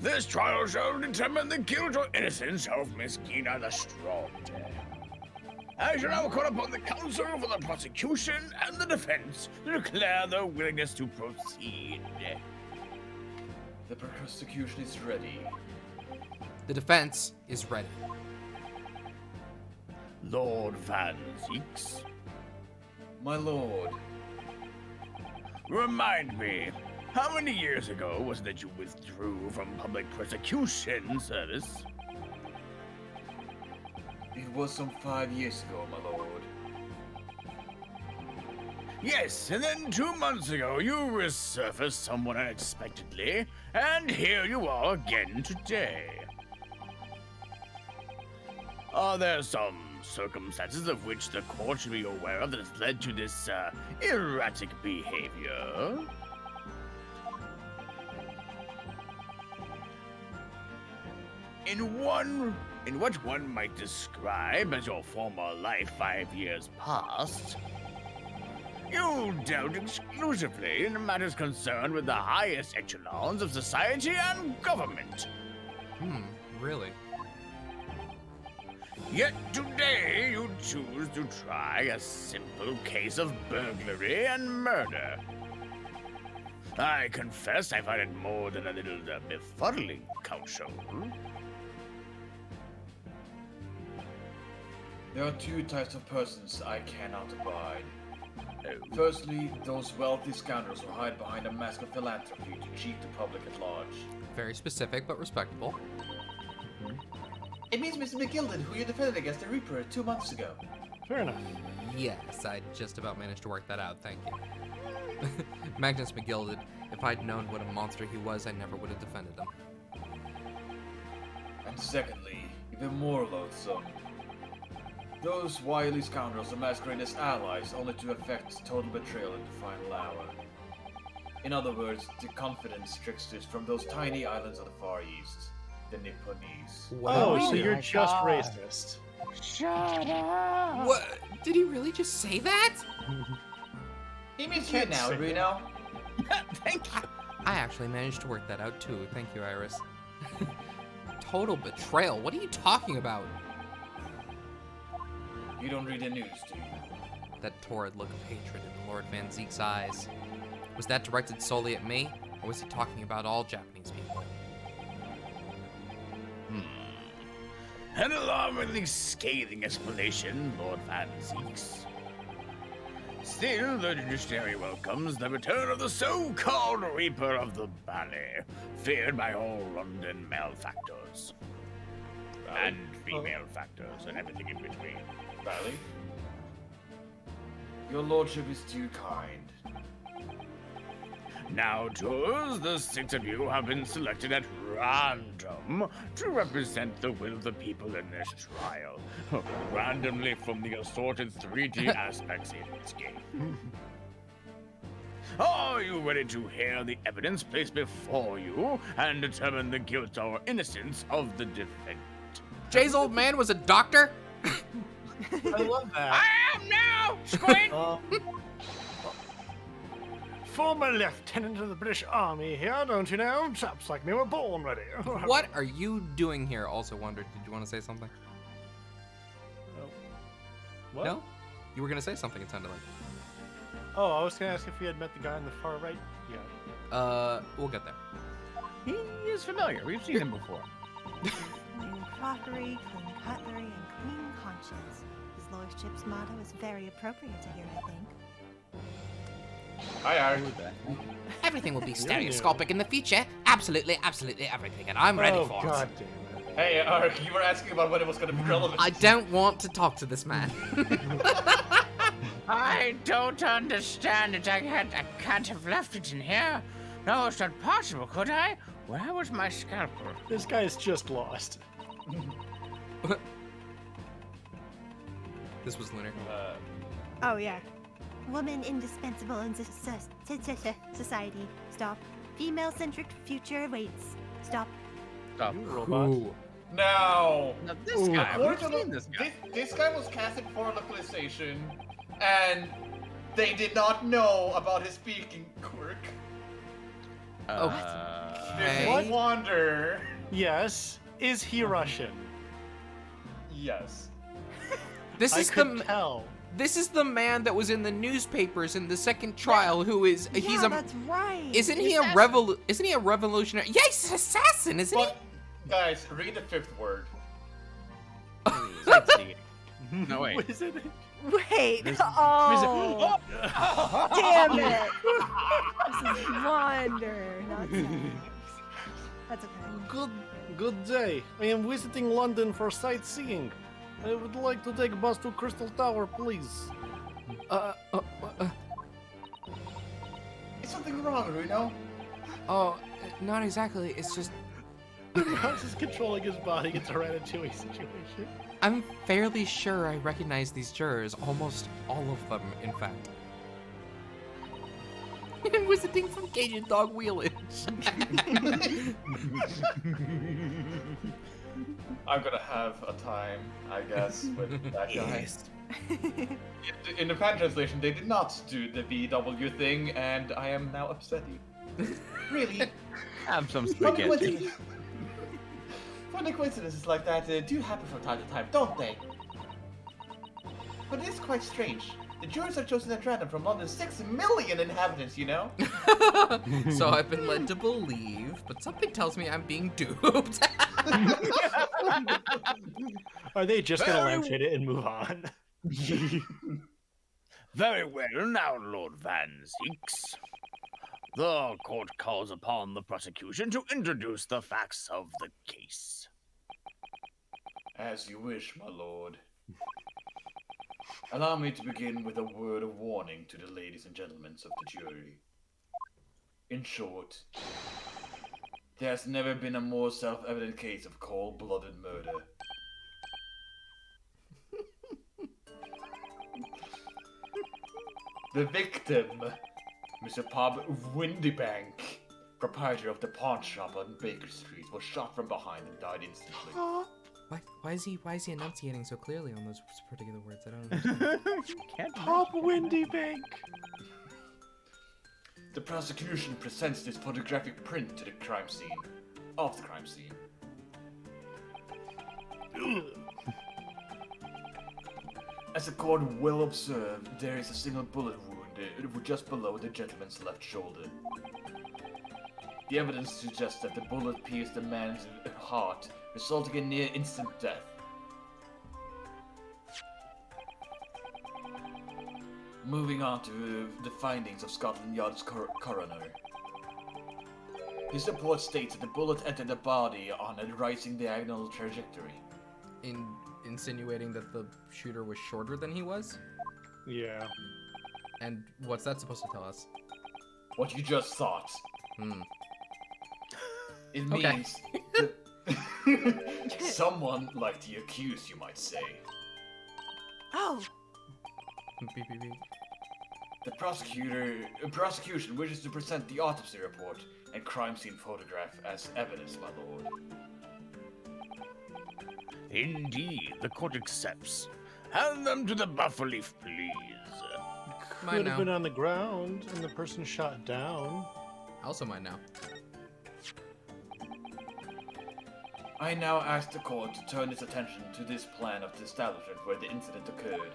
This trial shall determine the guilt or innocence of Miss Gina Lestrade. I shall now call upon the counsel for the prosecution and the defense to declare their willingness to proceed. The prosecution is ready. The defense is ready. Lord Van Zeeks, My lord, remind me, how many years ago was it that you withdrew from public prosecution service? it was some 5 years ago, my lord. Yes, and then 2 months ago you resurfaced somewhat unexpectedly, and here you are again today. Are there some circumstances of which the court should be aware of that has led to this erratic behavior? In what one might describe as your former life 5 years past, you dealt exclusively in matters concerned with the highest echelons of society and government. Really? Yet today you choose to try a simple case of burglary and murder. I confess I find it more than a little befuddling, Count Shoal. There are 2 types of persons I cannot abide. Oh. Firstly, those wealthy scoundrels who hide behind a mask of philanthropy to cheat the public at large. Very specific, but respectable. It means Mr. McGilded, who you defended against the Reaper 2 months ago. Fair enough. Yes, I just about managed to work that out, thank you. Magnus McGilded, if I'd known what a monster he was, I never would have defended him. And secondly, even more loathsome. Those wily scoundrels are masquerading as allies only to effect total betrayal in the final hour. In other words, the confidence tricksters from those tiny islands of the Far East. the Nipponese. Well, Oh, so you're my just God. racist. Shut up! what? Did he really just say that? He means you Can't now, say Reno. Thank you. I actually managed to work that out too. Thank you, Iris. Total betrayal. What are you talking about? You don't read the news, do you? That torrid look of hatred in Lord Van Zeek's eyes. Was that directed solely at me, or was he talking about all Japanese people? An alarmingly scathing explanation, Lord Van Zeeks. Still, the judiciary welcomes the return of the so-called Reaper of the Valley, feared by all London malefactors. And female factors, and everything in between. Valley? Your lordship is too kind. Now, Tours, the 6 of you have been selected at random to represent the will of the people in this trial. Randomly from the assorted 3D aspects in this game. Are you ready to hear the evidence placed before you and determine the guilt or innocence of the defendant? Jay's old man was a doctor? I love that. I am now! Squint! Former lieutenant of the British Army here, don't you know? Chaps like me were born ready. What are you doing here? Also wondered, did you want to say something? What? No? You were going to say something, it sounded like. Oh, I was gonna ask if you had met the guy on the far right. Yeah. We'll get there. He is familiar. We've seen him before. Clean crockery, clean cutlery, and clean conscience. His lordship's motto is very appropriate to here, I think. Hi, Ark. Everything will be stereoscopic in the future. Absolutely, absolutely everything, and I'm ready Oh, for God it. damn it. Hey, Ark, you were asking about when it was going to be relevant. I don't want to talk to this man. I don't understand it. I can't have left it in here. No, it's not possible, could I? Where was my scalpel? This guy's just lost. This was Lunar. Oh, yeah. Woman indispensable in society. Stop. Female-centric future awaits. Stop. Stop. You robot. Ooh. No. Now this guy, we've According to seen this guy. this guy was casted for localization, and they did not know about his speaking quirk. There's What? a wonder. Yes. Is he Russian? Yes. This I is could the tell. this is the man that was in the newspapers in the second trial who is he's yeah, a that's right. isn't he a revolutionary? Yeah, he's an assassin, isn't But, guys, read the 5th word. Sightseeing. No, wait. What is it? Wait. Oh. Damn it. This is wonder, not sex. That's okay. Good day. I am visiting London for sightseeing. I would like to take a bus to Crystal Tower, please. Is something wrong, Reno? Oh, not exactly. It's just Mouse is controlling his body. It's a Ratatouille situation. I'm fairly sure I recognize these jurors, almost all of them, in fact. I'm visiting from Cajun Dog Wheelage. I'm gonna have a time, I guess, with that guy. In the fan translation, they did not do the VW thing, and I am now upset. Really? Have some Funny spaghetti. coincidences. Funny coincidences like that do happen from time to time, don't they? But it is quite strange. The jurors are chosen at random from London's 6 million inhabitants, you know? So I've been led to believe, but something tells me I'm being duped. Are they just gonna lampshade it and move on? Very well, now, Lord Van Zeeks. The court calls upon the prosecution to introduce the facts of the case. As you wish, my lord. Allow me to begin with a word of warning to the ladies and gentlemen of the jury. In short, there has never been a more self-evident case of cold-blooded murder. The victim, Mr. Bob Windybank, proprietor of the pawn shop on Baker Street, was shot from behind and died instantly. Why is he enunciating so clearly on those particular words? I don't understand. Can't Pop Windybank. The prosecution presents this photographic print to the crime scene. Of the crime scene. As the court will observe, there is a single bullet wound just below the gentleman's left shoulder. The evidence suggests that the bullet pierced the man's heart, resulting in near instant death. Moving on to the findings of Scotland Yard's coroner. His report states that the bullet entered the body on a rising diagonal trajectory. Insinuating that the shooter was shorter than he was? Yeah. And what's that supposed to tell us? What you just thought. It Okay. means that someone like the accused, you might say. Oh, Beep, beep, beep. The prosecution wishes to present the autopsy report and crime scene photograph as evidence, my lord. Indeed, the court accepts. Hand them to the buffer leaf, please. Mine Could have been now. on the ground and the person shot down. Also mine now. I now ask the court to turn its attention to this plan of the establishment where the incident occurred.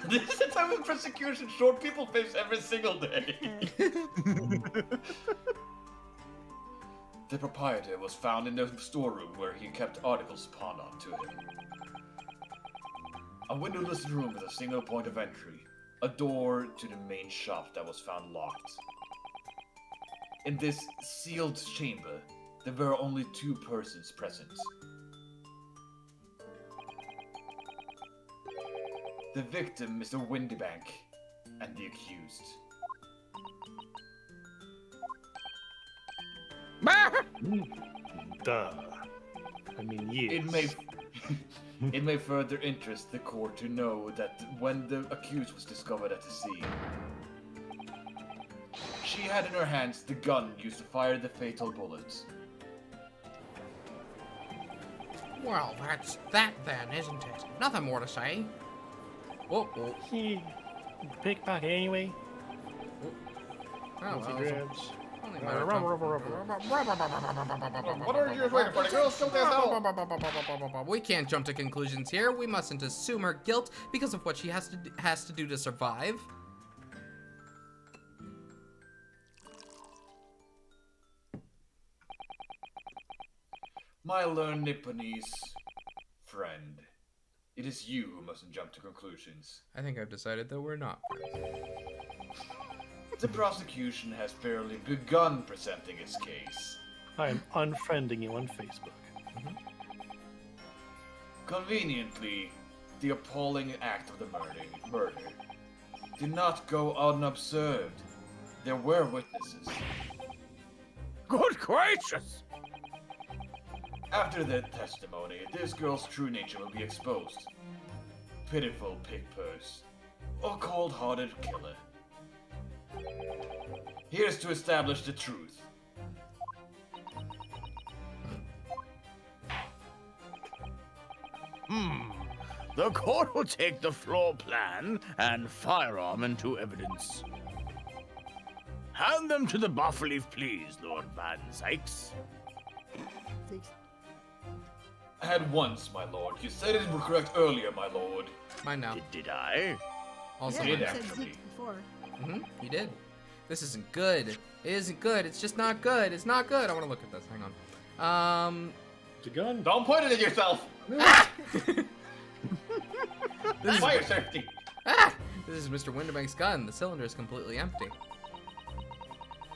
This is the type of persecution short people face every single day. The proprietor was found in the storeroom where he kept articles pawned onto him. A windowless room with a single point of entry, a door to the main shop that was found locked. In this sealed chamber, there were only 2 persons present. The victim, Mr. Windybank, and the accused. Duh. I mean, yes. It may further interest the court to know that when the accused was discovered at the scene, she had in her hands the gun used to fire the fatal bullets. Well, that's that then, isn't it? Nothing more to say. Oh, He pickpocket anyway. oh, Once he well, grabs. only Uh, matter of rubber, time. rubber. What are you waiting for? The girls still there now. We can't jump to conclusions here. We mustn't assume her guilt because of what she has to do to survive. My learned Nipponese friend, it is you who mustn't jump to conclusions. I think I've decided that we're not. The prosecution has barely begun presenting its case. I am unfriending you on Facebook. Conveniently, the appalling act of the murder did not go unobserved. There were witnesses. Good gracious! After their testimony, this girl's true nature will be exposed. Pitiful pig purse. A cold-hearted killer. Here's to establish the truth. The court will take the floor plan and firearm into evidence. Hand them to the buffer leaf, please, Lord Van Sykes. Had once, my lord. You said it were correct earlier, my lord. Mine now. Did I? Also yeah, mine. you Did said actually. Zeke before. You did. This isn't good. It isn't good. It's just not good. It's not good. I want to look at this. Hang on. It's a gun. Don't point it at yourself! This is, Fire safety! this is Mr. Winterbank's gun. The cylinder is completely empty.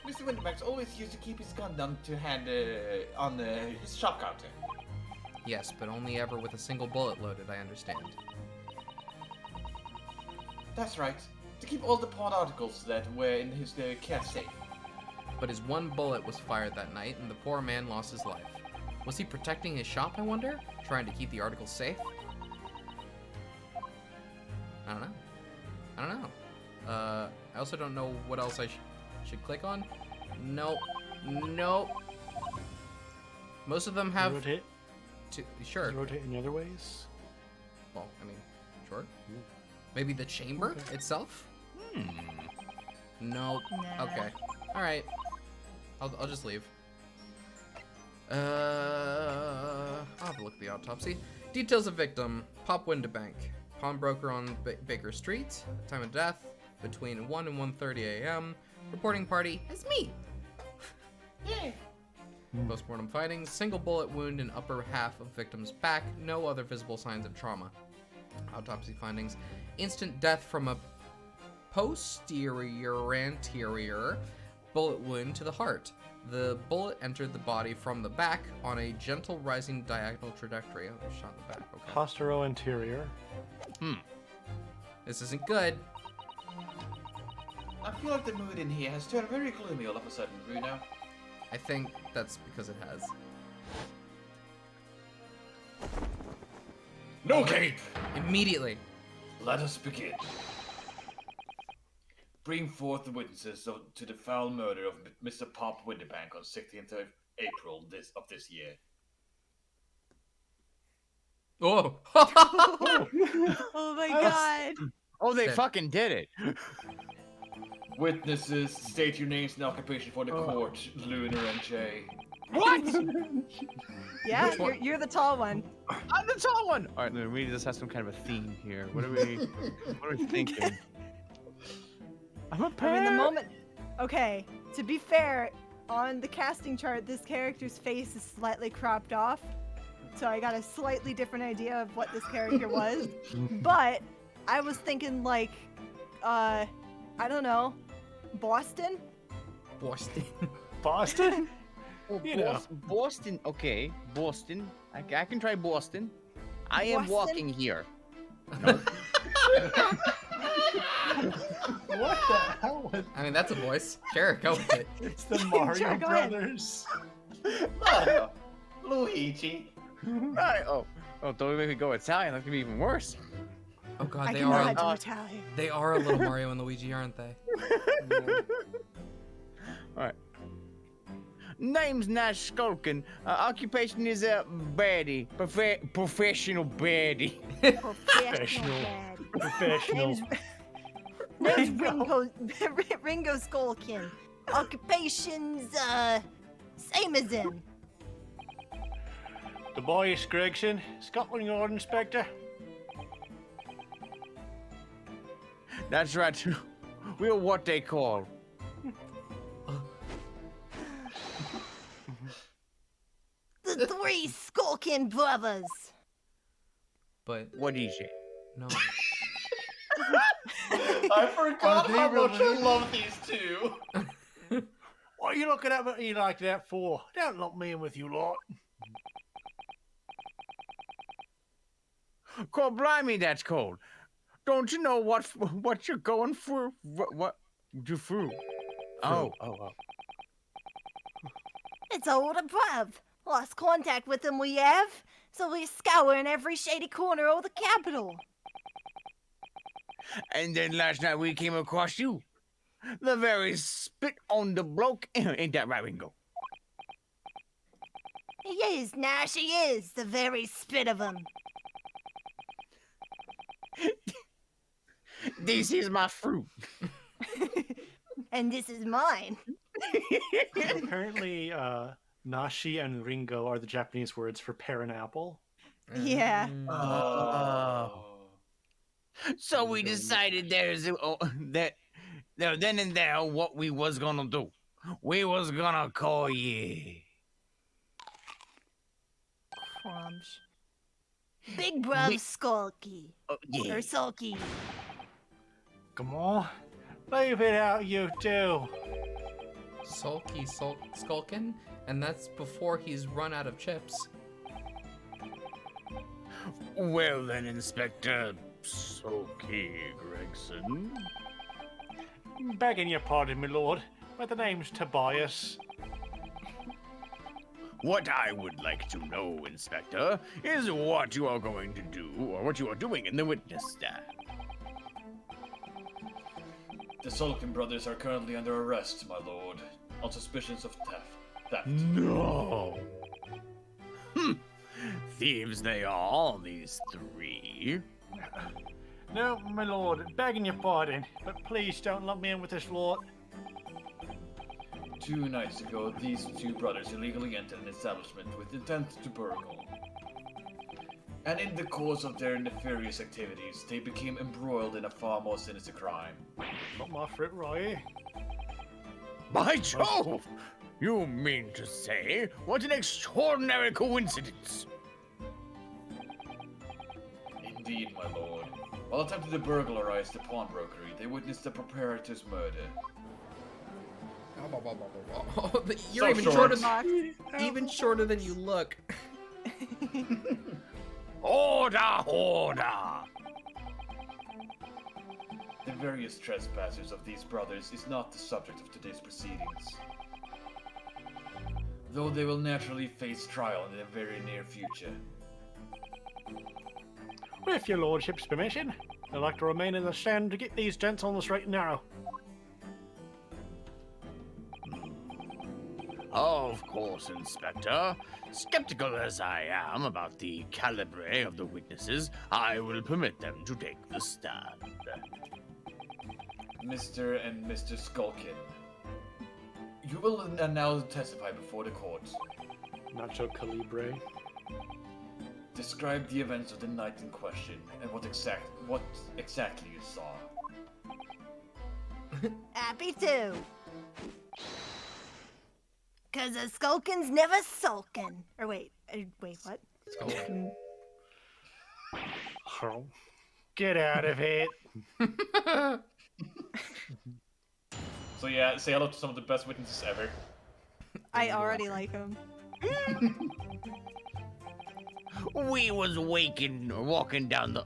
Mr. Winterbanks always used to keep his gun down to hand on his shop counter. Yes, but only ever with a single bullet loaded, I understand. That's right. To keep all the pawn articles that were in his cat safe. But his one bullet was fired that night, and the poor man lost his life. Was he protecting his shop, I wonder? Trying to keep the articles safe? I don't know. I also don't know what else I should click on. Nope. Nope. Most of them have... Rotate? Sure. Rotate in other ways? Well, I mean, sure. Maybe the chamber itself? Nope. Nah. Okay. Alright. I'll just leave. I'll have a look at the autopsy. Details of victim. Pop Windabank. Pawnbroker on Baker Street. Time of death between 1 and 1:30 a.m. Reporting party is me. Yay. Postmortem findings. Single bullet wound in upper half of victim's back. No other visible signs of trauma. Autopsy findings. Instant death from a posterior anterior bullet wound to the heart. The bullet entered the body from the back on a gentle rising diagonal trajectory. Oh, shot in the back. Okay. Postero-anterior. This isn't good. I feel like the mood in here has turned very gloomy all of a sudden, Bruno. I think that's because it has. No cape! Immediately. Let us begin. Bring forth the witnesses to the foul murder of Mr. Pop Winterbank on 16th of April of this year. Oh! Oh my god. Oh, they Shit. fucking did it. Witnesses, state your names and occupation for the court, Lunar and Jay. What? Yeah, Which one? you're the tall one. I'm the tall one. All right, then we just have some kind of a theme here. What are we thinking? I'm a I pair. mean, the moment. Okay, to be fair, on the casting chart, this character's face is slightly cropped off, so I got a slightly different idea of what this character was. But I was thinking like, I don't know, Boston. Boston. Boston? Oh, You know. Boston. Okay, Boston. I can try Boston. I am Boston? walking here. What the hell was... I mean, that's a voice. Sure, go with it. It's the Mario Sure, go ahead. Brothers. Mario. Luigi. Right. Oh, don't make me go Italian. That's gonna be even worse. Oh god, I they can know are. how to Italian. They are a little Mario and Luigi, aren't they? All right. Name's Nash Skulkin. Occupation is a baddie. Professional baddie. Professional. Professional. Name's Ringo Skolkin. Occupation's same as him. Tobias Gregson, Scotland Yard Inspector. That's right. We're what they call. The three Skolkin brothers. But What is it? no. I forgot Are they how much I related? love these two. What are you looking at me like that for? Don't lump me in with you lot. God blimey, that's cold. Don't you know what you're going through? What you through? Oh. It's older bruv. Lost contact with him we have, so we're scouring every shady corner of the capital. And then last night we came across you. The very spit on the bloke. Ain't that right, Ringo? He is, Nash, he is, the very spit of him. This is my fruit. And this is mine. Apparently, Nashi and Ringo are the Japanese words for pear and apple. Yeah. Oh. So we decided that then and there what we was gonna do. We was gonna call ye. Crumbs. Big bruv Skulky. Yeah. Or Sulky. Come on, leave it out, you two. Skulkin, and that's before he's run out of chips. Well then, Inspector Soki Gregson. Begging your pardon, my lord, but the name's Tobias. What I would like to know, Inspector, is what you are going to do, or what you are doing in the witness stand. The Sulkin brothers are currently under arrest, my lord, on suspicions of theft. No. Thieves they are, these three. No, my lord, begging your pardon, but please don't lump me in with this lot. 2 nights ago, these 2 brothers illegally entered an establishment with intent to burgle. And in the course of their nefarious activities, they became embroiled in a far more sinister crime. Not my fruit right here. By Jove! You mean to say, what an extraordinary coincidence! Indeed, my lord. While attempting to burglarize the pawnbrokery, they witnessed the proprietor's murder. You're So even short. even shorter than you look. Order, order! The various trespassers of these brothers is not the subject of today's proceedings. Though they will naturally face trial in the very near future. With your lordship's permission, I'd like to remain in the stand to get these gents on the straight and narrow. Of course, Inspector. Skeptical as I am about the calibre of the witnesses, I will permit them to take the stand. Mr. and Mr. Skulkin, you will now testify before the court. Nacho Calibre. Describe the events of the night in question and what exactly you saw. Happy to. Cause a skulkin's never sulkin. Or wait, what? Oh, get out of here. So yeah, say hello to some of the best witnesses ever. I already like him. We was walking down the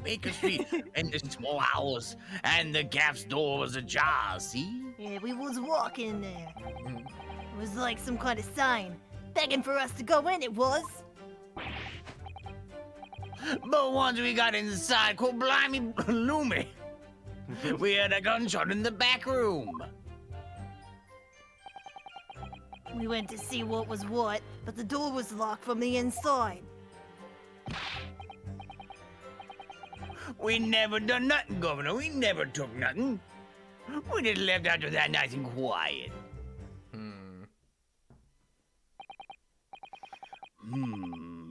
Baker Street in the small house, and the Gap's door was ajar, see? Yeah, we was walking there. It was like some kind of sign, begging for us to go in, it was. But once we got inside, blimey, Loomy, we heard a gunshot in the back room. We went to see what was what, but the door was locked from the inside. We never done nothing, Governor. We never took nothing. We just left after that nice and quiet.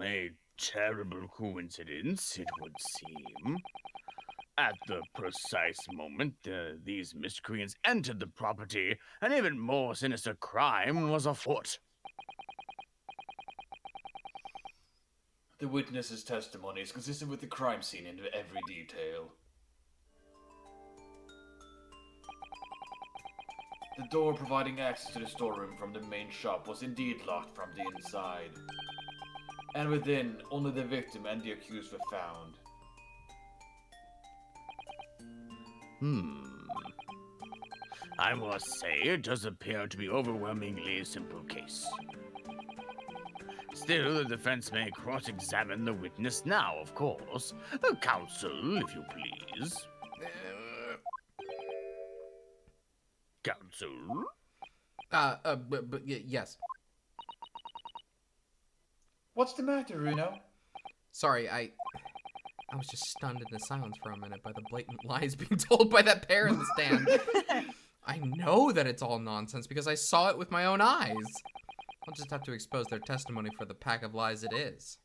A terrible coincidence, it would seem. At the precise moment these miscreants entered the property, an even more sinister crime was afoot. The witness's testimony is consistent with the crime scene in every detail. The door providing access to the storeroom from the main shop was indeed locked from the inside. And within, only the victim and the accused were found. I must say, it does appear to be overwhelmingly a simple case. Still, the defense may cross-examine the witness now, of course. Counsel, if you please. Counsel? Yes. What's the matter, Runo? Sorry, I was just stunned into silence for a minute by the blatant lies being told by that pair in the stand. I know that it's all nonsense because I saw it with my own eyes. I'll just have to expose their testimony for the pack of lies it is.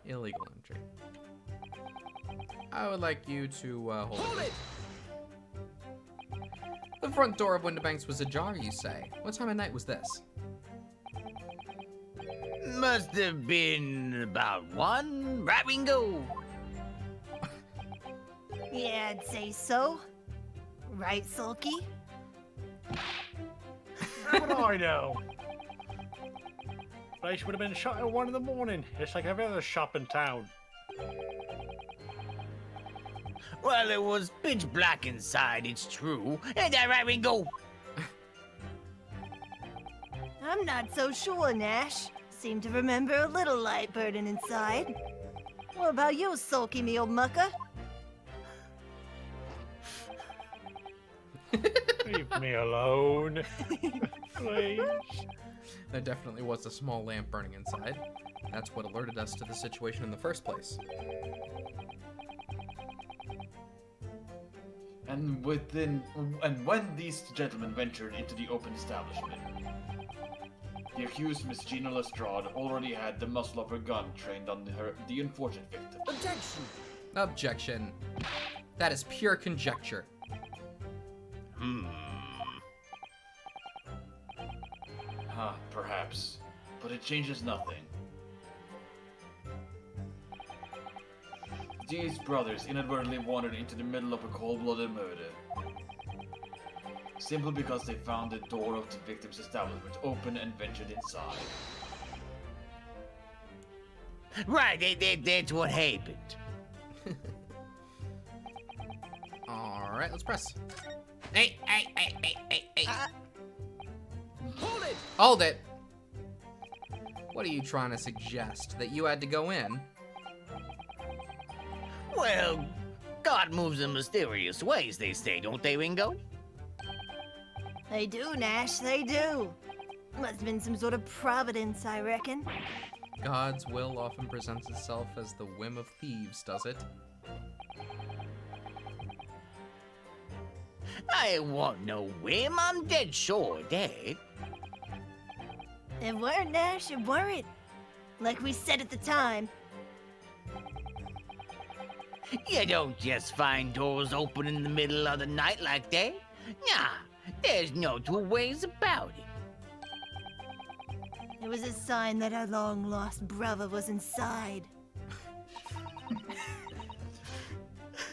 Illegal entry. I would like you to hold it. The front door of Winterbanks was ajar, you say. What time of night was this? Must have been about 1, right, Ringo? Yeah, I'd say so. Right, Sulky? How would I know? Place would have been shut at 1 in the morning. It's like every other shop in town. Well, it was pitch black inside, it's true. Ain't that right, Ringo? I'm not so sure, Nash. Seem to remember a little light burning inside. What about you, sulky me old mucker? Leave me alone. Please. There definitely was a small lamp burning inside. That's what alerted us to the situation in the first place. And when these gentlemen ventured into the open establishment, the accused Miss Gina Lestrade already had the muzzle of her gun trained on the unfortunate victim. Objection! Objection. That is pure conjecture. Perhaps. But it changes nothing. These brothers inadvertently wandered into the middle of a cold-blooded murder. Simply because they found the door of the victim's establishment open and ventured inside. Right, that's what happened. Alright, let's press. Hey. Hold it! Hold it! What are you trying to suggest? That you had to go in? Well, God moves in mysterious ways, they say, don't they, Ringo? They do, Nash, they do. Must have been some sort of providence, I reckon. God's will often presents itself as the whim of thieves, does it? I want no whim, I'm dead sure, Dad. It weren't, Nash, it weren't. Like we said at the time. You don't just find doors open in the middle of the night like that. Nah, there's no two ways about it. It was a sign that our long-lost brother was inside.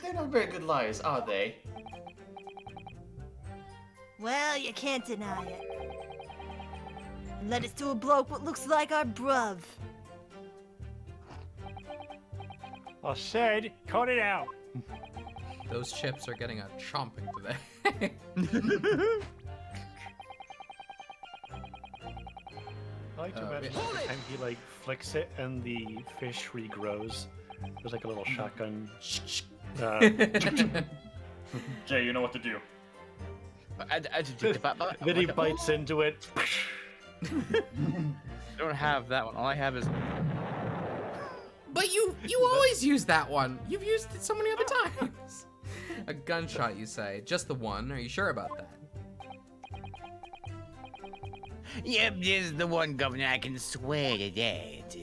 They're not very good liars, are they? Well, you can't deny it. Led us to a bloke what looks like our bruv. I said, cut it out. Those chips are getting a chomping today. I like to imagine yeah. every time he like flicks it and the fish regrows. There's like a little shotgun. Jay, you know what to do. Then he bites into it. I don't have that one. All I have is But you always use that one. You've used it so many other times. A gunshot, you say? Just the one? Are you sure about that? Yep, this is the one, Governor, I can swear to that.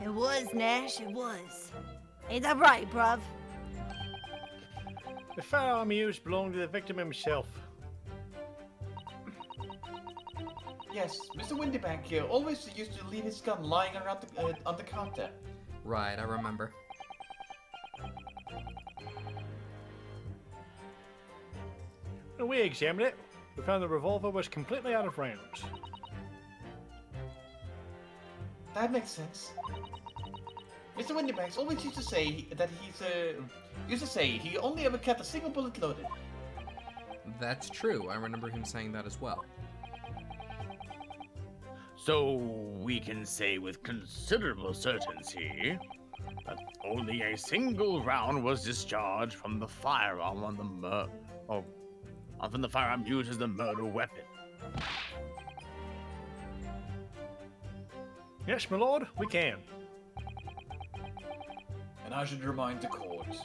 It was, Nash, it was. Ain't that right, bruv? The firearm used belonged to the victim himself. Yes, Mr. Windybank here always used to leave his gun lying around on the counter. Right, I remember. When we examined it, we found the revolver was completely out of rounds. That makes sense. Mr. Windybanks always used to say that he only ever kept a single bullet loaded. That's true. I remember him saying that as well. So we can say with considerable certainty that only a single round was discharged from the firearm on the from the firearm used as the murder weapon. Yes, my lord, we can. And I should remind the court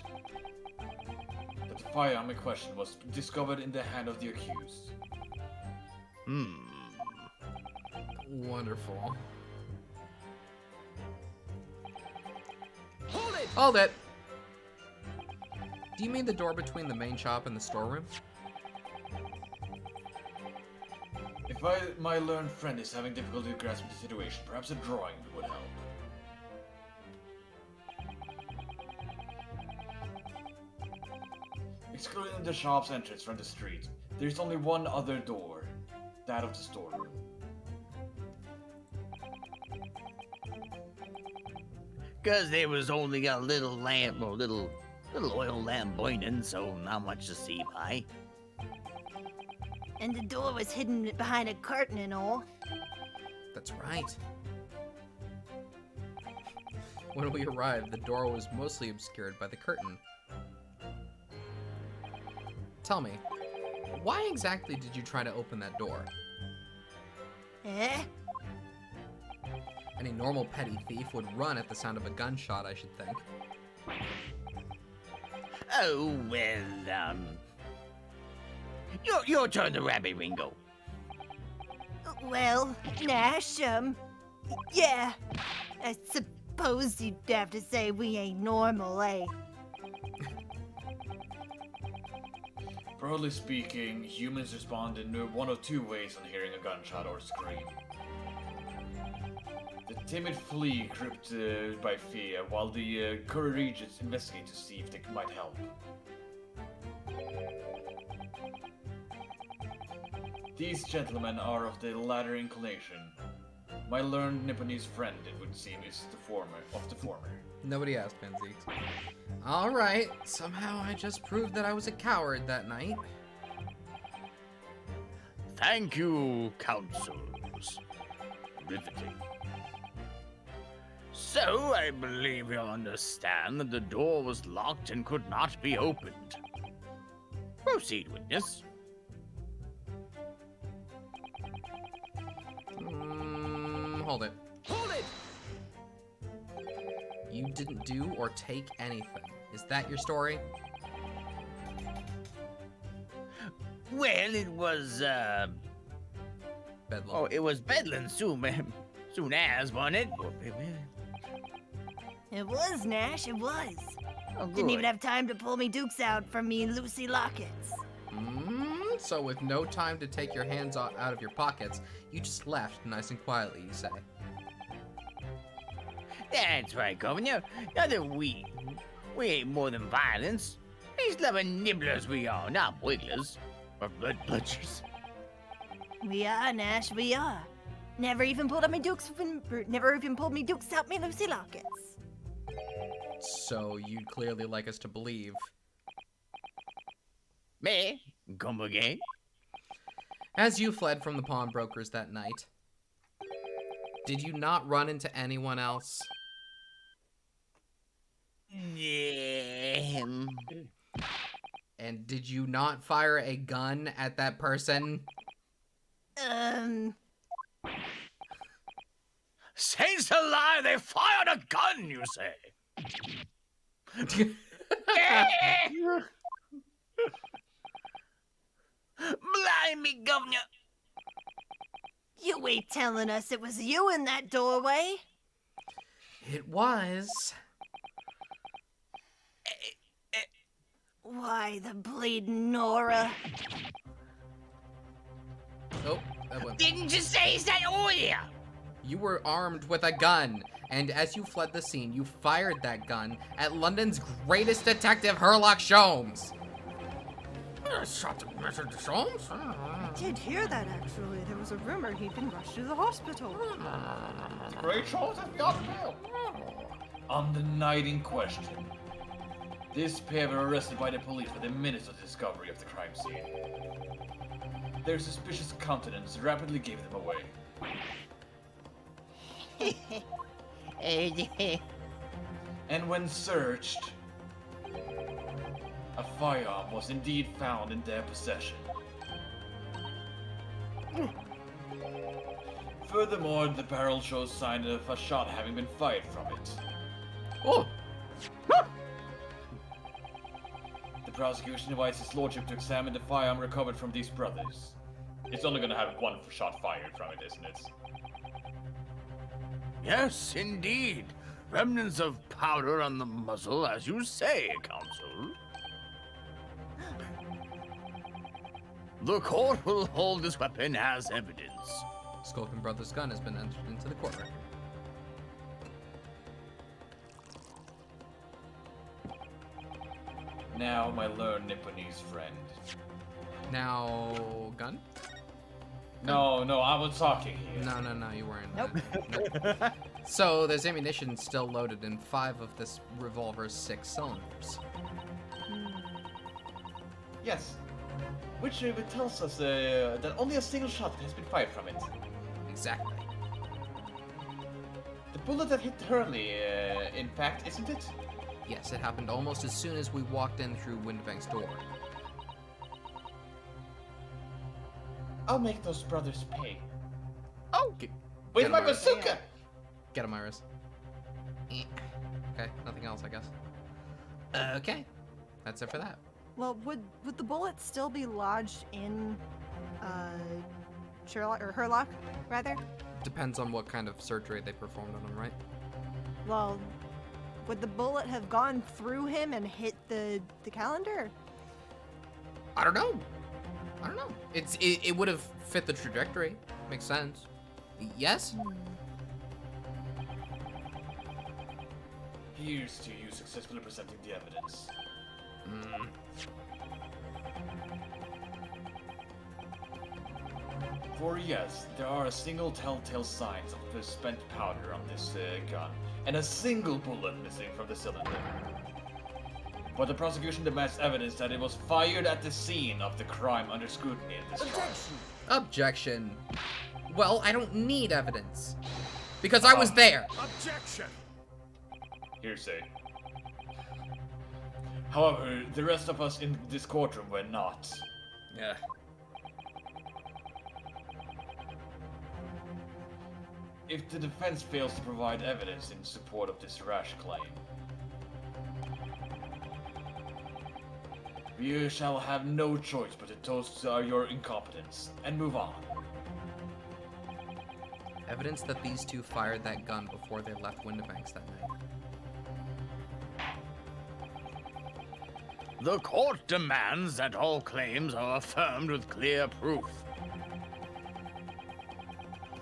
that the firearm in question was discovered in the hand of the accused. Wonderful. Hold it! Hold it! Do you mean the door between the main shop and the storeroom? If my learned friend is having difficulty grasping the situation, perhaps a drawing would help. Excluding the shop's entrance from the street, there's only one other door, that of the storeroom. Cause there was only a little lamp, or little oil lamp burning, so not much to see by. And the door was hidden behind a curtain and all. That's right. When we arrived, the door was mostly obscured by the curtain. Tell me, why exactly did you try to open that door? Eh? Any normal petty thief would run at the sound of a gunshot, I should think. Oh, well, your turn to Rabbit Ringo. Well, Nash, yeah. I suppose you'd have to say we ain't normal, eh? Broadly speaking, humans respond in one of two ways on hearing a gunshot or scream. The timid flee gripped by fear, while the courageous investigate to see if they might help. These gentlemen are of the latter inclination. My learned Nipponese friend, it would seem, is the former. Nobody asked, Penzeeks. Alright, somehow I just proved that I was a coward that night. Thank you, counsels. Riveting. So, I believe you understand that the door was locked and could not be opened. Proceed, witness. Hold it. Hold it! You didn't do or take anything. Is that your story? Well, it was, Bedlam. Oh, it was Bedlam soon as, wasn't it? It was, Nash, it was. Oh, Didn't even good. have time to pull me dukes out from me and Lucy Lockets. So with no time to take your hands out of your pockets, you just left nice and quietly, you say. That's right, Governor. Now that we ain't more than violence. These loving nibblers we are, not wigglers. Or blood butchers. We are, Nash, we are. Never even pulled out me dukes never even pulled me dukes out me Lucy Lockets. So you'd clearly like us to believe. Me? Come again? As you fled from the pawnbrokers that night, did you not run into anyone else? Yeah. And did you not fire a gun at that person? Saints alive, they fired a gun, you say? Blimey, Governor. You ain't telling us it was you in that doorway. It was. Why, the bleeding Nora. Oh, that went. Didn't you say that earlier? You were armed with a gun, and as you fled the scene, you fired that gun at London's greatest detective, Herlock Sholmes. Shot Mr. Sholmes? I did hear that, actually. There was a rumor he'd been rushed to the hospital. Great shows has beyond bail. On the night in question, this pair were arrested by the police within minutes of the discovery of the crime scene. Their suspicious countenance rapidly gave them away. And when searched, a firearm was indeed found in their possession. Furthermore, the barrel shows signs of a shot having been fired from it. Oh! The prosecution invites his lordship to examine the firearm recovered from these brothers. It's only gonna have one shot fired from it, isn't it? Yes, indeed. Remnants of powder on the muzzle, as you say, Counsel. The court will hold this weapon as evidence. Skulkin Brothers' gun has been entered into the court record. Now, my learned Nipponese friend. Now, gun? No, I was talking here. No, you weren't. Nope. So, there's ammunition still loaded in 5 of this revolver's 6 cylinders. Yes. Which tells us that only a single shot has been fired from it. Exactly. bullet that hit Hurley, in fact, isn't it? Yes, it happened almost as soon as we walked in through Windibank's door. I'll make those brothers pay. Oh! With Get my him, Iris. bazooka! Get him, Iris. Okay, nothing else, I guess. Okay, that's it for that. Well, would the bullet still be lodged in Sherlock or Herlock, rather? Depends on what kind of surgery they performed on him, right? Well, would the bullet have gone through him and hit the calendar? I don't know. It would have fit the trajectory. Makes sense. Yes? Here's to you successfully presenting the evidence. For yes, there are a single telltale signs of spent powder on this gun, and a single bullet missing from the cylinder. But the prosecution demands evidence that it was fired at the scene of the crime under scrutiny in this trial. Objection. Well, I don't need evidence. Because I was there. Objection! Hearsay. However, the rest of us in this courtroom were not. Yeah. If the defense fails to provide evidence in support of this rash claim, we shall have no choice but to toast your incompetence and move on. Evidence that these two fired that gun before they left Windibanks that night. The court demands that all claims are affirmed with clear proof.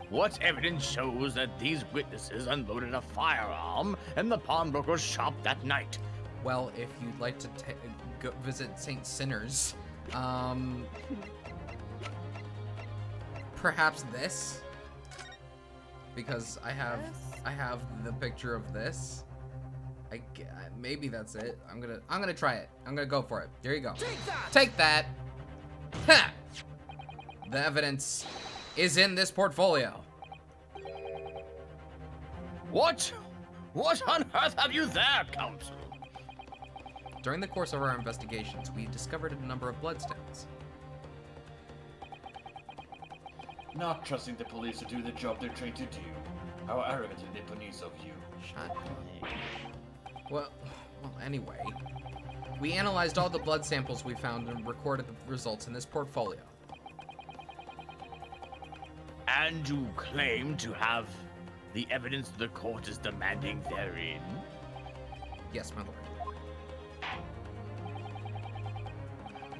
What evidence shows that these witnesses unloaded a firearm in the pawnbroker's shop that night? Well, if you'd like to go visit St. Sinners, perhaps this, because I have the picture of this. Maybe that's it. I'm gonna try it. I'm gonna go for it. There you go. Take that. Ha! The evidence is in this portfolio. What? What on earth have you there, counsel? During the course of our investigations, we discovered a number of bloodstains. Not trusting the police to do the job they're trained to do. How arrogantly Nipponese of you. Shut up. Well, anyway, we analyzed all the blood samples we found and recorded the results in this portfolio. And you claim to have the evidence the court is demanding therein? Yes, my lord.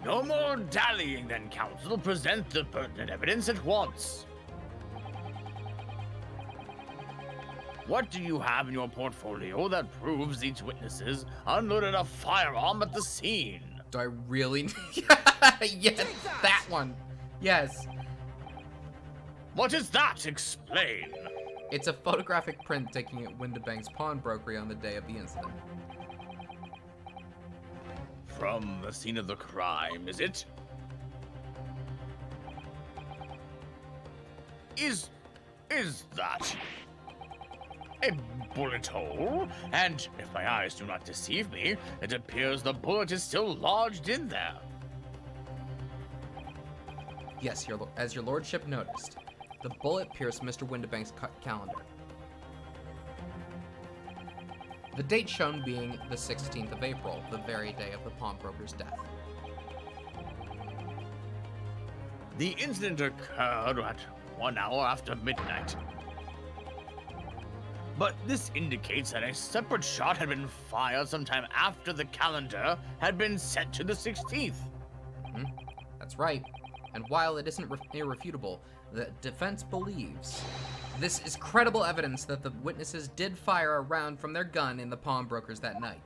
No more dallying then, counsel. Present the pertinent evidence at once. What do you have in your portfolio that proves each witnesses unloaded a firearm at the scene? Do I really? Yes, that one. Yes. What is that? Explain. It's a photographic print taken at Windibank's pawnbrokery on the day of the incident. From the scene of the crime, is it? Is that a bullet hole? And if my eyes do not deceive me, it appears the bullet is still lodged in there. Yes, as your lordship noticed, the bullet pierced Mr. Windibank's calendar. The date shown being the 16th of April, the very day of the pawnbroker's death. The incident occurred at 1 hour after midnight. But this indicates that a separate shot had been fired sometime after the calendar had been sent to the 16th. That's right. And while it isn't irrefutable, the defense believes this is credible evidence that the witnesses did fire a round from their gun in the pawnbrokers that night.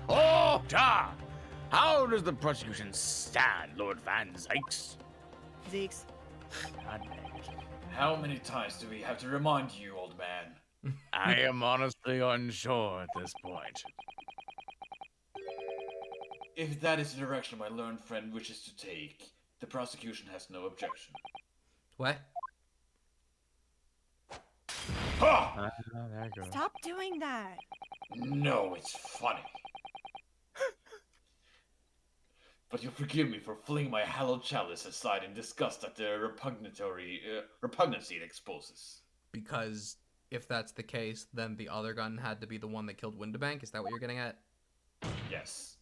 Order! How does the prosecution stand, Lord Van Zykes? Zeeks. God dang it. How many times do we have to remind you, old man? I am honestly unsure at this point. If that is the direction my learned friend wishes to take, the prosecution has no objection. What? Ha! There you go. Stop doing that. No, it's funny. But you'll forgive me for flinging my hallowed chalice aside in disgust at the repugnancy it exposes. Because if that's the case, then the other gun had to be the one that killed Windibank? Is that what you're getting at? Yes.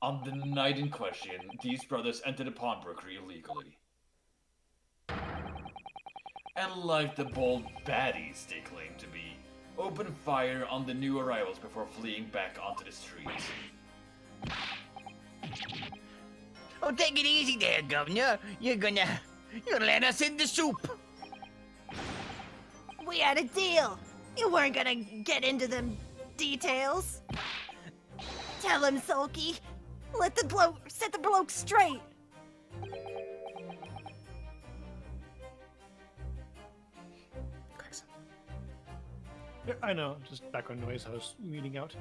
On the night in question, these brothers entered a pawnbroker illegally. And like the bold baddies they claim to be, opened fire on the new arrivals before fleeing back onto the streets. Oh, take it easy there, Governor. You're gonna let us in the soup. We had a deal. You weren't gonna get into them details. Tell him, Sulky. Set the bloke straight. Yeah, I know, just background noise I was reading out.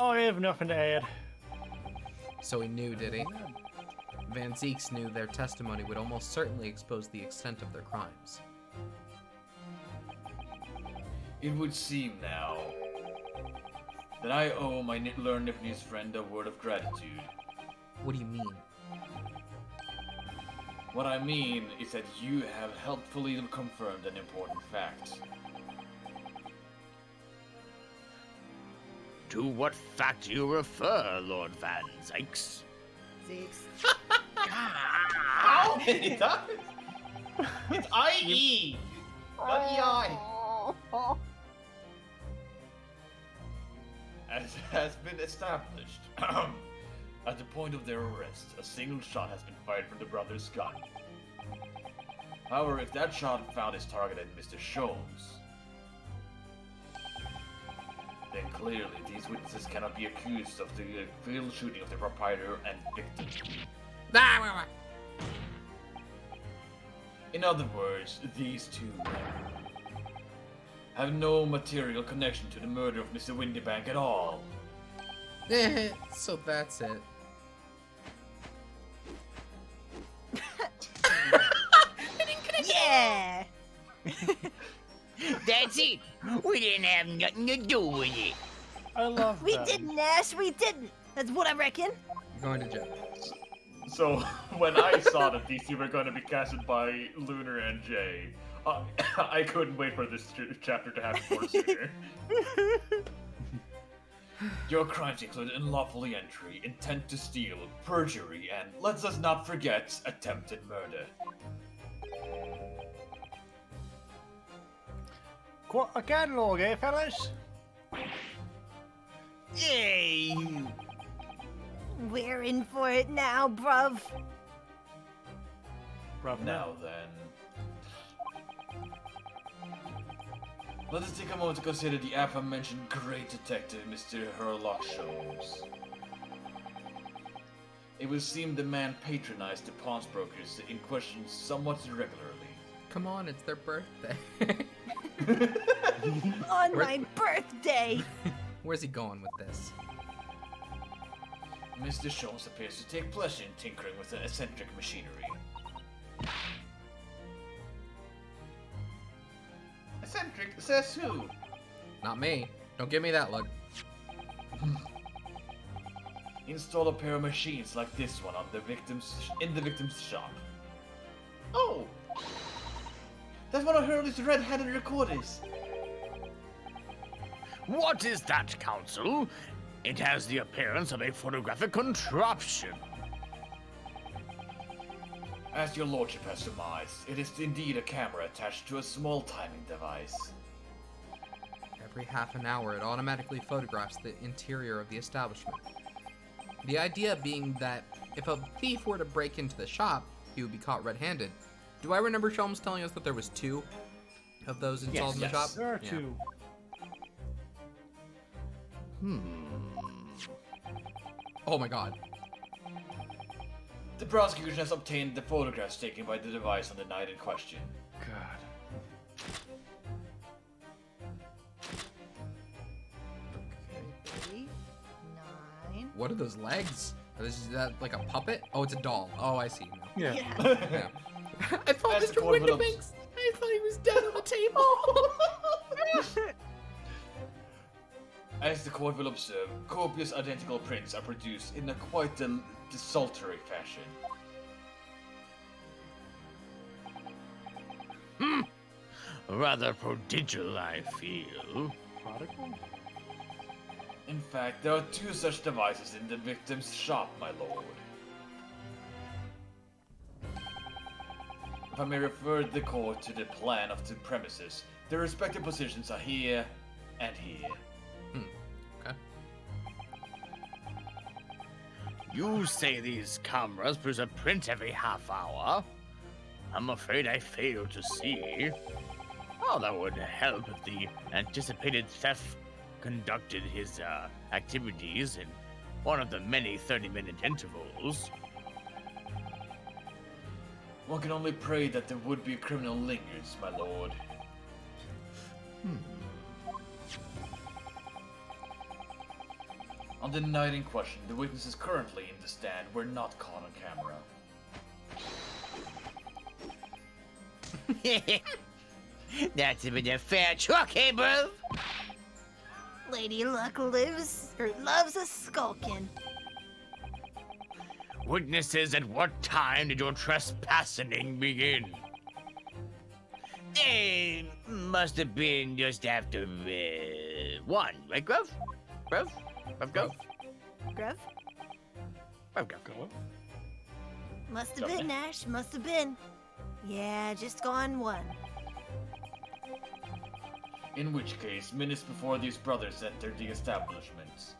I have nothing to add. So he knew, did he? Van Zeeks knew their testimony would almost certainly expose the extent of their crimes. It would seem now that I owe my learned Nipponese friend a word of gratitude. What do you mean? What I mean is that you have helpfully confirmed an important fact. To what fact do you refer, Lord Van Zykes? How many times? It's IE, not EI. As has been established, at the point of their arrest, a single shot has been fired from the brothers' gun. However, if that shot found its target at Mr. Sholmes, then clearly these witnesses cannot be accused of the failed shooting of the proprietor and victim. In other words, these two men have no material connection to the murder of Mr. Windibank at all. So that's it. Yeah. That's it. We didn't have nothing to do with it. I love We that. didn't, Ash. We didn't. That's what I reckon. You're going to jail. So, when I saw that these two were going to be casted by Lunar and Jay, I couldn't wait for this chapter to happen more sooner. Your crimes include unlawfully entry, intent to steal, perjury, and, let's us not forget, attempted murder. Quite a catalogue, eh, fellas? Hey, We're in for it now, bruv. Bravo. Now then, let us take a moment to consider the aforementioned great detective, Mr. Herlock Sholmes. It would seem the man patronized the pawnbrokers in question somewhat irregularly. Come on, it's their birthday. On my birthday. Where's he going with this? Mr. Sholmes appears to take pleasure in tinkering with an eccentric machinery. Eccentric says who? Not me. Don't give me that look. Install a pair of machines like this one on the in the victim's shop. Oh! That's one of Hurley's red-headed recorders. what is that, Counsel? It has the appearance of a photographic contraption. As your lordship has surmised, it is indeed a camera attached to a small timing device. Every half an hour, it automatically photographs the interior of the establishment. The idea being that if a thief were to break into the shop, he would be caught red-handed. Do I remember Sholmes telling us that there was 2 of those installed in the yes. shop? There are Yeah. 2. Oh my god. The prosecution has obtained the photographs taken by the device on the night in question. God. 8, 9, What are those legs? Is that like a puppet? Oh, it's a doll. Oh, I see. now. Yeah. Yeah. I thought As the Mr. court will Windibanks. I thought he was dead on the table. As the court will observe, copious identical prints are produced in a quite desultory fashion. Rather prodigal, I feel. Prodigal? In fact, there are 2 such devices in the victim's shop, my lord. If I may refer the court to the plan of the premises, their respective positions are here and here. Okay. You say these cameras produce a print every half hour? I'm afraid I fail to see. Oh, that would help if the anticipated theft conducted his activities in one of the many 30-minute intervals. One can only pray that the would-be criminal lingers, my lord. On the night in question, the witnesses currently in the stand were not caught on camera. That's been a fair truck, eh, bro? Lady Luck loves a skulking. Witnesses, at what time did your trespassing begin? Must have been just after 1, right, Grove? Grove? Grove? Gruff? Grove? Must have been, Nash. Must have been. Yeah, just gone 1. In which case, minutes before these brothers entered the establishment.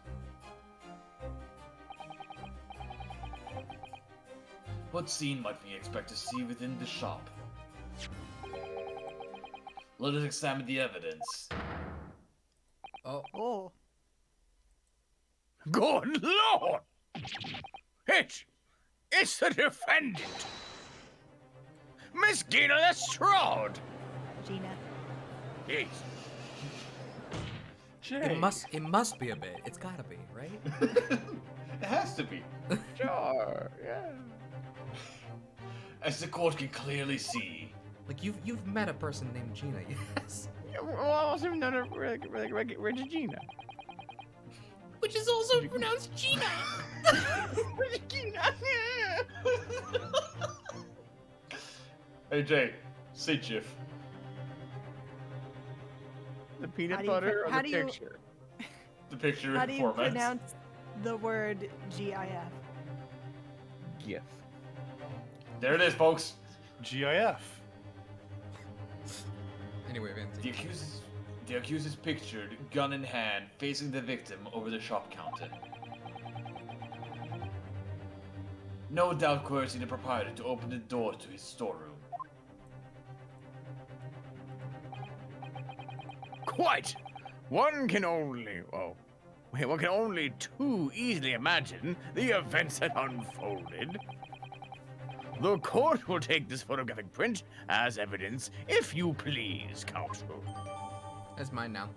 What scene might we expect to see within the shop? Let us examine the evidence. Oh. Good Lord! It's the defendant! Miss Gina Lestrade! Gina. Jeez. It must be a bit. It's gotta be, right? It has to be. Sure, yeah. As the court can clearly see. Like you've met a person named Gina, yes. Well, also known as Regina. Which is also pronounced Gina. Regina. Hey Jay, say GIF. The peanut How do you butter pro- or how the do you- picture? The picture How do you format. pronounce the word GIF? GIF. There it is, folks. GIF. Anyway, Vinci. The accused is pictured, gun in hand, facing the victim over the shop counter. No doubt coercing the proprietor to open the door to his storeroom. Quite. One can only too easily imagine the events that unfolded. The court will take this photographic print as evidence, if you please, counsel. That's mine now.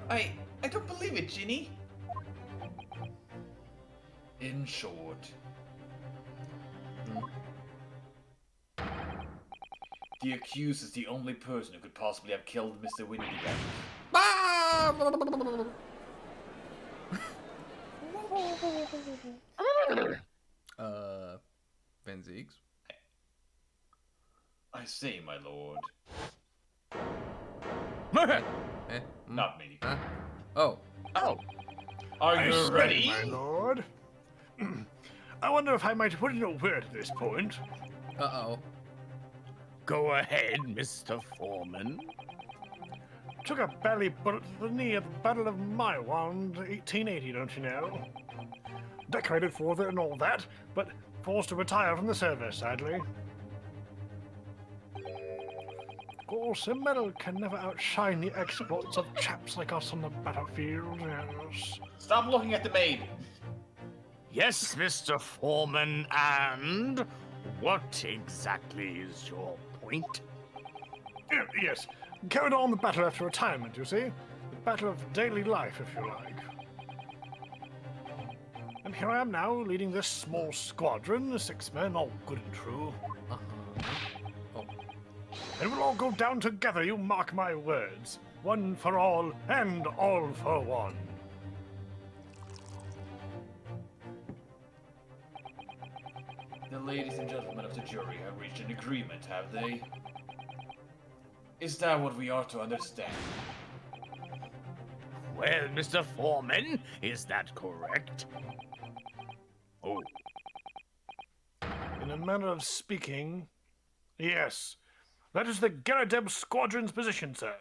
I don't believe it, Ginny. In short, the accused is the only person who could possibly have killed Mr. Windibank. Benzigs. I say, my lord. Eh? Not me. Huh? Oh. Oh, Are you ready? My lord. I wonder if I might put in a word at this point. Uh-oh. go ahead, Mr. Foreman. Took a belly bullet to the knee at the Battle of Maiwand, 1880, don't you know? Decorated for it and all that, but forced to retire from the service, sadly. Of course, a medal can never outshine the exploits of chaps like us on the battlefield, yes. Stop looking at the maid. Yes, Mr. Foreman, and what exactly is your point? Yes, carried on the battle after retirement, you see? The battle of daily life, if you like. And here I am now, leading this small squadron, 6 men, all good and true. Oh. And we'll all go down together, you mark my words. One for all, and all for one. The ladies and gentlemen of the jury have reached an agreement, have they? Is that what we are to understand? Well, Mr. Foreman, is that correct? Oh, In a manner of speaking, yes. That is the Garadeb squadron's position, sir.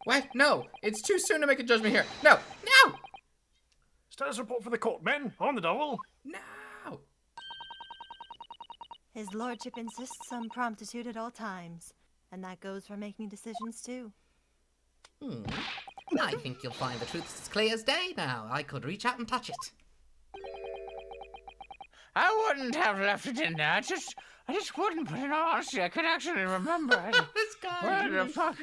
What? No, it's too soon to make a judgment here. No, no, Status report for the court, men. On the double. no. His lordship insists on promptitude at all times, and that goes for making decisions too. I think you'll find the truth as clear as day now. I could reach out and touch it. I wouldn't have left it in there. I just wouldn't put it on. See, I could actually remember it. This guy. Where the fuck?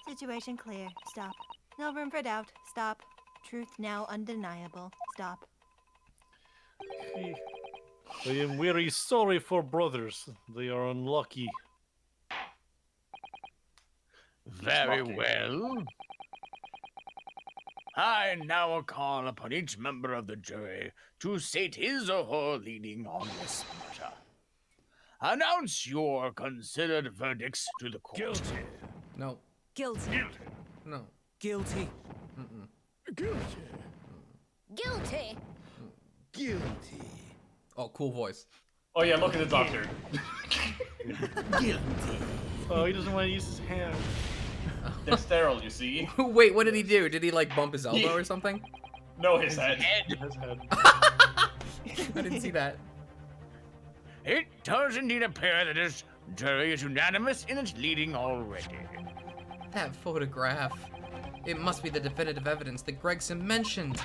Situation clear. Stop. No room for doubt. Stop. Truth now undeniable. Stop. I am very sorry for brothers. They are unlucky. Very well. I now call upon each member of the jury to state his or her leaning on this matter. Announce your considered verdicts to the court. Guilty. No, Guilty. Guilty. no. Guilty. Guilty. Guilty. Guilty. Oh, cool voice. Oh yeah, look at the doctor. Oh, he doesn't want to use his hand. They're sterile, you see. Wait, what did he do? Did he like bump his elbow or something? No, his head. His head. I didn't see that. It does indeed appear that this jury is unanimous in its leading already. That photograph. It must be the definitive evidence that Gregson mentioned.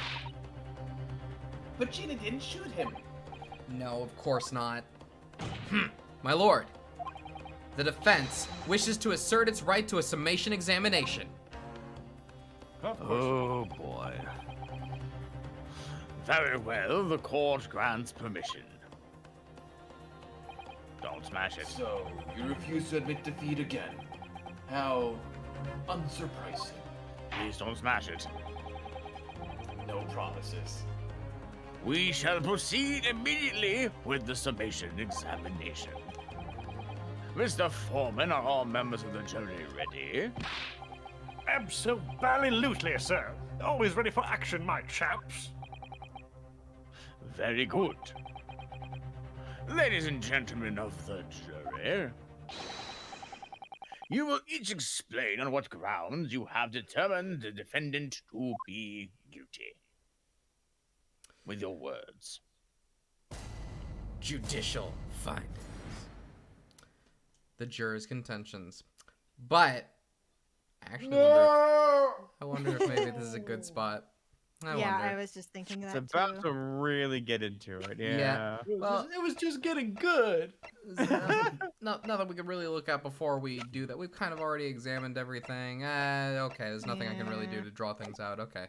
But Gina didn't shoot him. No, of course not. My lord, the defense wishes to assert its right to a summation examination. Of course. Oh boy. Very well, the court grants permission. Don't smash it. So, you refuse to admit defeat again. How unsurprising. Please don't smash it. No promises. We shall proceed immediately with the summation examination. Mr. Foreman, are all members of the jury ready? Absolutely, sir. Always ready for action, my chaps. Very good. Ladies and gentlemen of the jury, you will each explain on what grounds you have determined the defendant to be guilty. With your words. Judicial findings. The jurors' contentions. But I actually wonder if maybe this is a good spot. I Yeah, wonder. I was just thinking It's that about too. to really get into it. Yeah. Well, it was just getting good. Nothing we can really look at before we do that. We've kind of already examined everything. Okay, there's nothing I can really do Yeah. to draw things out. Okay.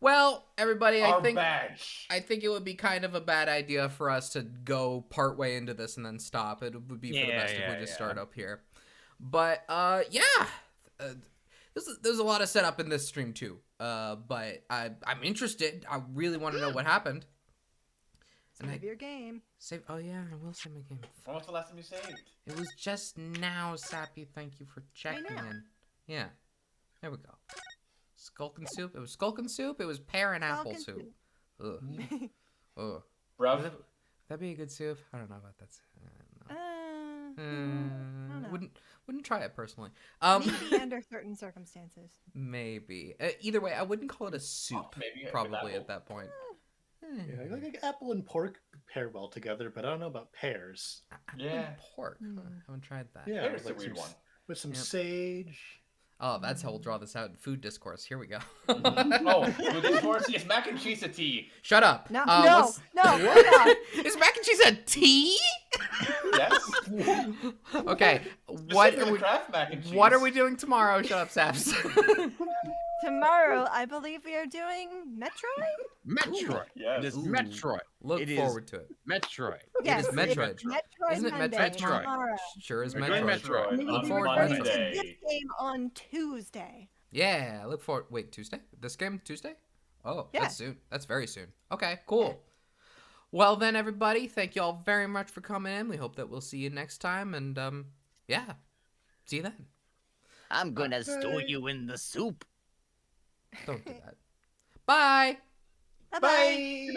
Well, everybody, Our I think badge. I think it would be kind of a bad idea for us to go part way into this and then stop. It would be for the best if we just start up here. But yeah, there's a lot of setup in this stream too. But I'm interested. I really want to know what happened. Save your game. Save. Oh yeah, I will save my game. When was the last time you saved? It was just now, Sappy. Thank you for checking know. in. Yeah, there we go. Skulk and soup. It was skulk and soup. It was pear and apple and soup. Ugh. Ugh. Bruv. That'd be a good soup. I don't know about that. No. I don't know. Wouldn't try it personally. Maybe under certain circumstances. Maybe. Either way, I wouldn't call it a soup. maybe a good probably apple. at that point. Yeah, like apple and pork pair well together, but I don't know about pears. Apple Yeah. and pork. Huh, haven't tried that. Yeah, There's a like weird some, one. with some Yep. sage. Oh, that's how we'll draw this out in food discourse. Here we go. Oh, food discourse? Is mac and cheese a tea? Shut up. No, what's- no, no. Is mac and cheese a tea? Yes. Okay. What Specifically are we? Kraft mac and cheese. What are we doing tomorrow? Shut up, Saps. Tomorrow, I believe we are doing Metroid? Metroid. Yes. It is Ooh. Metroid. Look It is- forward to it. Metroid. Yes, is Metroid. Metroid Isn't it Monday, Metroid? tomorrow. Sure is We're doing Metroid. Metroid. And then Look we forward to return to Metroid. this game on Tuesday. Yeah, I look forward. Wait, Tuesday? This game Tuesday? Oh, Yeah. that's soon. That's very soon. Okay, cool. Well then, everybody, thank you all very much for coming in. We hope that we'll see you next time, and yeah, see you then. I'm gonna stew you in the soup. Don't do that. Bye. Bye-bye. Bye.